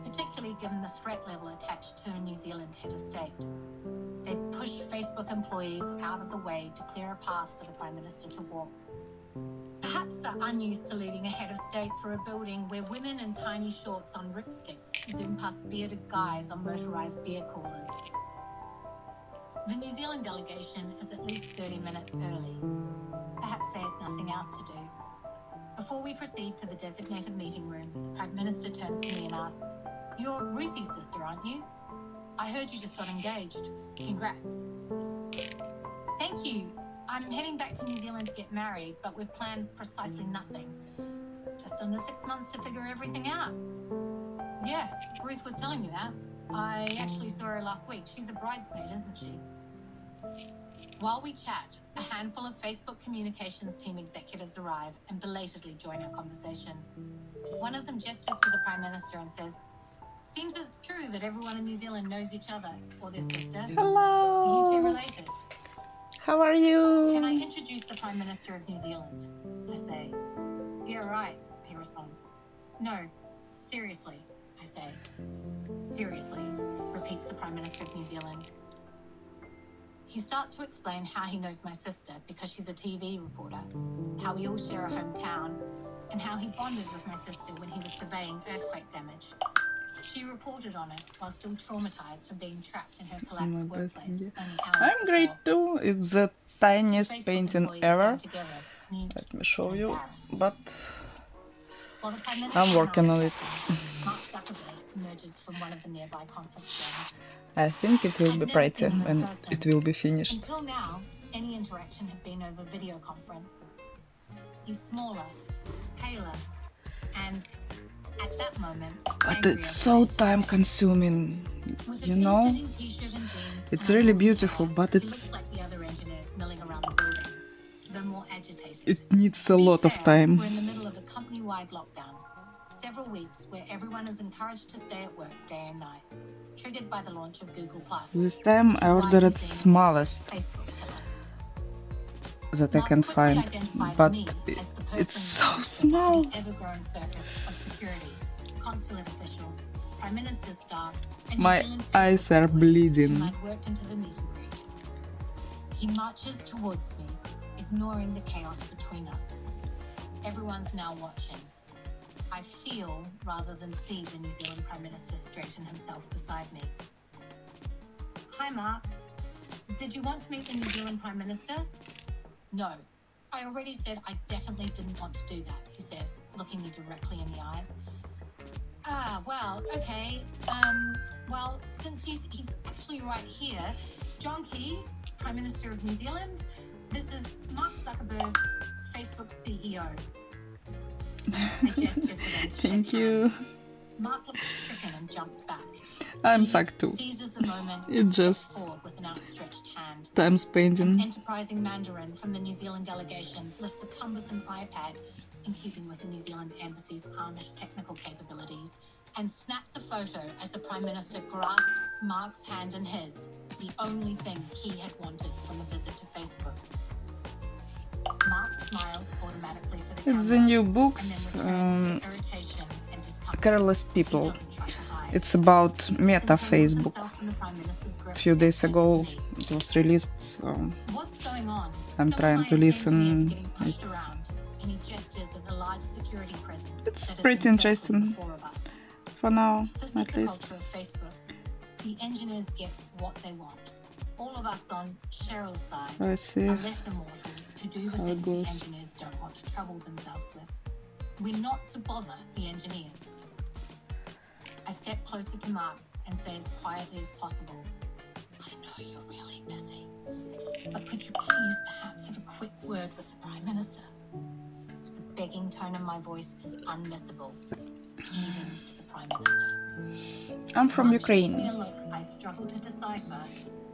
particularly given the threat level attached to a New Zealand head of state. They push Facebook employees out of the way to clear a path for the Prime Minister to walk. Perhaps they're unused to leading a head of state through a building where women in tiny shorts on ripsticks zoom past bearded guys on motorised beer coolers. The New Zealand delegation is at least 30 minutes early. Perhaps they had nothing else to do. Before we proceed to the designated meeting room, the Prime Minister turns to me and asks, "You're Ruthie's sister, aren't you? I heard you just got engaged. Congrats." "Thank you. I'm heading back to New Zealand to get married, but we've planned precisely nothing. Just under 6 months to figure everything out." "Yeah, Ruth was telling me that. I actually saw her last week. She's a bridesmaid, isn't she?" While we chat, a handful of Facebook communications team executives arrive and belatedly join our conversation. One of them gestures to the Prime Minister and says, "Seems it's true that everyone in New Zealand knows each other, or their sister. Hello. Are you two related?" How are you? "Can I introduce the Prime Minister of New Zealand?" I say. "Yeah, right," he responds. "No, seriously," I say. "Seriously," repeats the Prime Minister of New Zealand. He starts to explain how he knows my sister because she's a TV reporter, how we all share a hometown, and how he bonded with my sister when he was surveying earthquake damage. She reported on it while still traumatized from being trapped in her collapsed My bad workplace idea. only hours I'm great before. too. It's the tiniest Facebook painting employees ever. stand together, mute Let me show and you. embarrassed. But While the Prime I'm Minister working and I on are it. chatting, Mark Zuckerberg emerges from one of the nearby conference rooms. I think it will I'd be never pretty seen him in when person. it will be finished. Until now, any interaction had been over video conference. He's smaller, paler, and at that moment, But angrier it's than so most time men. consuming, With a you know? ill-fitting t-shirt and jeans It's and really unruly beautiful, hair, but he it's looks like the other engineers milling around the building. They're more agitated. it needs a To be lot of fair, time. We're in the middle of a company-wide lockdown. Several weeks where everyone is encouraged to stay at work day and night, triggered by the launch of Google+. This time I ordered smallest Facebook killer. that I Mark can quickly find, identifies but me as the person it's so responsible small. for the ever-growing circus of security, consulate officials, Prime Minister's staff, and New My Zealand eyes Facebook are employees bleeding. whom I'd worked into the meet and greet. He marches towards me, ignoring the chaos between us. Everyone's now watching. I feel rather than see the New Zealand Prime Minister straighten himself beside me. Hi, Mark. Did you want to meet the New Zealand Prime Minister? No. I already said I definitely didn't want to do that, he says, looking me directly in the eyes. Ah, well, okay. Well, since he's actually right here, John Key, Prime Minister of New Zealand, this is Mark Zuckerberg, Facebook's CEO. I gestured for them to Thank shake you. hands. Mark looks stricken and jumps back. I'm He sucked too. seizes the moment It and steps just forward with an outstretched hand. time An spending. enterprising Mandarin from the New Zealand delegation lifts a cumbersome iPad, in keeping with the New Zealand Embassy's tarnished technical capabilities, and snaps a photo as the Prime Minister grasps Mark's hand in his, the only thing Key had wanted from a visit to Facebook. Mark smiles automatically for the camera, It's the new and books, then returns to irritation and discomfort. Careless He People. doesn't try to hide. It's about Meta Disentangles Facebook. himself from the Prime Minister's grip A few and days turns ago to me. it was released, so What's going on? I'm Some of trying my to engineers are listen. getting pushed It's around, and he gestures at the large security presence It's that has pretty been circled interesting. before of us. For now, This is at the least. culture of Facebook. The engineers get what they want. All of us on Cheryl's side Let's see are lesser mortals who do the how it things the goes. engineers don't want to trouble themselves with. We're not to bother the engineers. I step closer to Mark and say as quietly as possible, I know you're really busy, but could you please perhaps have a quick word with the Prime Minister? The begging tone in my voice is unmissable, even to the Prime Minister. I'm from Mark shoots me a Ukraine. look I struggle to decipher,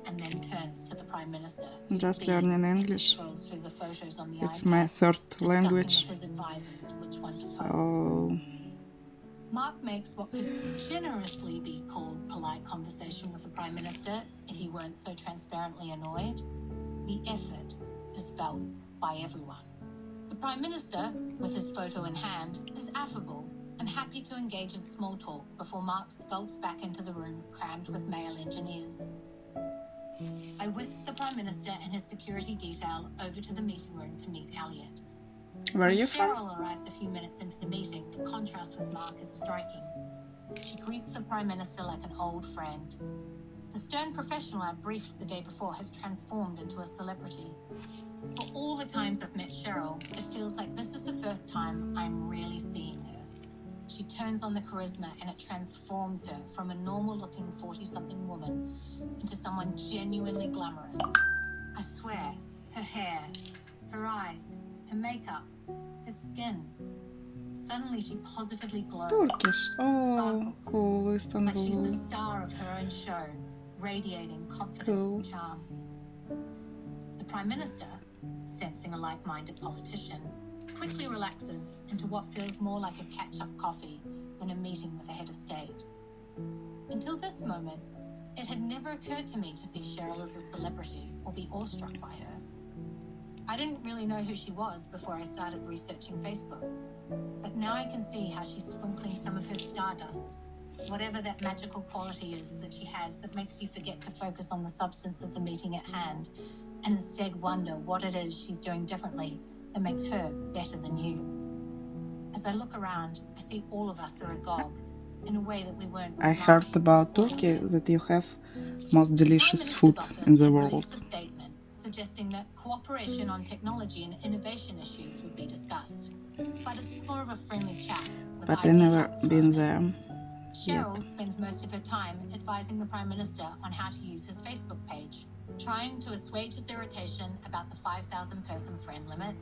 and then turns to the Prime Minister. I'm just Beams learning as he English. scrolls through the photos on the It's iPad, my third discussing language, with his advisors which one to post. so Mark makes what could generously be called polite conversation with the Prime Minister if he weren't so transparently annoyed. The effort is felt by everyone. The Prime Minister, with his photo in hand, is affable and happy to engage in small talk before Mark skulks back into the room crammed with male engineers. I whisked the Prime Minister and his security detail over to the meeting room to meet Elliot. where are When you from? Cheryl arrives a few minutes into the meeting, the contrast with Mark is striking. She greets the Prime Minister like an old friend. The stern professional I briefed the day before has transformed into a celebrity. For all the times I've met Cheryl, it feels like this is the first time I'm really seeing her. She turns on the charisma and it transforms her from a normal-looking 40-something woman into someone genuinely glamorous. I swear, her hair, her eyes, her makeup, her skin. Suddenly she positively glows. Turkish. Oh, Sparkles. cool, Like she's the Istanbul. star of her own show, radiating confidence Cool. and charm. The Prime Minister, sensing a like-minded politician, quickly relaxes into what feels more like a catch-up coffee than a meeting with the head of state. Until this moment, it had never occurred to me to see Cheryl as a celebrity or be awestruck by her. I didn't really know who she was before I started researching Facebook, but now I can see how she's sprinkling some of her stardust, whatever that magical quality is that she has that makes you forget to focus on the substance of the meeting at hand and instead wonder what it is she's doing differently that makes her better than you. As I look around, I see all of us are agog, in a way that we weren't. I heard about Turkey that you have most delicious food in the world. A statement suggesting that cooperation on technology and innovation issues would be discussed, but it's more of a friendly chat. But I never been there Cheryl yet. spends most of her time advising the Prime Minister on how to use his Facebook page, trying to assuage his irritation about the 5,000-person friend limit,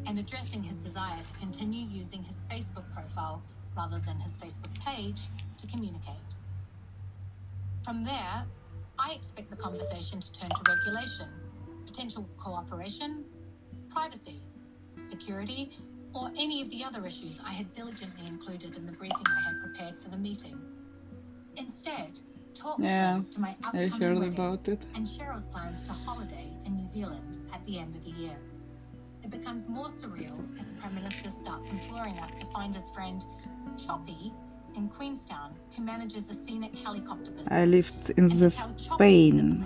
and addressing his desire to continue using his Facebook profile rather than his Facebook page to communicate. From there, I expect the conversation to turn to regulation, potential cooperation, privacy, security, or any of the other issues I had diligently included in the briefing I had prepared for the meeting. Instead, talk turns to my upcoming wedding and Cheryl's plans to holiday in New Zealand at the end of the year. It becomes more surreal as the Prime Minister starts imploring us to find his friend Choppy in Queenstown, who manages a scenic helicopter business. I lived in the Spain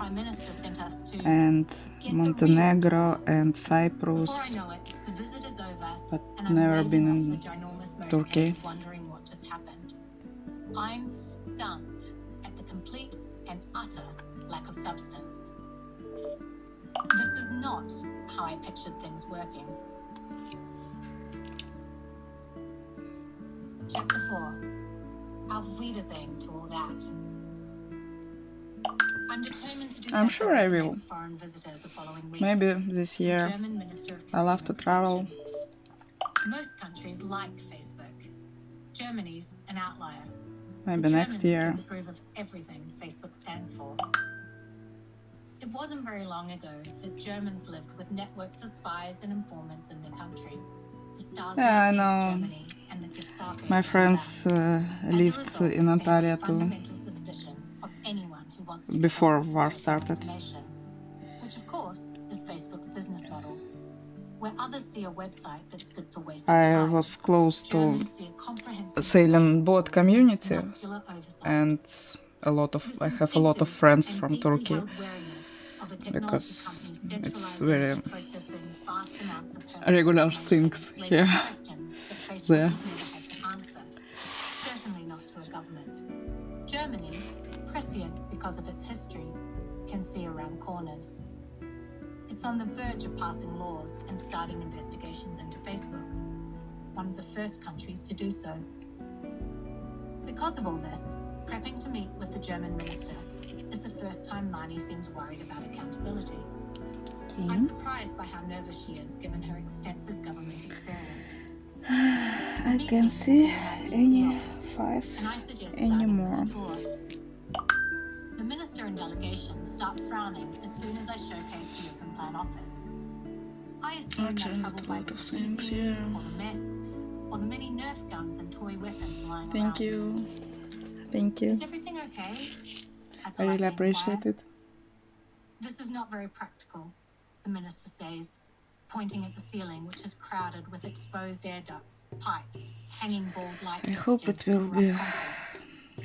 and Montenegro and Cyprus, but never been in Turkey. Wondering what just happened. I'm stunned at the complete and utter lack of substance. This is not how I pictured things working. Chapter 4. Auf Wiedersehen to all that. I'm determined to do I'm sure I will. foreign visitor the following week. Maybe this year. I love to travel. Most countries like Facebook. Germany's an outlier. Maybe next year. Disapprove of everything Facebook stands for. It wasn't very long ago that Germans lived with networks of spies and informants in their country. Yeah, I know. My friends lived in Antalya too before war started. Which of course is Facebook's business model. Where others see a website that's good for wasting I time, was close to sailing boat community, and I have a lot of friends from Turkey because it's very regular things here. There. Certainly not to a government. Germany, prescient because of its history, can see around corners. It's on the verge of passing laws and starting investigations into Facebook, one of the first countries to do so. Because of all this, prepping to meet with the German minister is the first time Mani seems worried about accountability. I'm surprised by how nervous she is given her extensive government experience. I can't see any 5 anymore. The minister and delegation start frowning as soon as I showcase the open plan office. I assume they're troubled by the graffiti, or the mess, or the many Nerf guns and toy weapons lying around. Thank you. Thank you. Is everything okay? I really appreciate it. This is not very practical, the minister says, pointing at the ceiling, which is crowded with exposed air ducts, pipes, hanging bald light. I hope it will be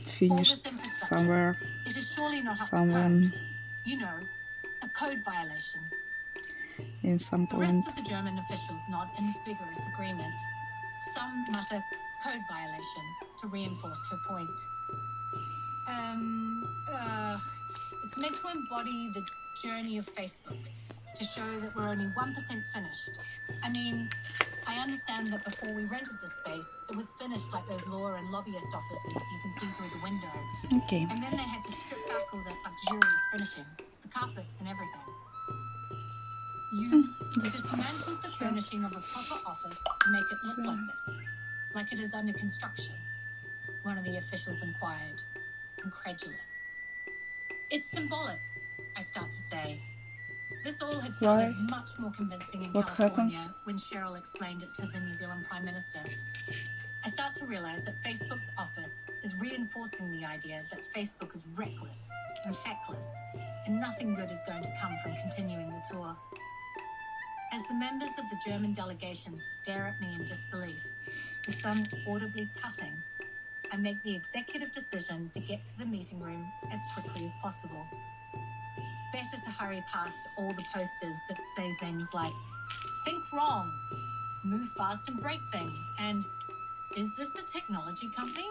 finished somewhere, It is surely not up somewhere, to code. You know, a code violation. in some The point. rest of the German officials nod in vigorous agreement. Some mutter code violation to reinforce her point. It's meant to embody the journey of Facebook, to show that we're only 1% finished. I mean, I understand that before we rented the space, it was finished like those law and lobbyist offices you can see through the window. Okay. And then they had to strip back all that luxurious finishing, the carpets and everything. You dismantled the furnishing of a proper office to make it look like this, like it is under construction, one of the officials inquired, incredulous. It's symbolic, I start to say. This all had sounded much more convincing in California when Cheryl explained it to the New Zealand Prime Minister. I start to realize that Facebook's office is reinforcing the idea that Facebook is reckless and feckless, and nothing good is going to come from continuing the tour. As the members of the German delegation stare at me in disbelief, with some audibly tutting, I make the executive decision to get to the meeting room as quickly as possible. Better to hurry past all the posters that say things like, think wrong, move fast and break things, and is this a technology company?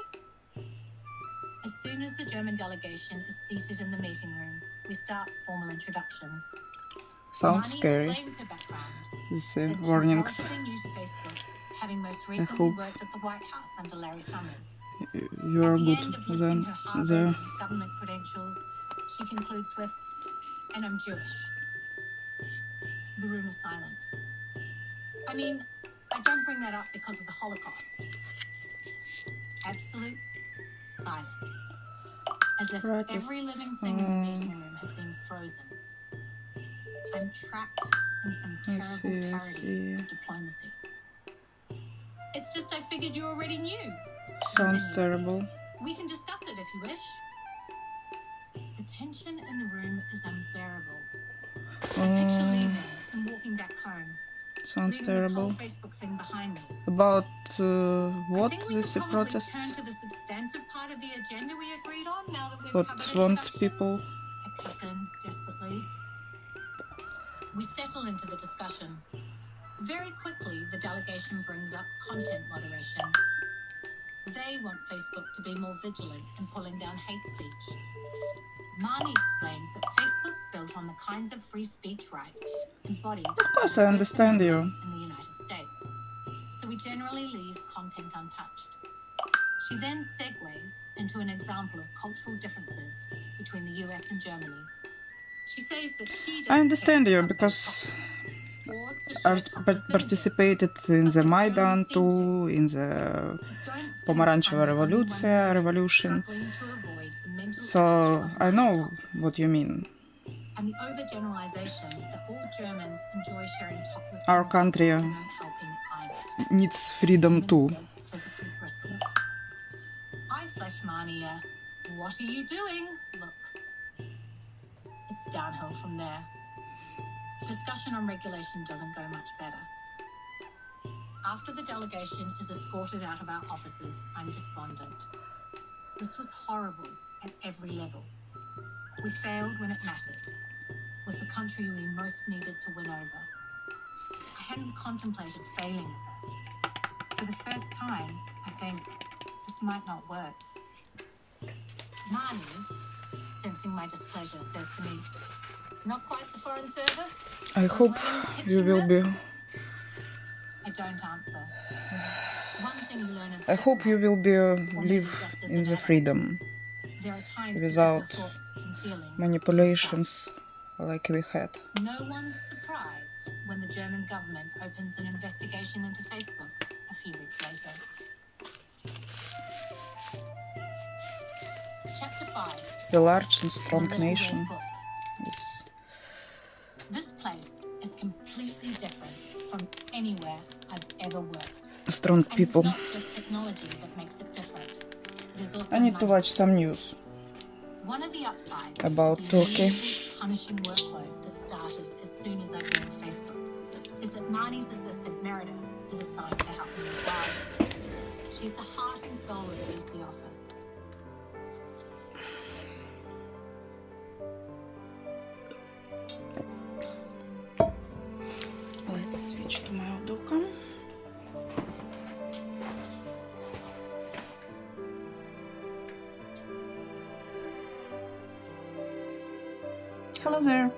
As soon as the German delegation is seated in the meeting room, we start formal introductions. Sounds Marnie scary. explains her background, These that she's warnings. relatively new to Facebook, having most recently hope worked at the White House under Larry Summers. You are At the good end of listing then her Harvard there. and government credentials, she concludes with, "And I'm Jewish." The room is silent. I mean, I don't bring that up because of the Holocaust. Absolute silence. As if every living thing in the meeting room has been frozen. I'm trapped in some terrible parody of diplomacy. It's just I figured you already knew. Sounds Continues. terrible. We can discuss it if you wish. The tension in the room is unbearable. I picture leaving and walking back home. Sounds Leaving terrible. this whole Facebook thing behind me. About what I think we these could probably protests? turn to the substantive part of the agenda we agreed on now that we've What covered want introductions. people? I cut in desperately. We settle into the discussion. Very quickly, the delegation brings up content moderation. They want Facebook to be more vigilant in pulling down hate speech. Marnie explains that Facebook's built on the kinds of free speech rights embodied Of course, I understand you. in the United States. So we generally leave content untouched. She then segues into an example of cultural differences between the US and Germany. She says that she I understand you because I participated in the Maidan too, in the Помаранчевая revolution. So I know what you mean. And the overgeneralization that all Germans enjoy sharing topless Our country isn't helping either. needs freedom too. Physically bristles. I flash Marnie a, "What are you doing?" look. It's downhill from there. Discussion on regulation doesn't go much better. After the delegation is escorted out of our offices, I'm despondent. This was horrible at every level. We failed when it mattered, with the country we most needed to win over. I hadn't contemplated failing at this. For the first time, I think this might not work. Marnie, sensing my displeasure, says to me, "Not quite the Foreign Service? I hope you will be. I don't answer. One thing you learn as I hope you will be live in the freedom There are times without thoughts and feelings manipulations like we had. No one's surprised when the German government opens an investigation into Facebook a few weeks later. Chapter 5. The large and strong nation. Yes. This place is completely different from anywhere I've ever worked. Strong people. And it's not just technology that makes it different. There's also I need to watch some news one of the upsides about Turkey. Punishing workload that started as soon as I joined Facebook is that Marnie's assistant Meredith is assigned to help me as well. She's the heart and soul of the DC office. Let's switch to my Outlook. Hello there.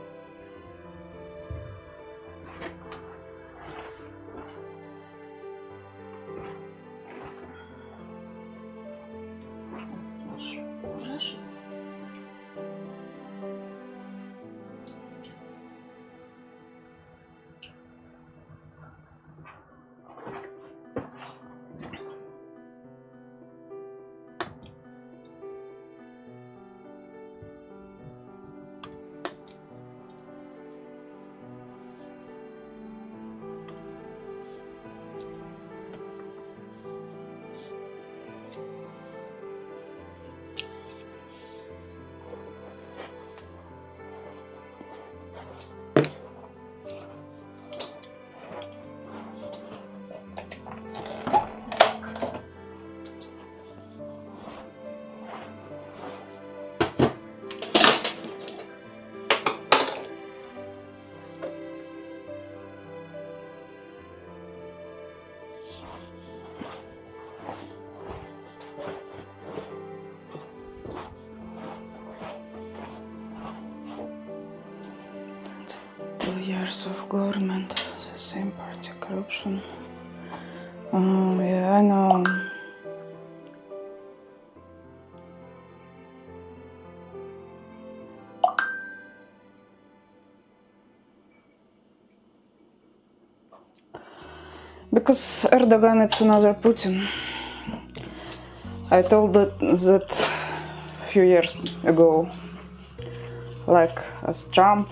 years of government, the same party corruption. Oh, yeah, I know. Because Erdogan, it's another Putin. I told that a few years ago, like as Trump.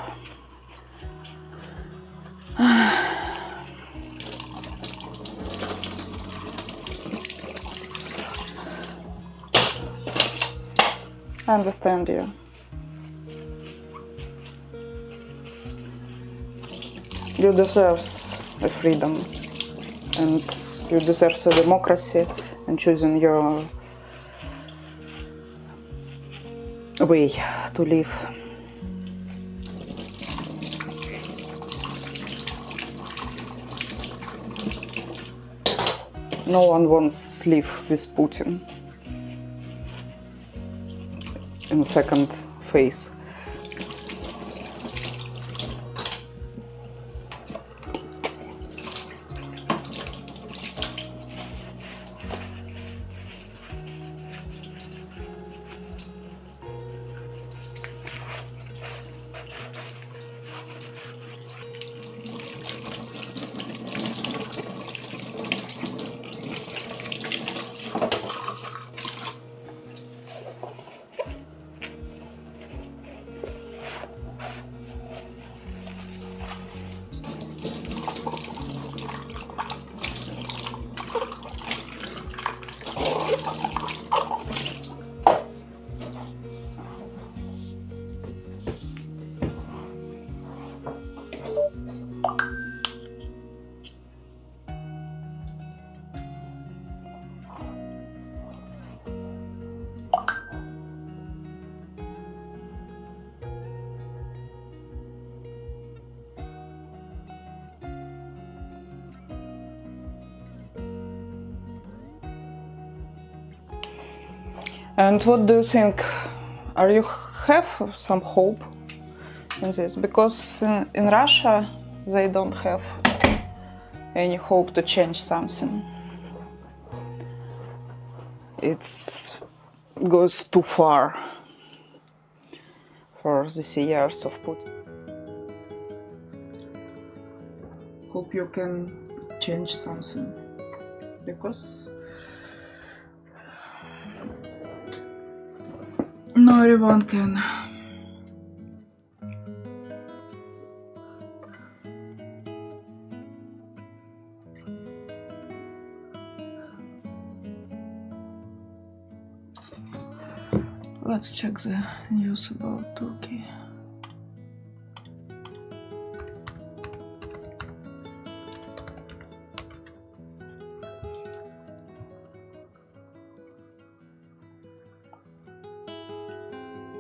I understand you. You deserve a freedom, and you deserve a democracy and choosing your way to live. No one wants to live with Putin in second phase. And what do you think? Are you have some hope in this? Because in Russia they don't have any hope to change something. It goes too far for these years of Putin. Hope you can change something, because not everyone can. Let's check the news about Turkey.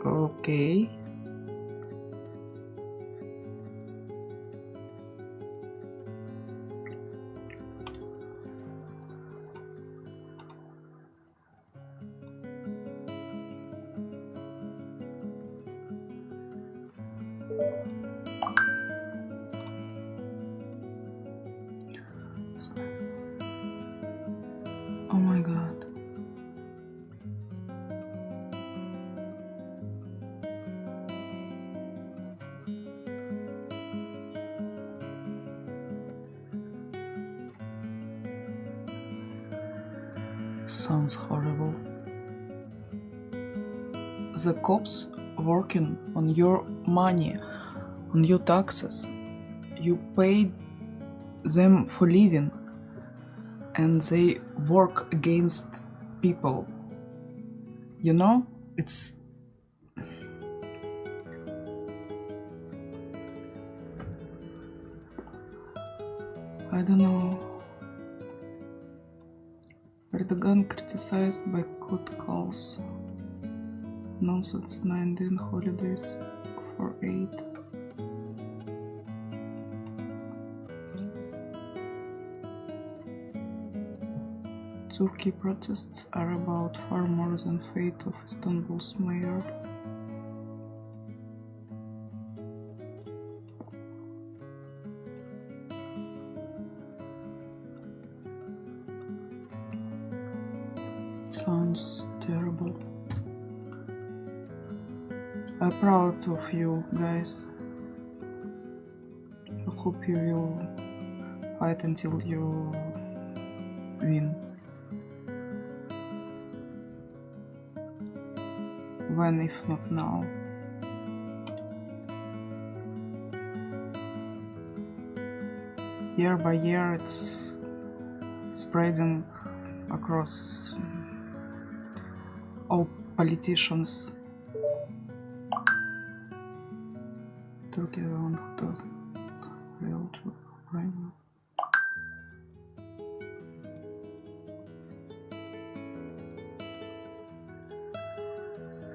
Okay. Oh my God. Sounds horrible. The cops working on your money, on your taxes. You paid them for living, and they work against people. You know, it's I don't know. Erdogan criticized boycott calls. Nonsense 19 holidays for 8. Turkey protests are about far more than fate of Istanbul's mayor. sounds terrible. I'm proud of you guys. I hope you will fight until you win. When, if not now? Year by year it's spreading across all politicians. Turkey around who doesn't real to Ukraine.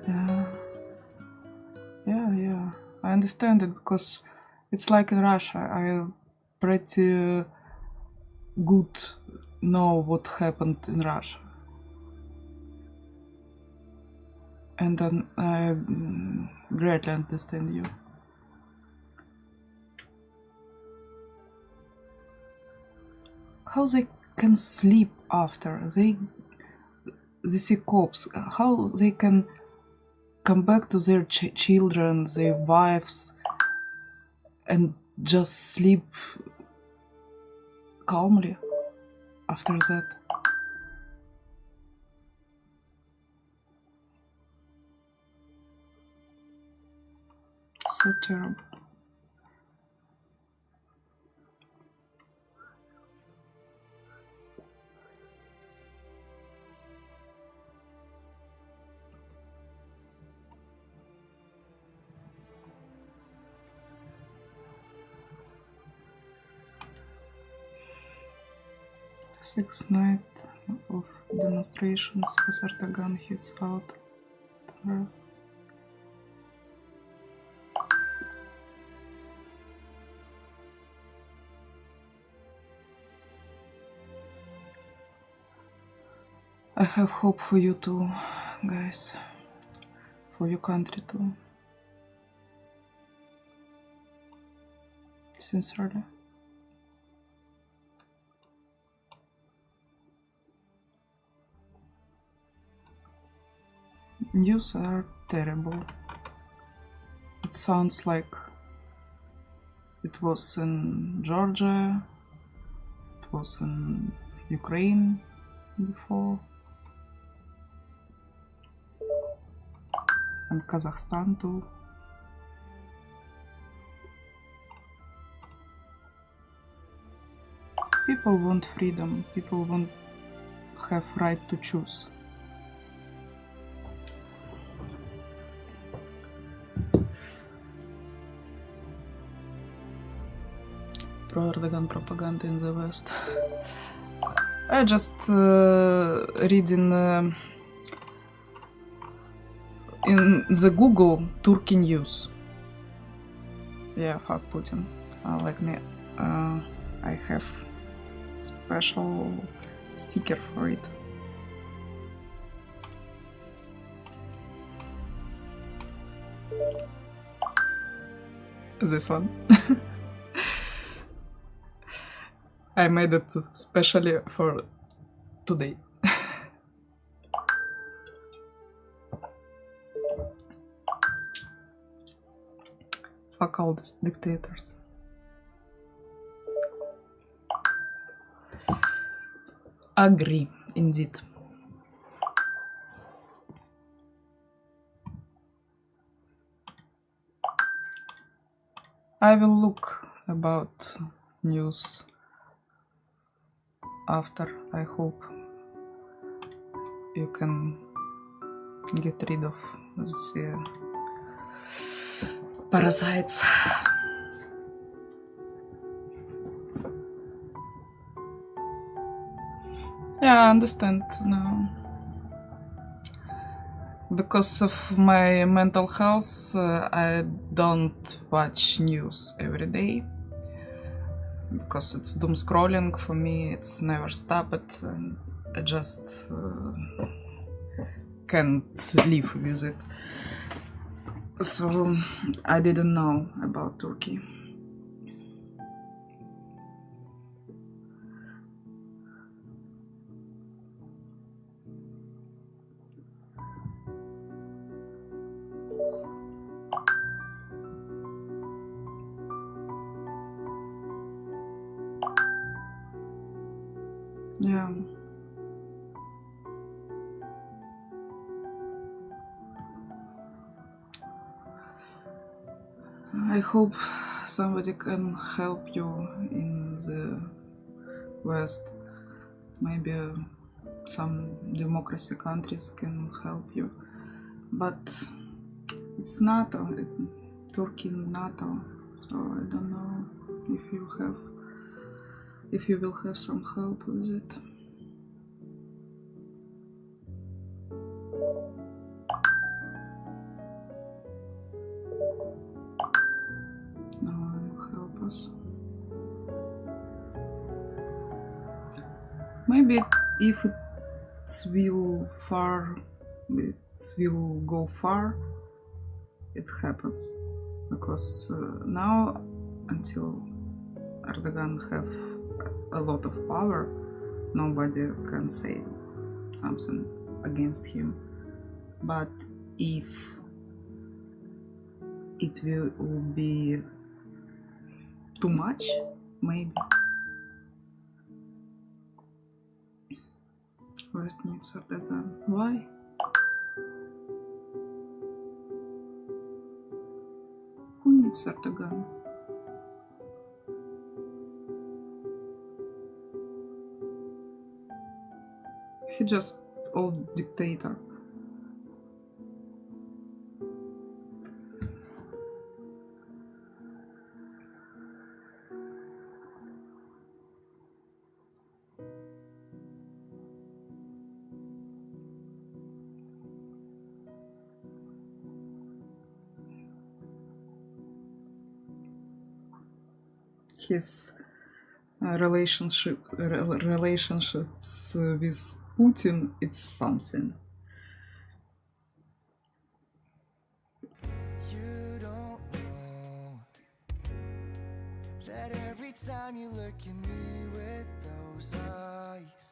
Yeah. I understand it because it's like in Russia. I pretty good know what happened in Russia. And then I greatly understand you. How they can sleep after they see cops? How they can come back to their children, their wives, and just sleep calmly after that? So terrible. Sixth night of demonstrations as Erdogan hits out first. I have hope for you too, guys. For your country too. Sincerely. News are terrible. It sounds like it was in Georgia, it was in Ukraine before, and Kazakhstan too. People want freedom, people want have right to choose. Pro-Erdogan propaganda in the West. I just reading in the Google Turkey news. Yeah, fuck Putin. Let me. I have special sticker for it. This one. I made it specially for today. Fuck all these dictators. Agree, indeed. I will look about news after. I hope you can get rid of these parasites. Yeah, I understand now. Because of my mental health, I don't watch news every day. Because it's doom scrolling for me, it's never stopped, and I just can't live with it. So I didn't know about Turkey. Yeah. I hope somebody can help you in the West. Maybe some democracy countries can help you. But it's NATO, Turkey NATO, so I don't know if you will have some help with it. No, it will help us. Maybe if it will go far, it happens, because now, until Erdogan have a lot of power, nobody can say something against him. But if it will be too much, maybe. West needs Erdogan. Why? Who needs Erdogan? He just old dictator. His relationships with Putin, it's something. You don't know that every time you look at me with those eyes,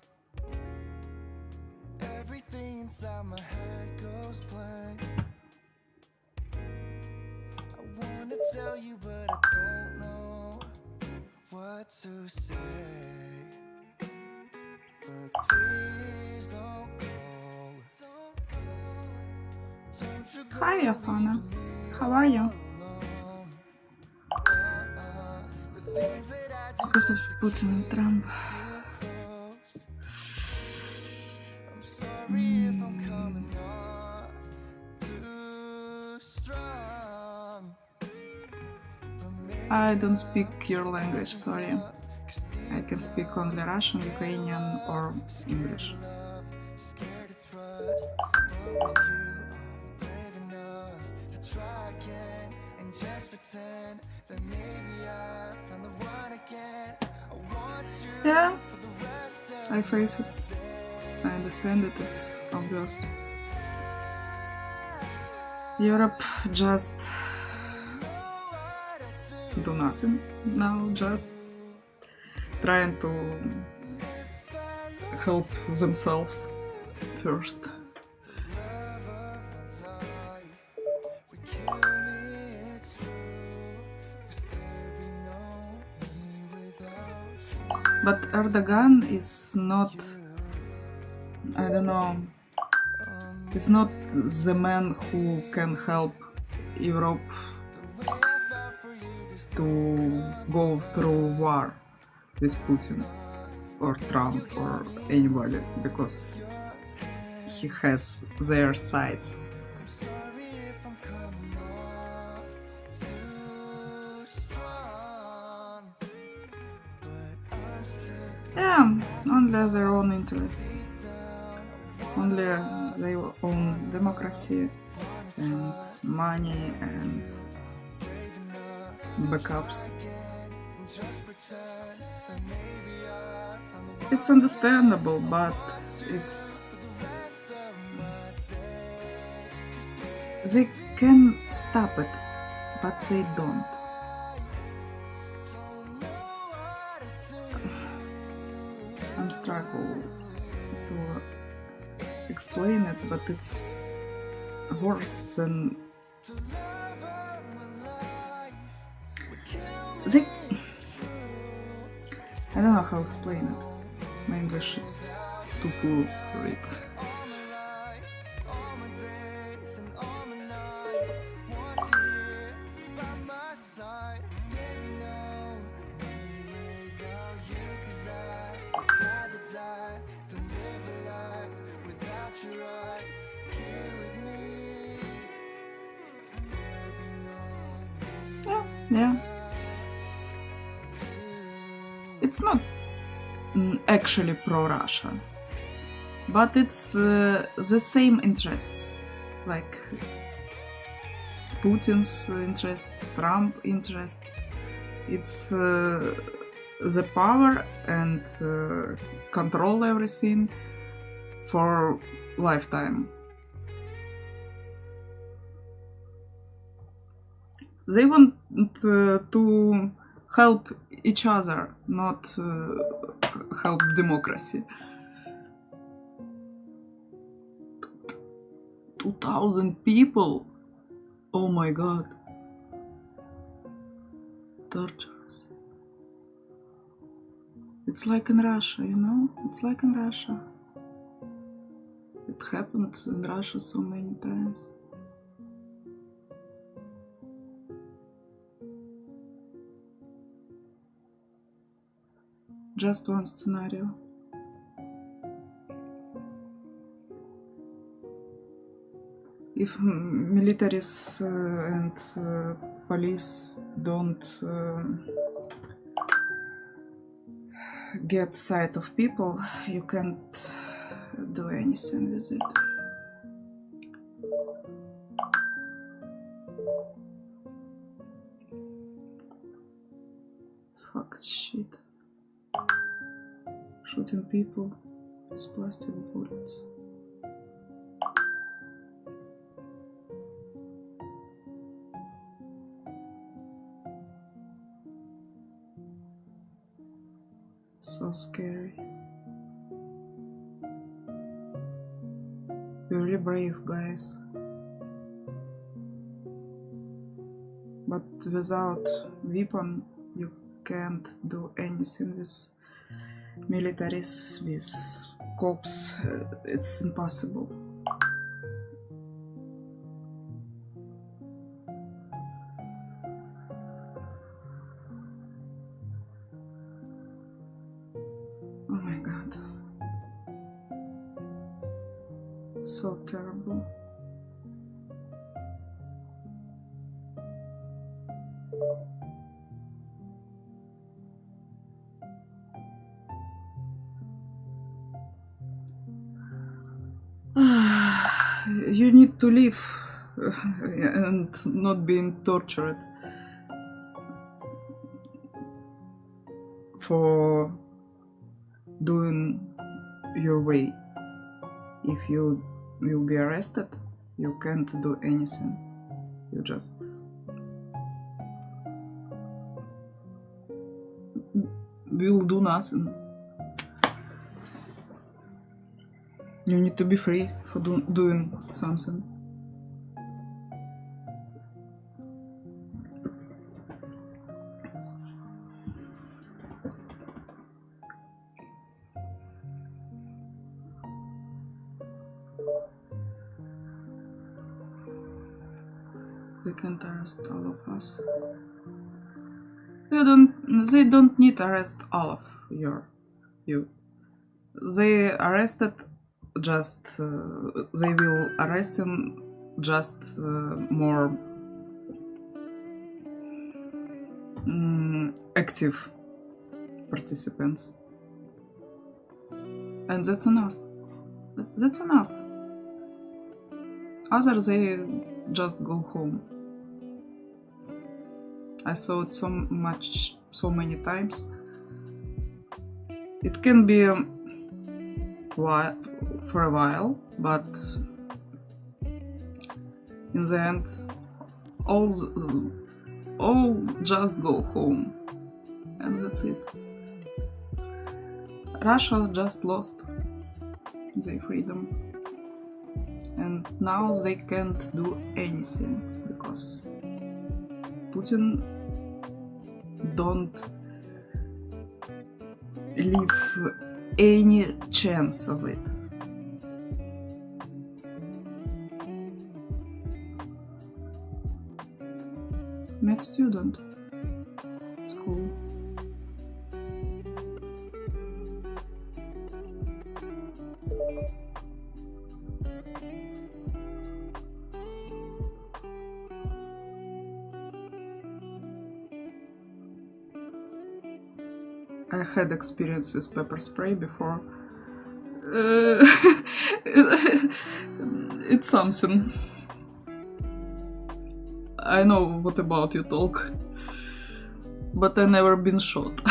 everything inside my head goes blank. I wanna tell you, but I don't know what to say. But please don't go. Don't you go. Hi, Afana. How are you? Because of Putin and Trump. I'm sorry if I'm coming off too strong. I don't speak your language, sorry. I can speak only Russian, Ukrainian, or English. Scared to trust, but with you I'm brave enough to try again and just pretend that maybe I found the one again. I want you Yeah, for the rest of I face it. I understand it, it's obvious. Europe just do nothing now, just trying to help themselves first. But Erdogan is not, I don't know, is not the man who can help Europe to go through war with Putin or Trump or anybody, because he has their sides. Yeah, only their own interest, only their own democracy and money and backups. It's understandable, but they can stop it, but they don't. I'm struggling to explain it, but it's worse than I don't know how to explain it. My English is too poor for it. All my life, all my days and all my nights, want you here by my side. Baby, no, me without you, 'cause I'd rather die than live a life without you right here with me. There'd be no me Yeah. It's not actually pro-Russia, but it's the same interests, like Putin's interests, Trump interests. It's the power and control everything for lifetime. They want to help each other, not help democracy. 2,000 people? Oh my god. Tortures. It's like in Russia, you know? It's like in Russia. It happened in Russia so many times. Just one scenario. If militaries and police don't get sight of people, you can't do anything with it. Fuck shit. Shooting people with plastic bullets. So scary. You're really brave, guys. But without weapon, you can't do anything with militaries, with cops. It's impossible. Oh my god. So terrible. You need to live and not being tortured for doing your way. If you will be arrested, you can't do anything. You just will do nothing. You need to be free for doing something. They can't arrest all of us. They don't need to arrest all of you. They arrested just they will arresting just more active participants, and that's enough. That's enough. Others, they just go home. I saw it so many times. It can be for a while, but in the end, all just go home, and that's it. Russia just lost their freedom, and now they can't do anything because Putin don't leave any chance of it. Med student. It's cool. I had experience with pepper spray before. It's something. I know what about you talk, but I never been shot.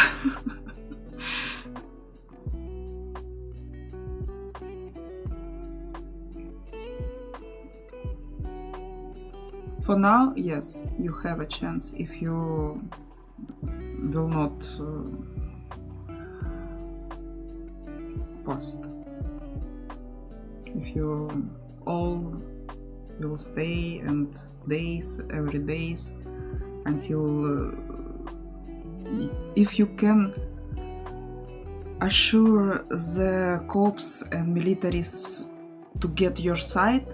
For now, yes, you have a chance if you will not post. If you all will stay and days, every days, until if you can assure the cops and militaries to get your side,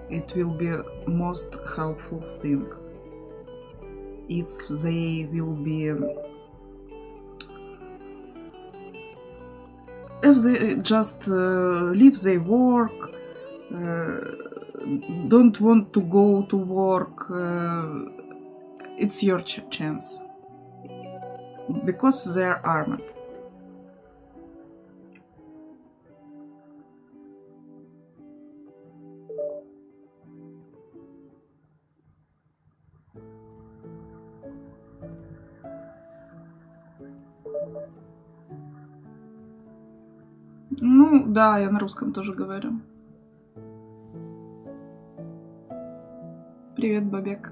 it will be most helpful thing. If they will be, if they just leave their work, don't want to go to work, it's your chance, because they are armed. Ну, да, я на русском тоже говорю. Привет, Бабек.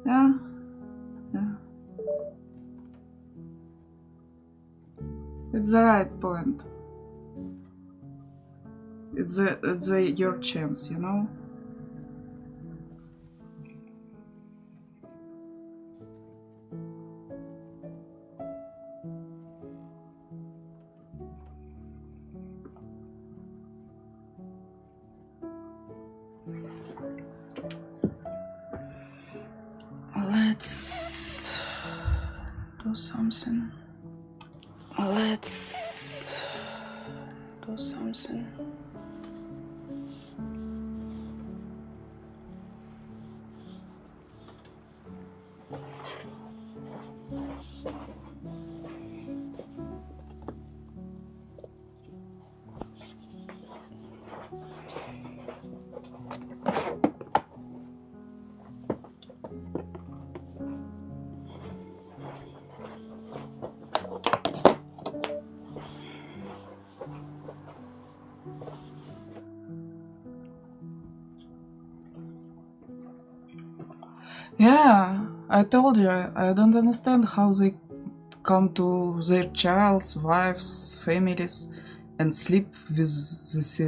Yeah, yeah. It's the right point. It's your chance, you know? Let's do something. Let's do something. Yeah, I told you, I don't understand how they come to their child's, wives, families and sleep with these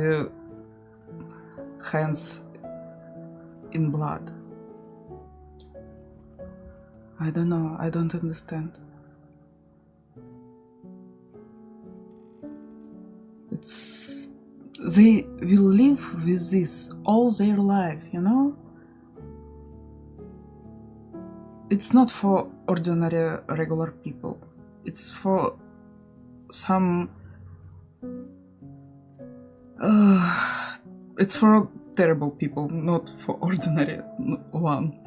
hands in blood. I don't know, I don't understand. They will live with this all their life, you know? It's not for ordinary, regular people. It's for some... it's for terrible people, not for ordinary one.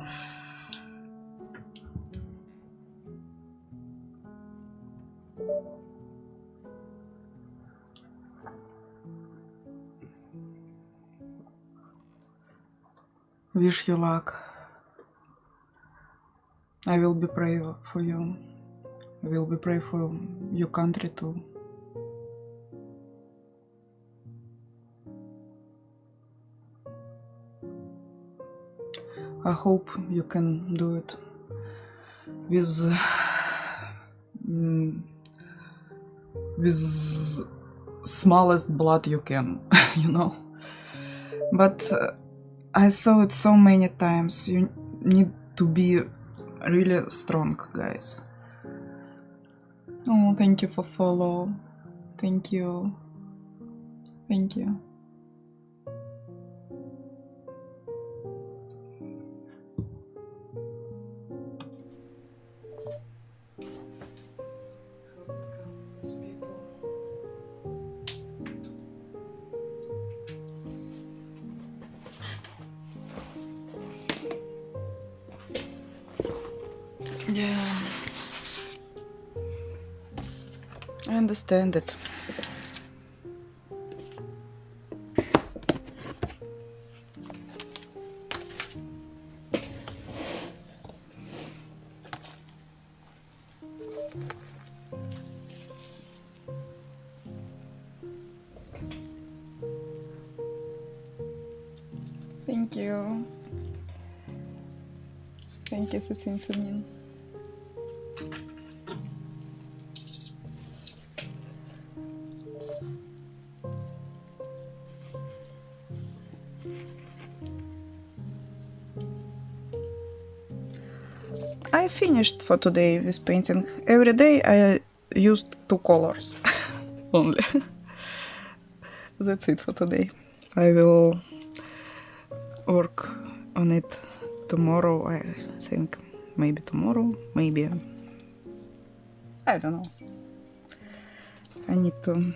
Wish you luck. I will be pray for you. I will be pray for your country too. I hope you can do it with smallest blood you can, you know. But I saw it so many times. You need to be really strong, guys. Oh, thank you for follow. Thank you. Thank you. Yeah, I understand it. Thank you. Thank you, Sasin Sumin. I finished for today with painting. Every day I used 2 colors only. That's it for today. I will work on it tomorrow, I think. Maybe tomorrow, maybe. I don't know. I need to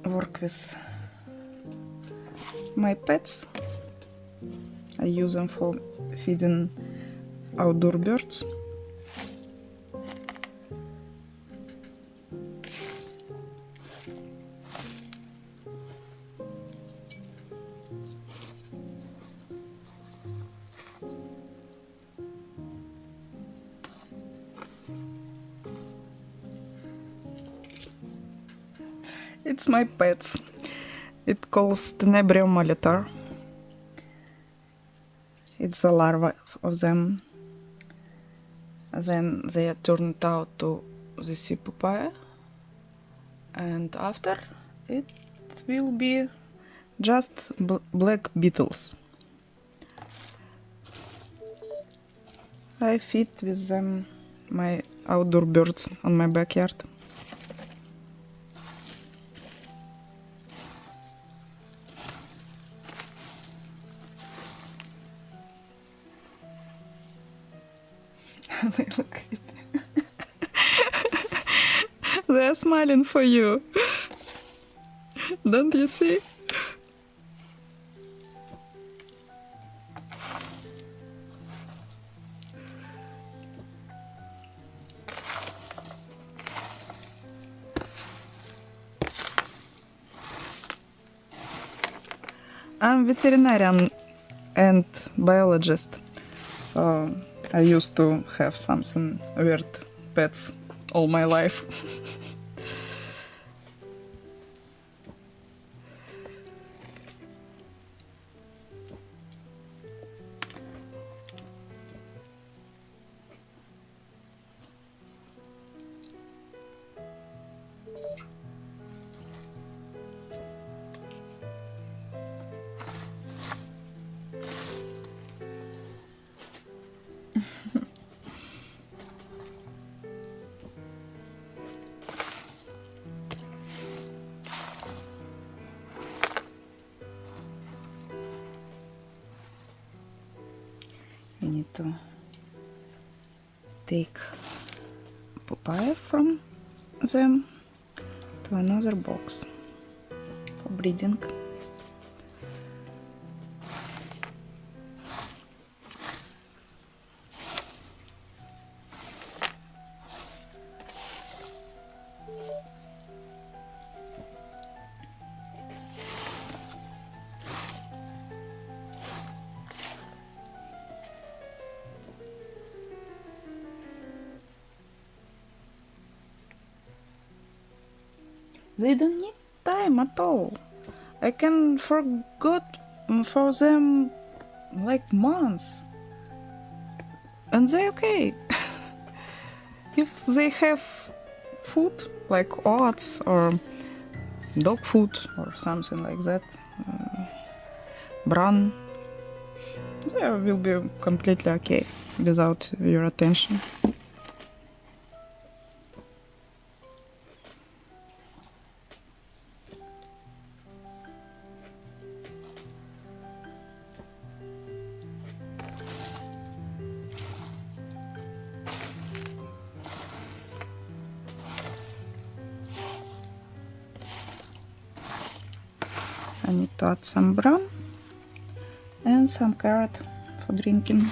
work with my pets. I use them for feeding outdoor birds. It's my pets. It calls Tenebrium molitor. It's a larva of them. Then they are turned out to the sea papaya. And after it will be just black beetles. I feed with them my outdoor birds on my backyard. They look at it. They are smiling for you. Don't you see? I'm veterinarian and biologist, so I used to have something weird pets all my life. I need to take papaya from them to another box for breeding. They don't need time at all. I can forget for them like months. And they're okay. If they have food, like oats or dog food or something like that, bran, they will be completely okay without your attention. I need to add some bran and some carrot for drinking,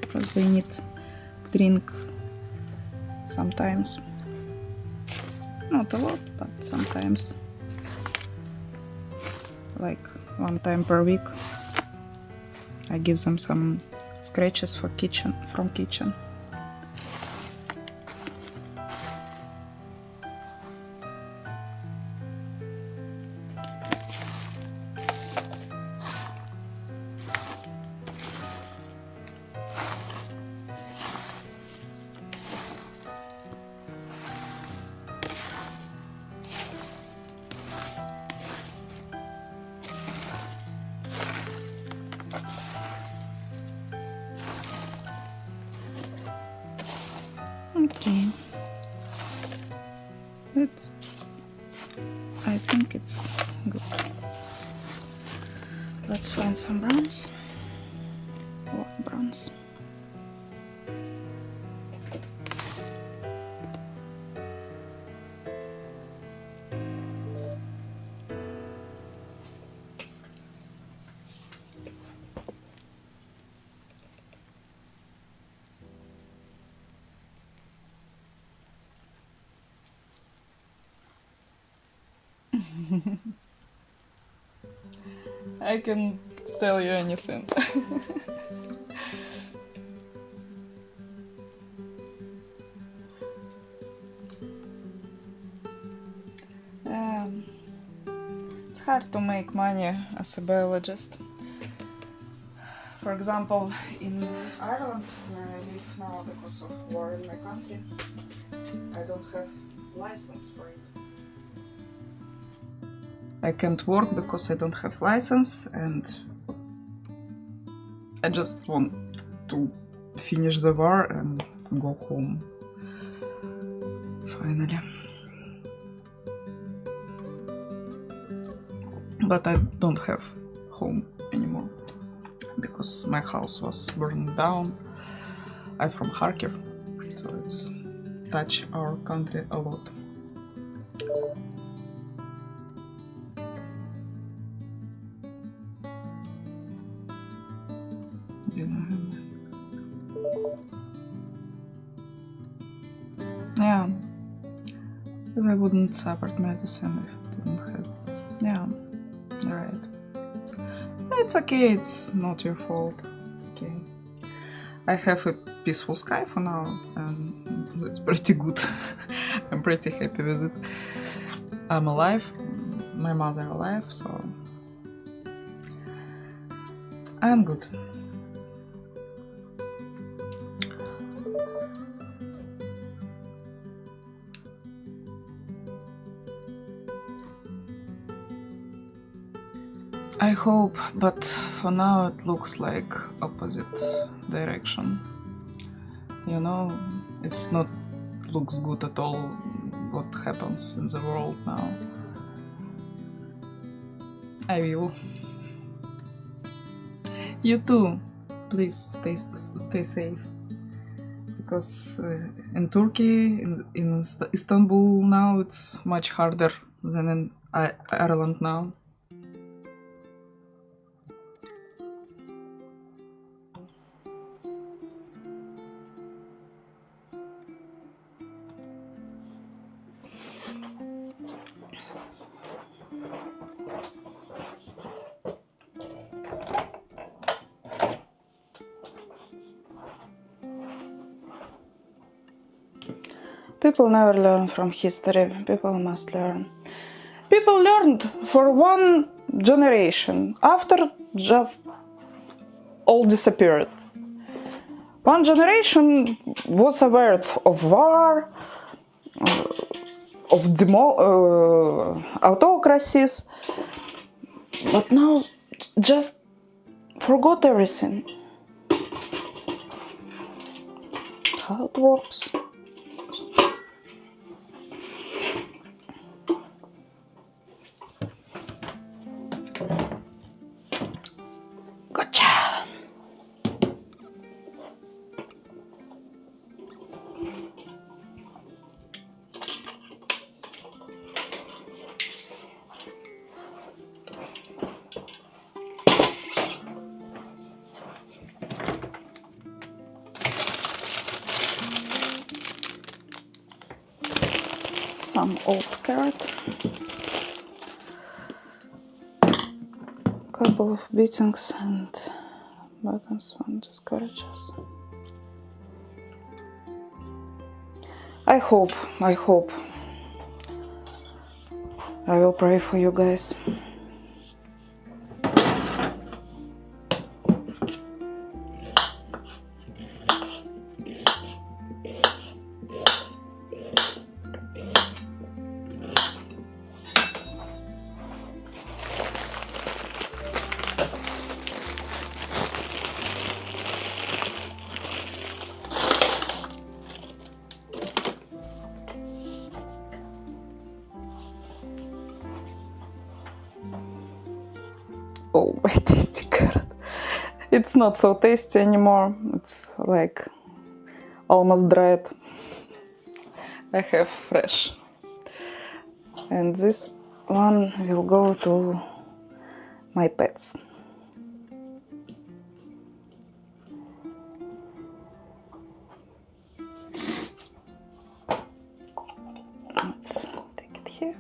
because they need drink sometimes. Not a lot, but sometimes. Like 1 time per week. I give them some scratches from kitchen. Okay, I think it's good. Let's find some browns, long browns. I can tell you anything. It's hard to make money as a biologist. For example, in Ireland, where I live now because of war in my country, I don't have license for it. I can't work because I don't have license, and I just want to finish the war and go home. Finally. But I don't have home anymore because my house was burned down. I'm from Kharkiv, so it's touched our country a lot. Yeah, but I wouldn't support medicine if it didn't have. Yeah, right. It's okay, it's not your fault. It's okay. I have a peaceful sky for now, and that's pretty good. I'm pretty happy with it. I'm alive, my mother alive, so I'm good. I hope, but for now it looks like opposite direction. You know, it's not looks good at all what happens in the world now. I will. You too. Please stay safe. Because in Turkey, in Istanbul now, it's much harder than in Ireland now. People never learn from history. People must learn. People learned for 1 generation. After, just all disappeared. 1 generation was aware of war, of autocracies, but now just forgot everything. How it works. Gotcha. Some old carrot, couple of beatings and buttons on the scratches. I hope I will pray for you guys. Oh, my tasty carrot. It's not so tasty anymore. It's like almost dried. I have fresh. And this one will go to my pets. Let's take it here.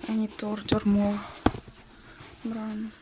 I need to order more brown.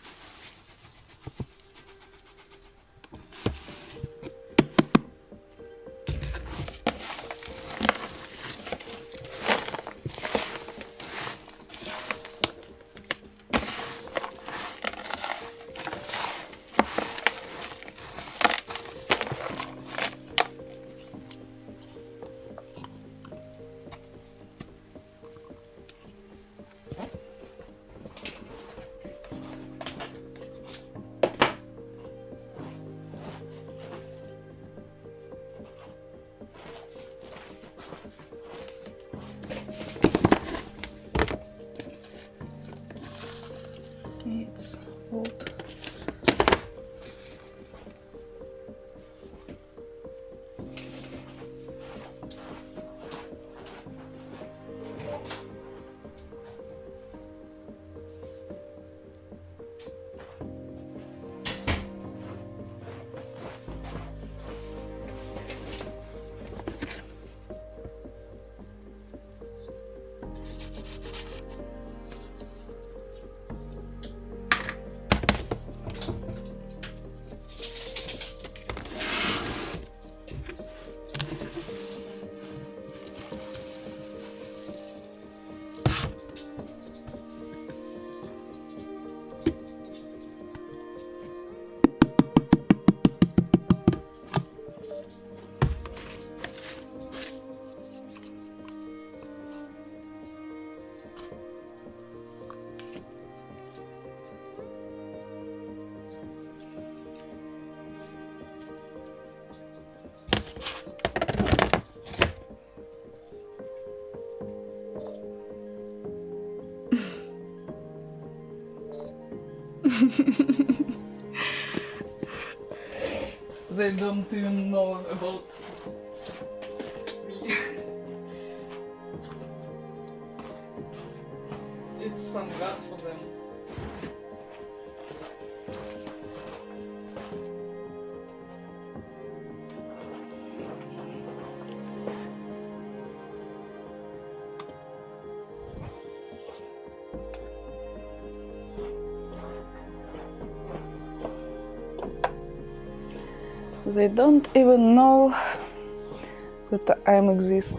It's old. They don't even know about me. It's some gas for them. They don't even know that I exist.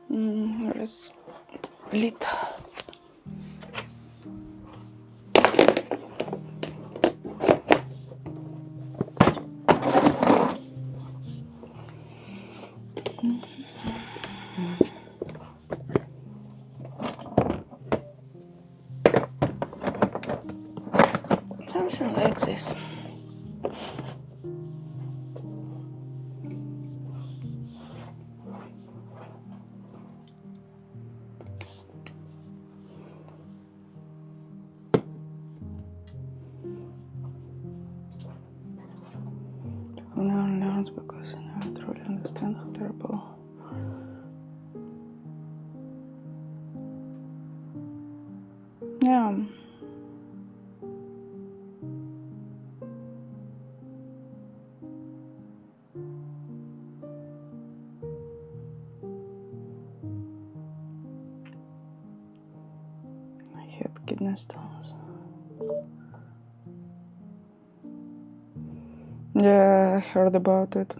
Where is lid? Something like this. Who never learns because he never truly understands how terrible. Yeah. I had kidney stones. Yeah, I heard about it.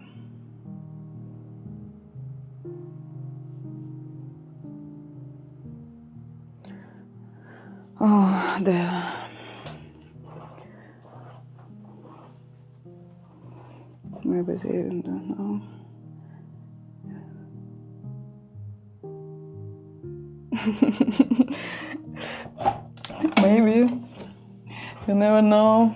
Oh, maybe they even don't know. Maybe. You never know.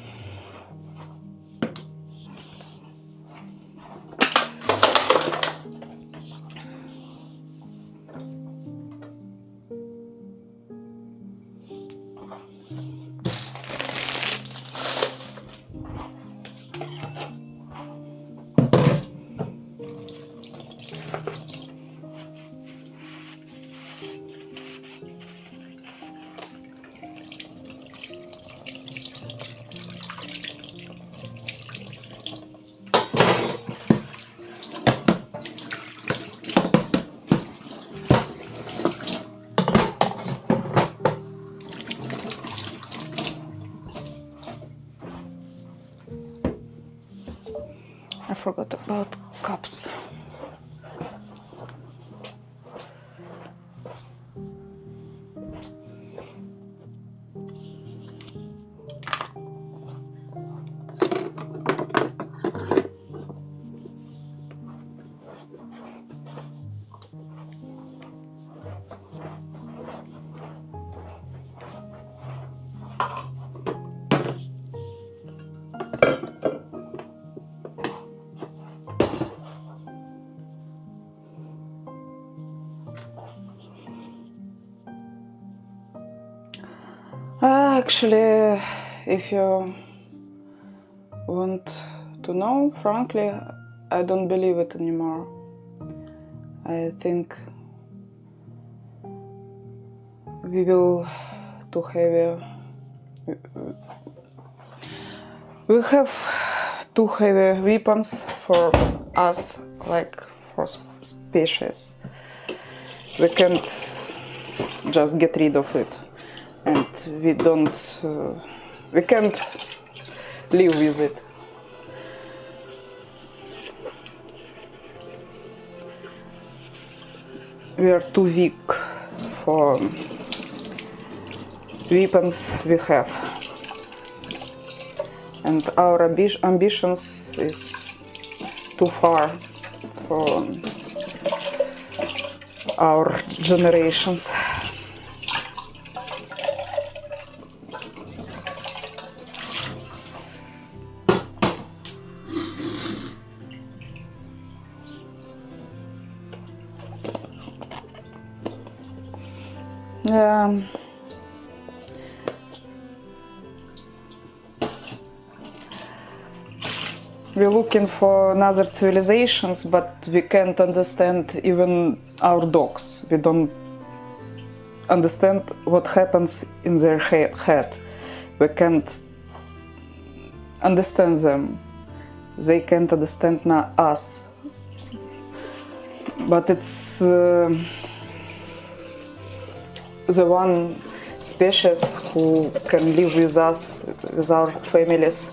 I forgot about cups. Actually, if you want to know, frankly, I don't believe it anymore. I think we will too heavy. We have too heavy weapons for us, like for species. We can't just get rid of it, and we can't live with it. We are too weak for weapons we have, and our ambitions is too far for our generations. we're looking for another civilizations, but we can't understand even our dogs. We don't understand what happens in their head. We can't understand them. They can't understand us. But it's the one species who can live with us, with our families,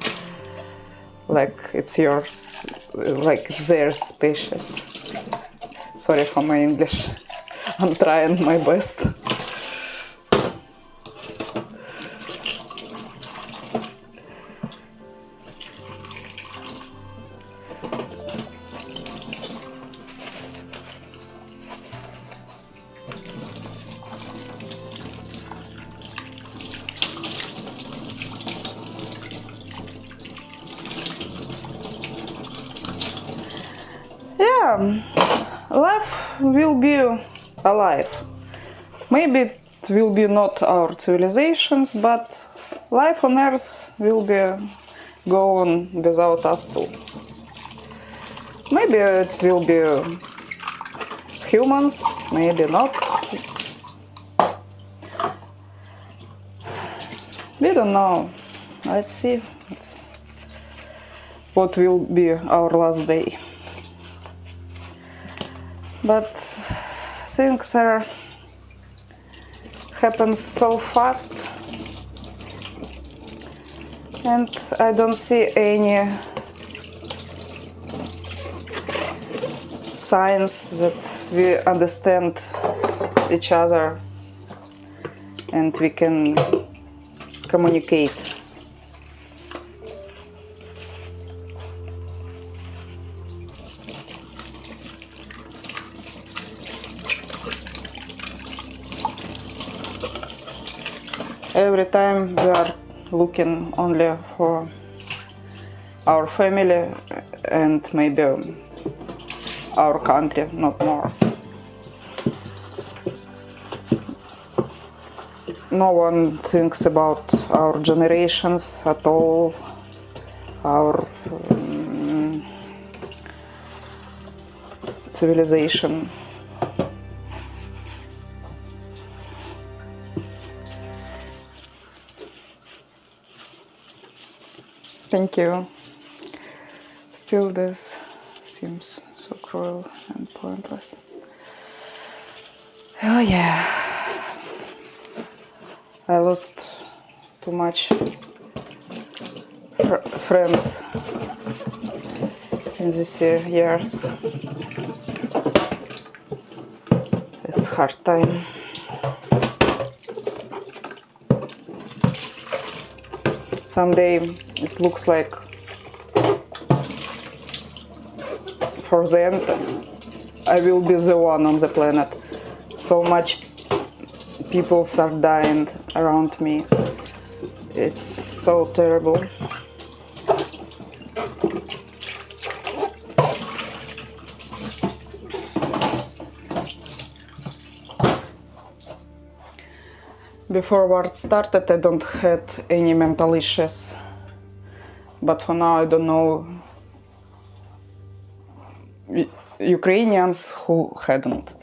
like it's yours, like it's their species. Sorry for my English. I'm trying my best. Yeah, life will be alive. Maybe it will be not our civilizations, but life on Earth will be go on without us too. Maybe it will be humans, maybe not. We don't know. Let's see what will be our last day. But things are happen so fast, and I don't see any signs that we understand each other and we can communicate. Every time we are looking only for our family and maybe our country, not more. No one thinks about our generations at all, our civilization. Thank you. Still this seems so cruel and pointless. Oh yeah. I lost too much friends in these years. It's hard time. Someday it looks like for the end I will be the one on the planet. So much people are dying around me. It's so terrible. Before war started, I don't had any mental issues, but for now I don't know Ukrainians who hadn't.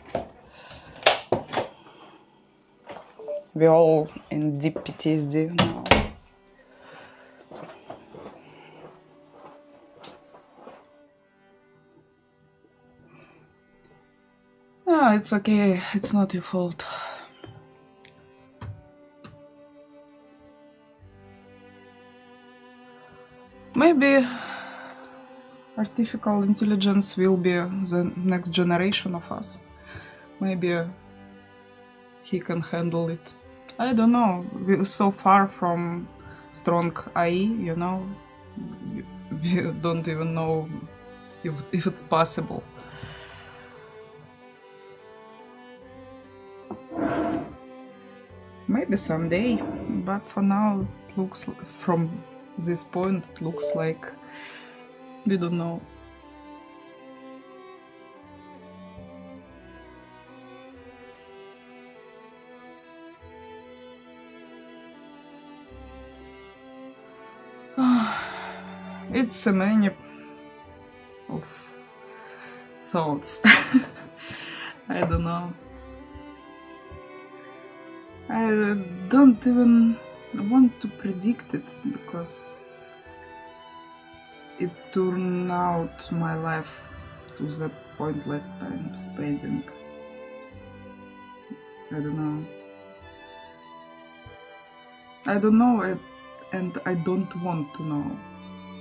We're all in deep PTSD now. Oh, it's okay, it's not your fault. Maybe artificial intelligence will be the next generation of us. Maybe he can handle it. I don't know. We're so far from strong AI, you know. We don't even know if it's possible. Maybe someday, but for now it looks, from this point, it looks like we don't know. It's many of thoughts. I don't know. I don't even want to predict it because it turned out my life to the pointless time spending. I don't know. I don't know it, and I don't want to know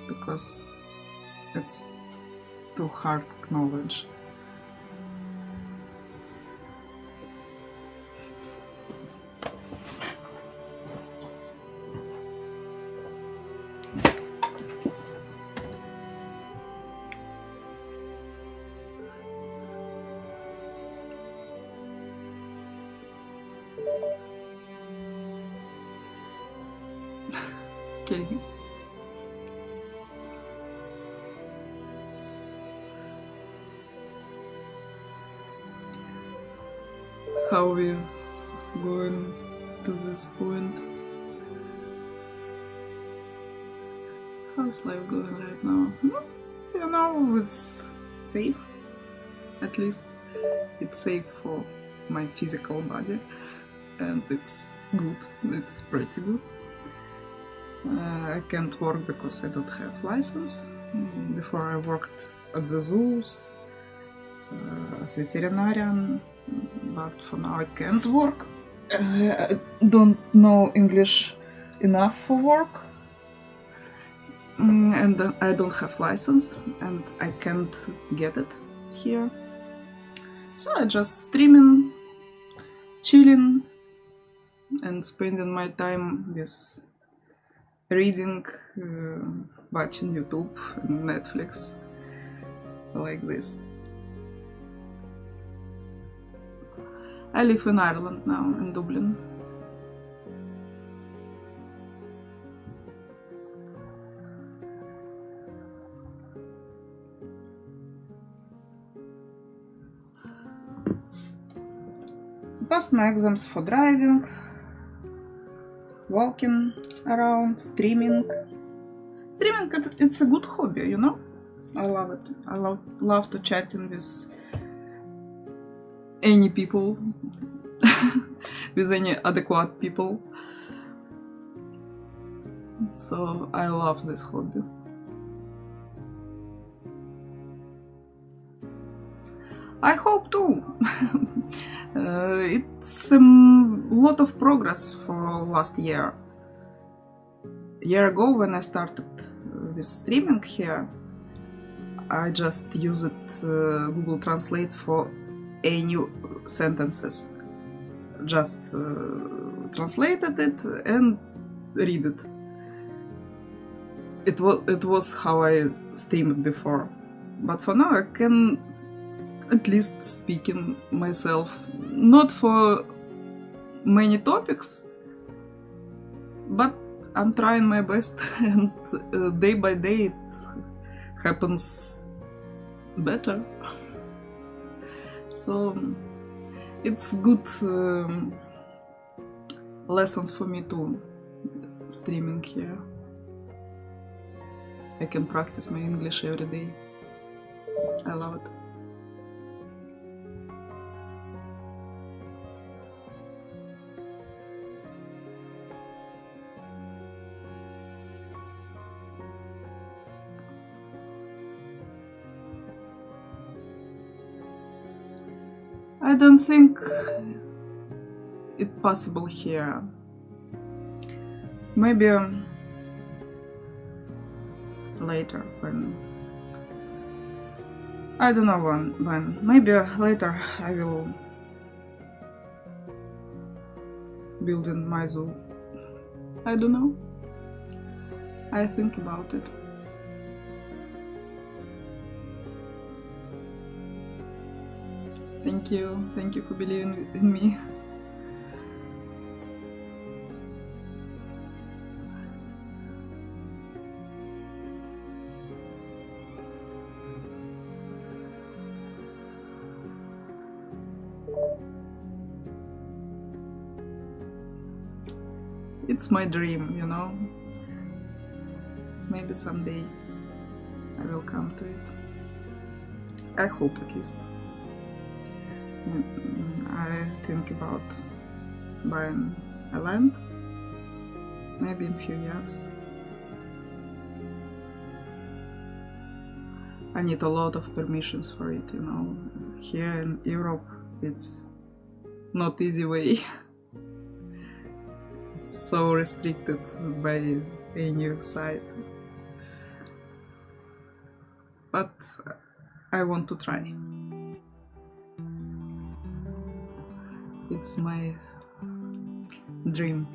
because it's too hard knowledge. Okay. How we going to this point? How's life going right now? You know, it's safe. At least it's safe for my physical body, and it's good. It's pretty good. I can't work because I don't have license. Before I worked at the zoos as veterinarian, but for now I can't work. I don't know English enough for work, and I don't have license, and I can't get it here. So I just streaming, chilling, and spending my time with reading, watching YouTube and Netflix, like this. I live in Ireland now, in Dublin. Passed my exams for driving, walking around, streaming. Streaming, it's a good hobby, you know? I love it. I love to chatting with any people, with any adequate people. So I love this hobby. I hope too. It's a lot of progress for last year. A year ago, when I started with streaming here, I just used Google Translate for any sentences. Just translated it and read it. It was how I streamed before. But for now, I can at least speaking myself, not for many topics, but I'm trying my best, and day by day it happens better. So it's good lessons for me too, streaming here. I can practice my English every day. I love it. I don't think it's possible here. Maybe later, when I don't know when. Maybe later I will build in my zoo. I don't know. I think about it. Thank you for believing in me. It's my dream, you know. Maybe someday I will come to it. I hope at least. I think about buying a land, maybe in a few years. I need a lot of permissions for it, you know. Here in Europe, it's not easy way. It's so restricted by a new site. But I want to try. It's my dream.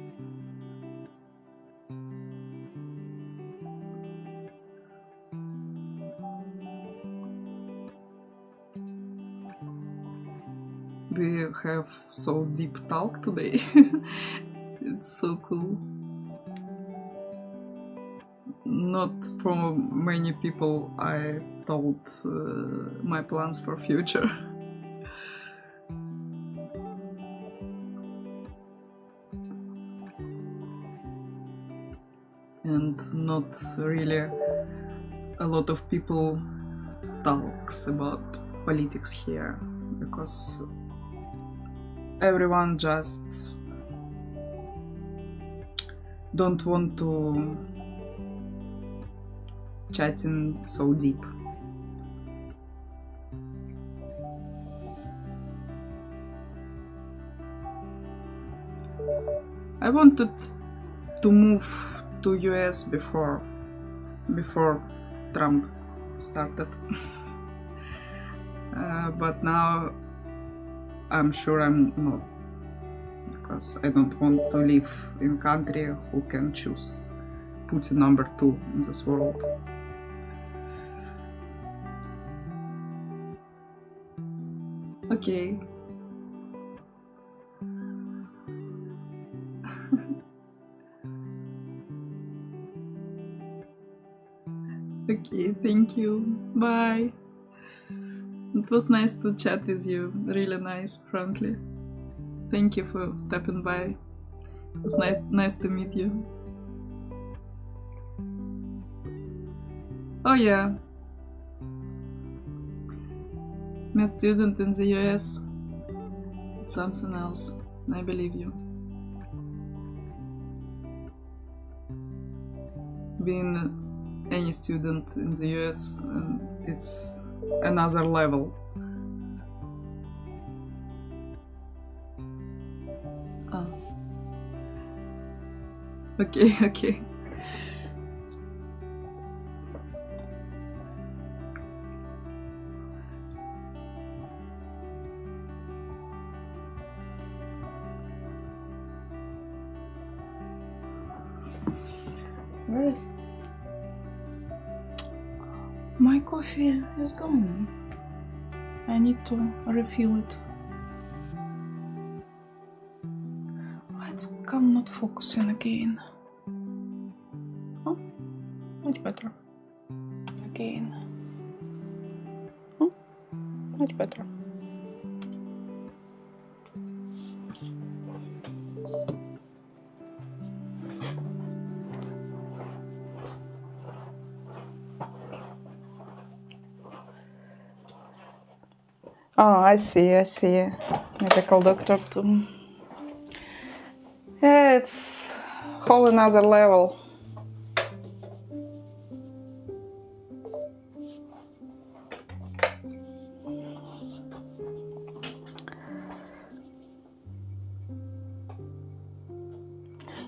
We have so deep talk today. It's so cool. Not from many people I told my plans for future. And not really a lot of people talks about politics here, because everyone just don't want to chatting so deep. I wanted to move to US before Trump started. But now I'm sure I'm not, because I don't want to live in a country who can choose Putin number 2 in this world. Okay. Okay, thank you. Bye. It was nice to chat with you. Really nice, frankly. Thank you for stepping by. It was nice to meet you. Oh yeah. Med student in the US. It's something else. I believe you. Being any student in the US, it's another level. Ah. Okay, okay. Where is my coffee? Is gone. I need to refill it. Why it's come not focusing again? Oh, much better. Again. Oh, much better. Oh, I see. Medical doctor too. Yeah, it's whole another level.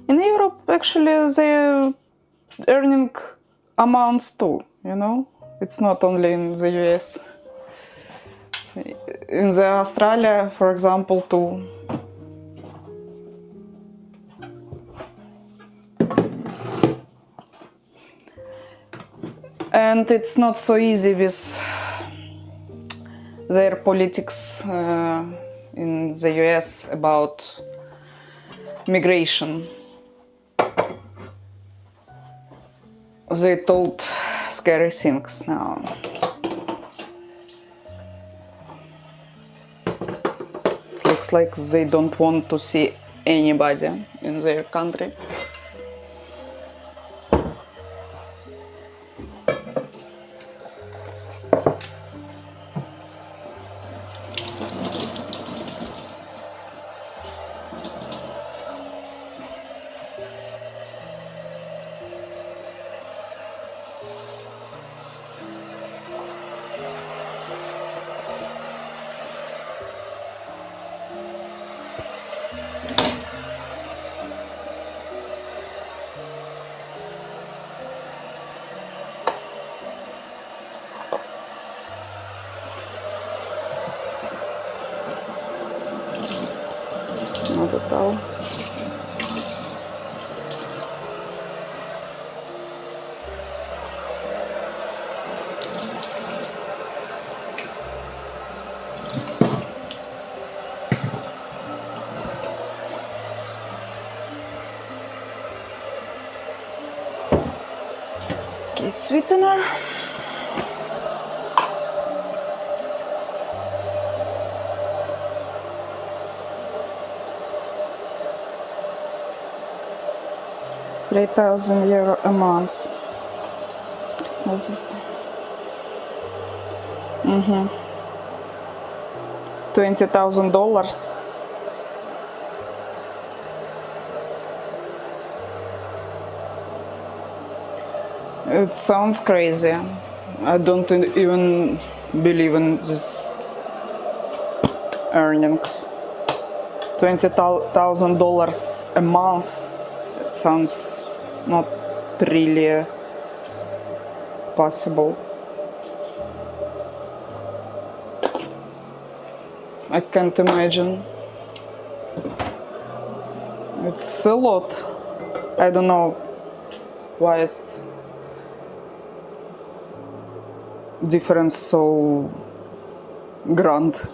In Europe, actually, the earning amounts too, you know? It's not only in the US. In the Australia, for example, too. And it's not so easy with their politics in the US about migration. They told scary things now. Looks like they don't want to see anybody in their country. not at all. Okay, sweetener. €3,000 a month. This is $20,000. It sounds crazy. I don't even believe in this earnings. $20,000 a month. It sounds not really possible. I can't imagine. It's a lot. I don't know why it's difference so grand.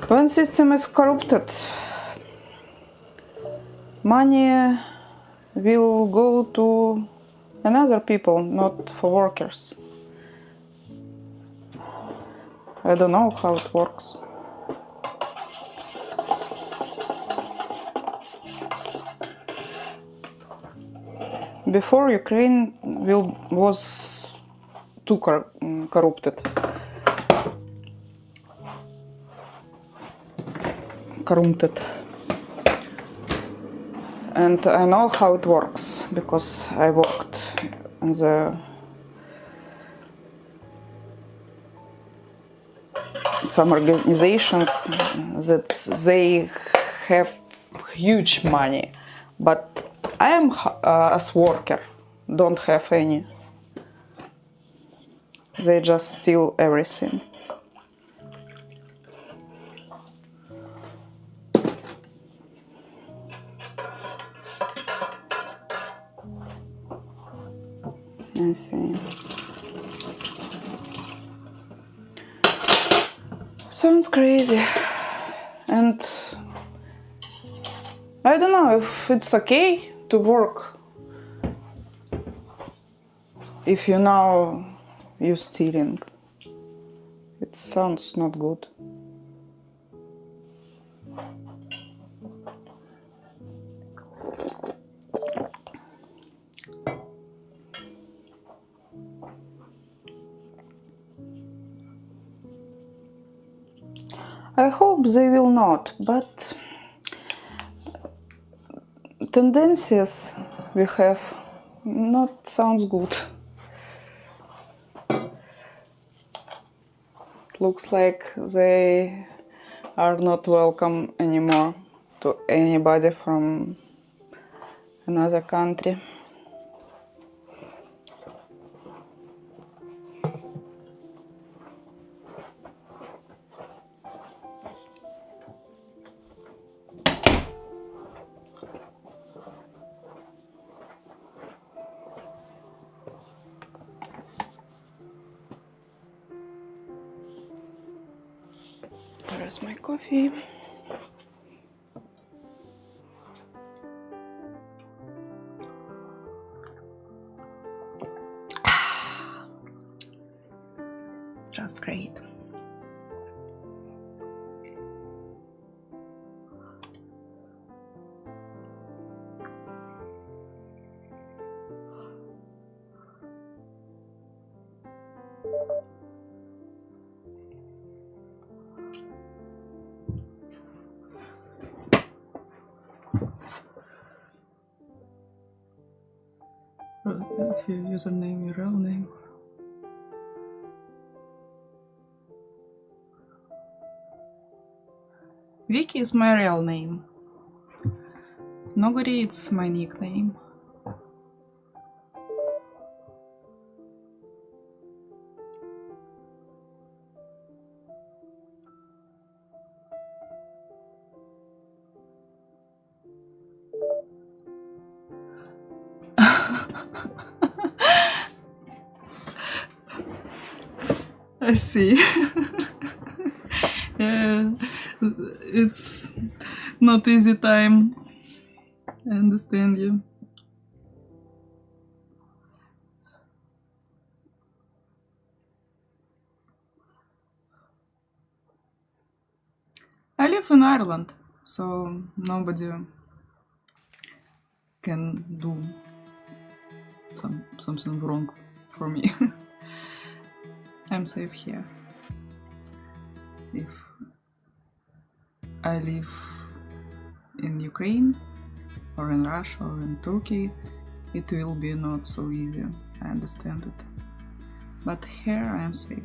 When system is corrupted, money will go to another people, not for workers. I don't know how it works. Before Ukraine was too corrupted. And I know how it works because I worked in some organizations that they have huge money, but I am as worker don't have any. They just steal everything. I see. Sounds crazy. And I don't know if it's okay to work if you know you're stealing. It sounds not good. I hope they will not, but tendencies we have not sounds good. Looks like they are not welcome anymore to anybody from another country. Where's my coffee? Just great. If your username, your real name. Vickey is my real name. Noguri it's my nickname. I see. Yeah, it's not easy time. I understand you. I live in Ireland, so nobody can do something wrong for me. I'm safe here. If I live in Ukraine or in Russia or in Turkey, it will be not so easy. I understand it. But here I am safe.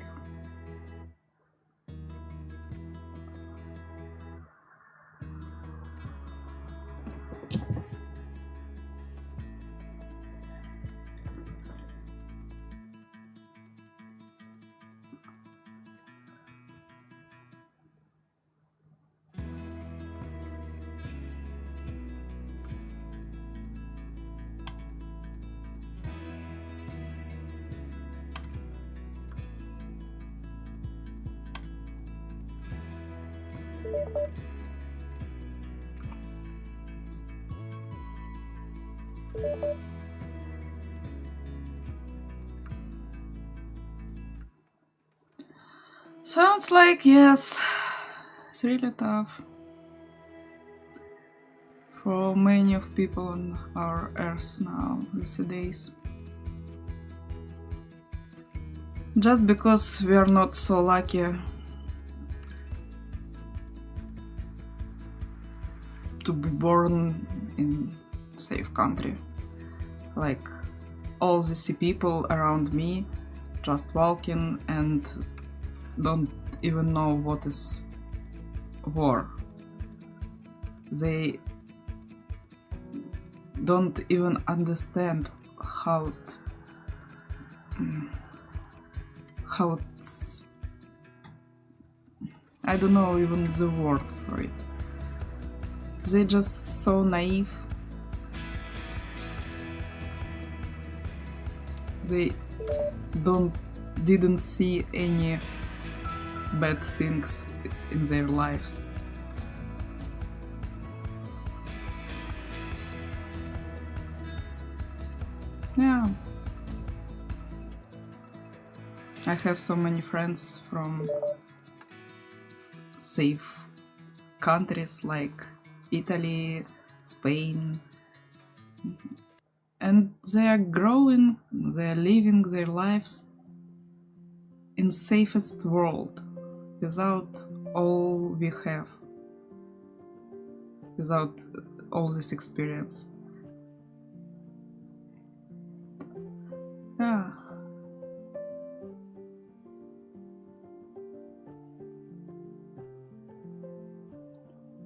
Sounds like, yes, it's really tough for many of people on our earth now these days. Just because we are not so lucky to be born in a safe country. Like all the people around me just walking and don't even know what is war. They don't even understand how it's, I don't know even the word for it. They're just so naive. They didn't see any bad things in their lives. Yeah. I have so many friends from safe countries like Italy, Spain, and they are growing, they are living their lives in safest world without all we have, without all this experience. Yeah.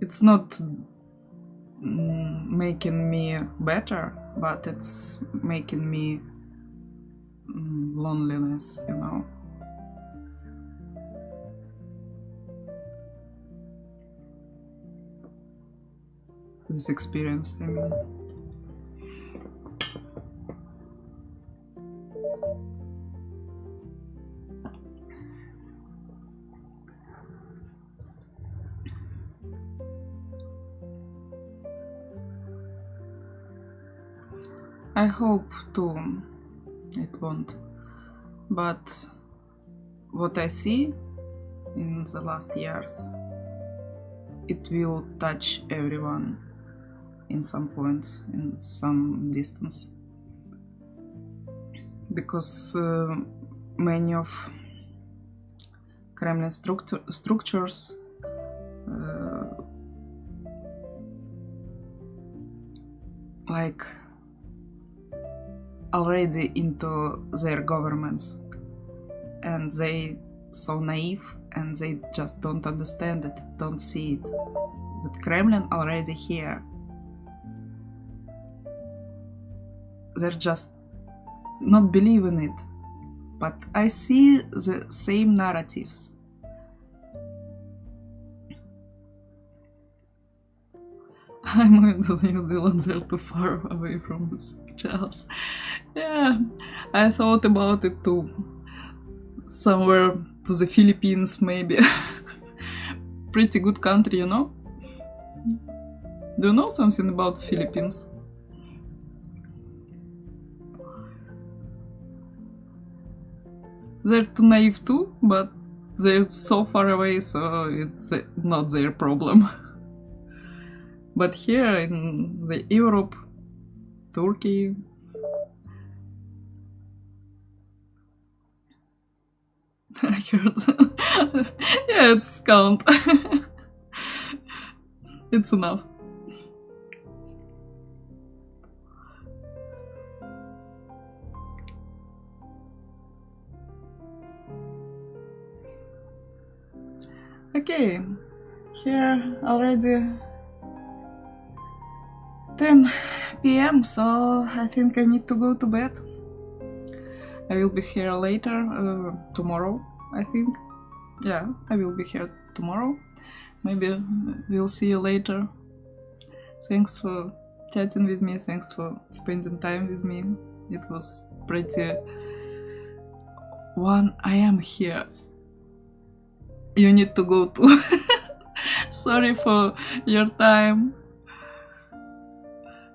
It's not making me better, but it's making me loneliness, you know. This experience, I mean. I hope too it won't, but what I see in the last years, it will touch everyone in some points, in some distance, because many of Kremlin structures like already into their governments, and they so naive and they just don't understand it, don't see it. That Kremlin already here. They're just not believing it. But I see the same narratives. I'm going to New Zealand, they're too far away from this house. Yeah, I thought about it too. Somewhere to the Philippines, maybe. Pretty good country, you know? Do you know something about Philippines? They're too naive too, but they're so far away, so it's not their problem. But here in the Europe, Turkey, I heard. Yeah, it's count. It's enough. Okay, here already 10 p.m. so I think I need to go to bed. I will be here later, tomorrow, I think. Yeah, I will be here tomorrow. Maybe we'll see you later. Thanks for chatting with me, thanks for spending time with me. It was pretty 1 a.m. here. You need to go too. Sorry for your time.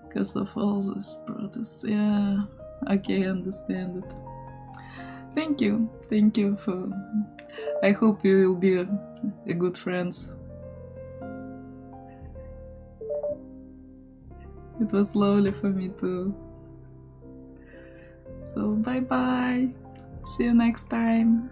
Because of all this protests. Yeah, okay, I understand it. Thank you for... I hope you will be a good friends. It was lovely for me too. So bye bye. See you next time.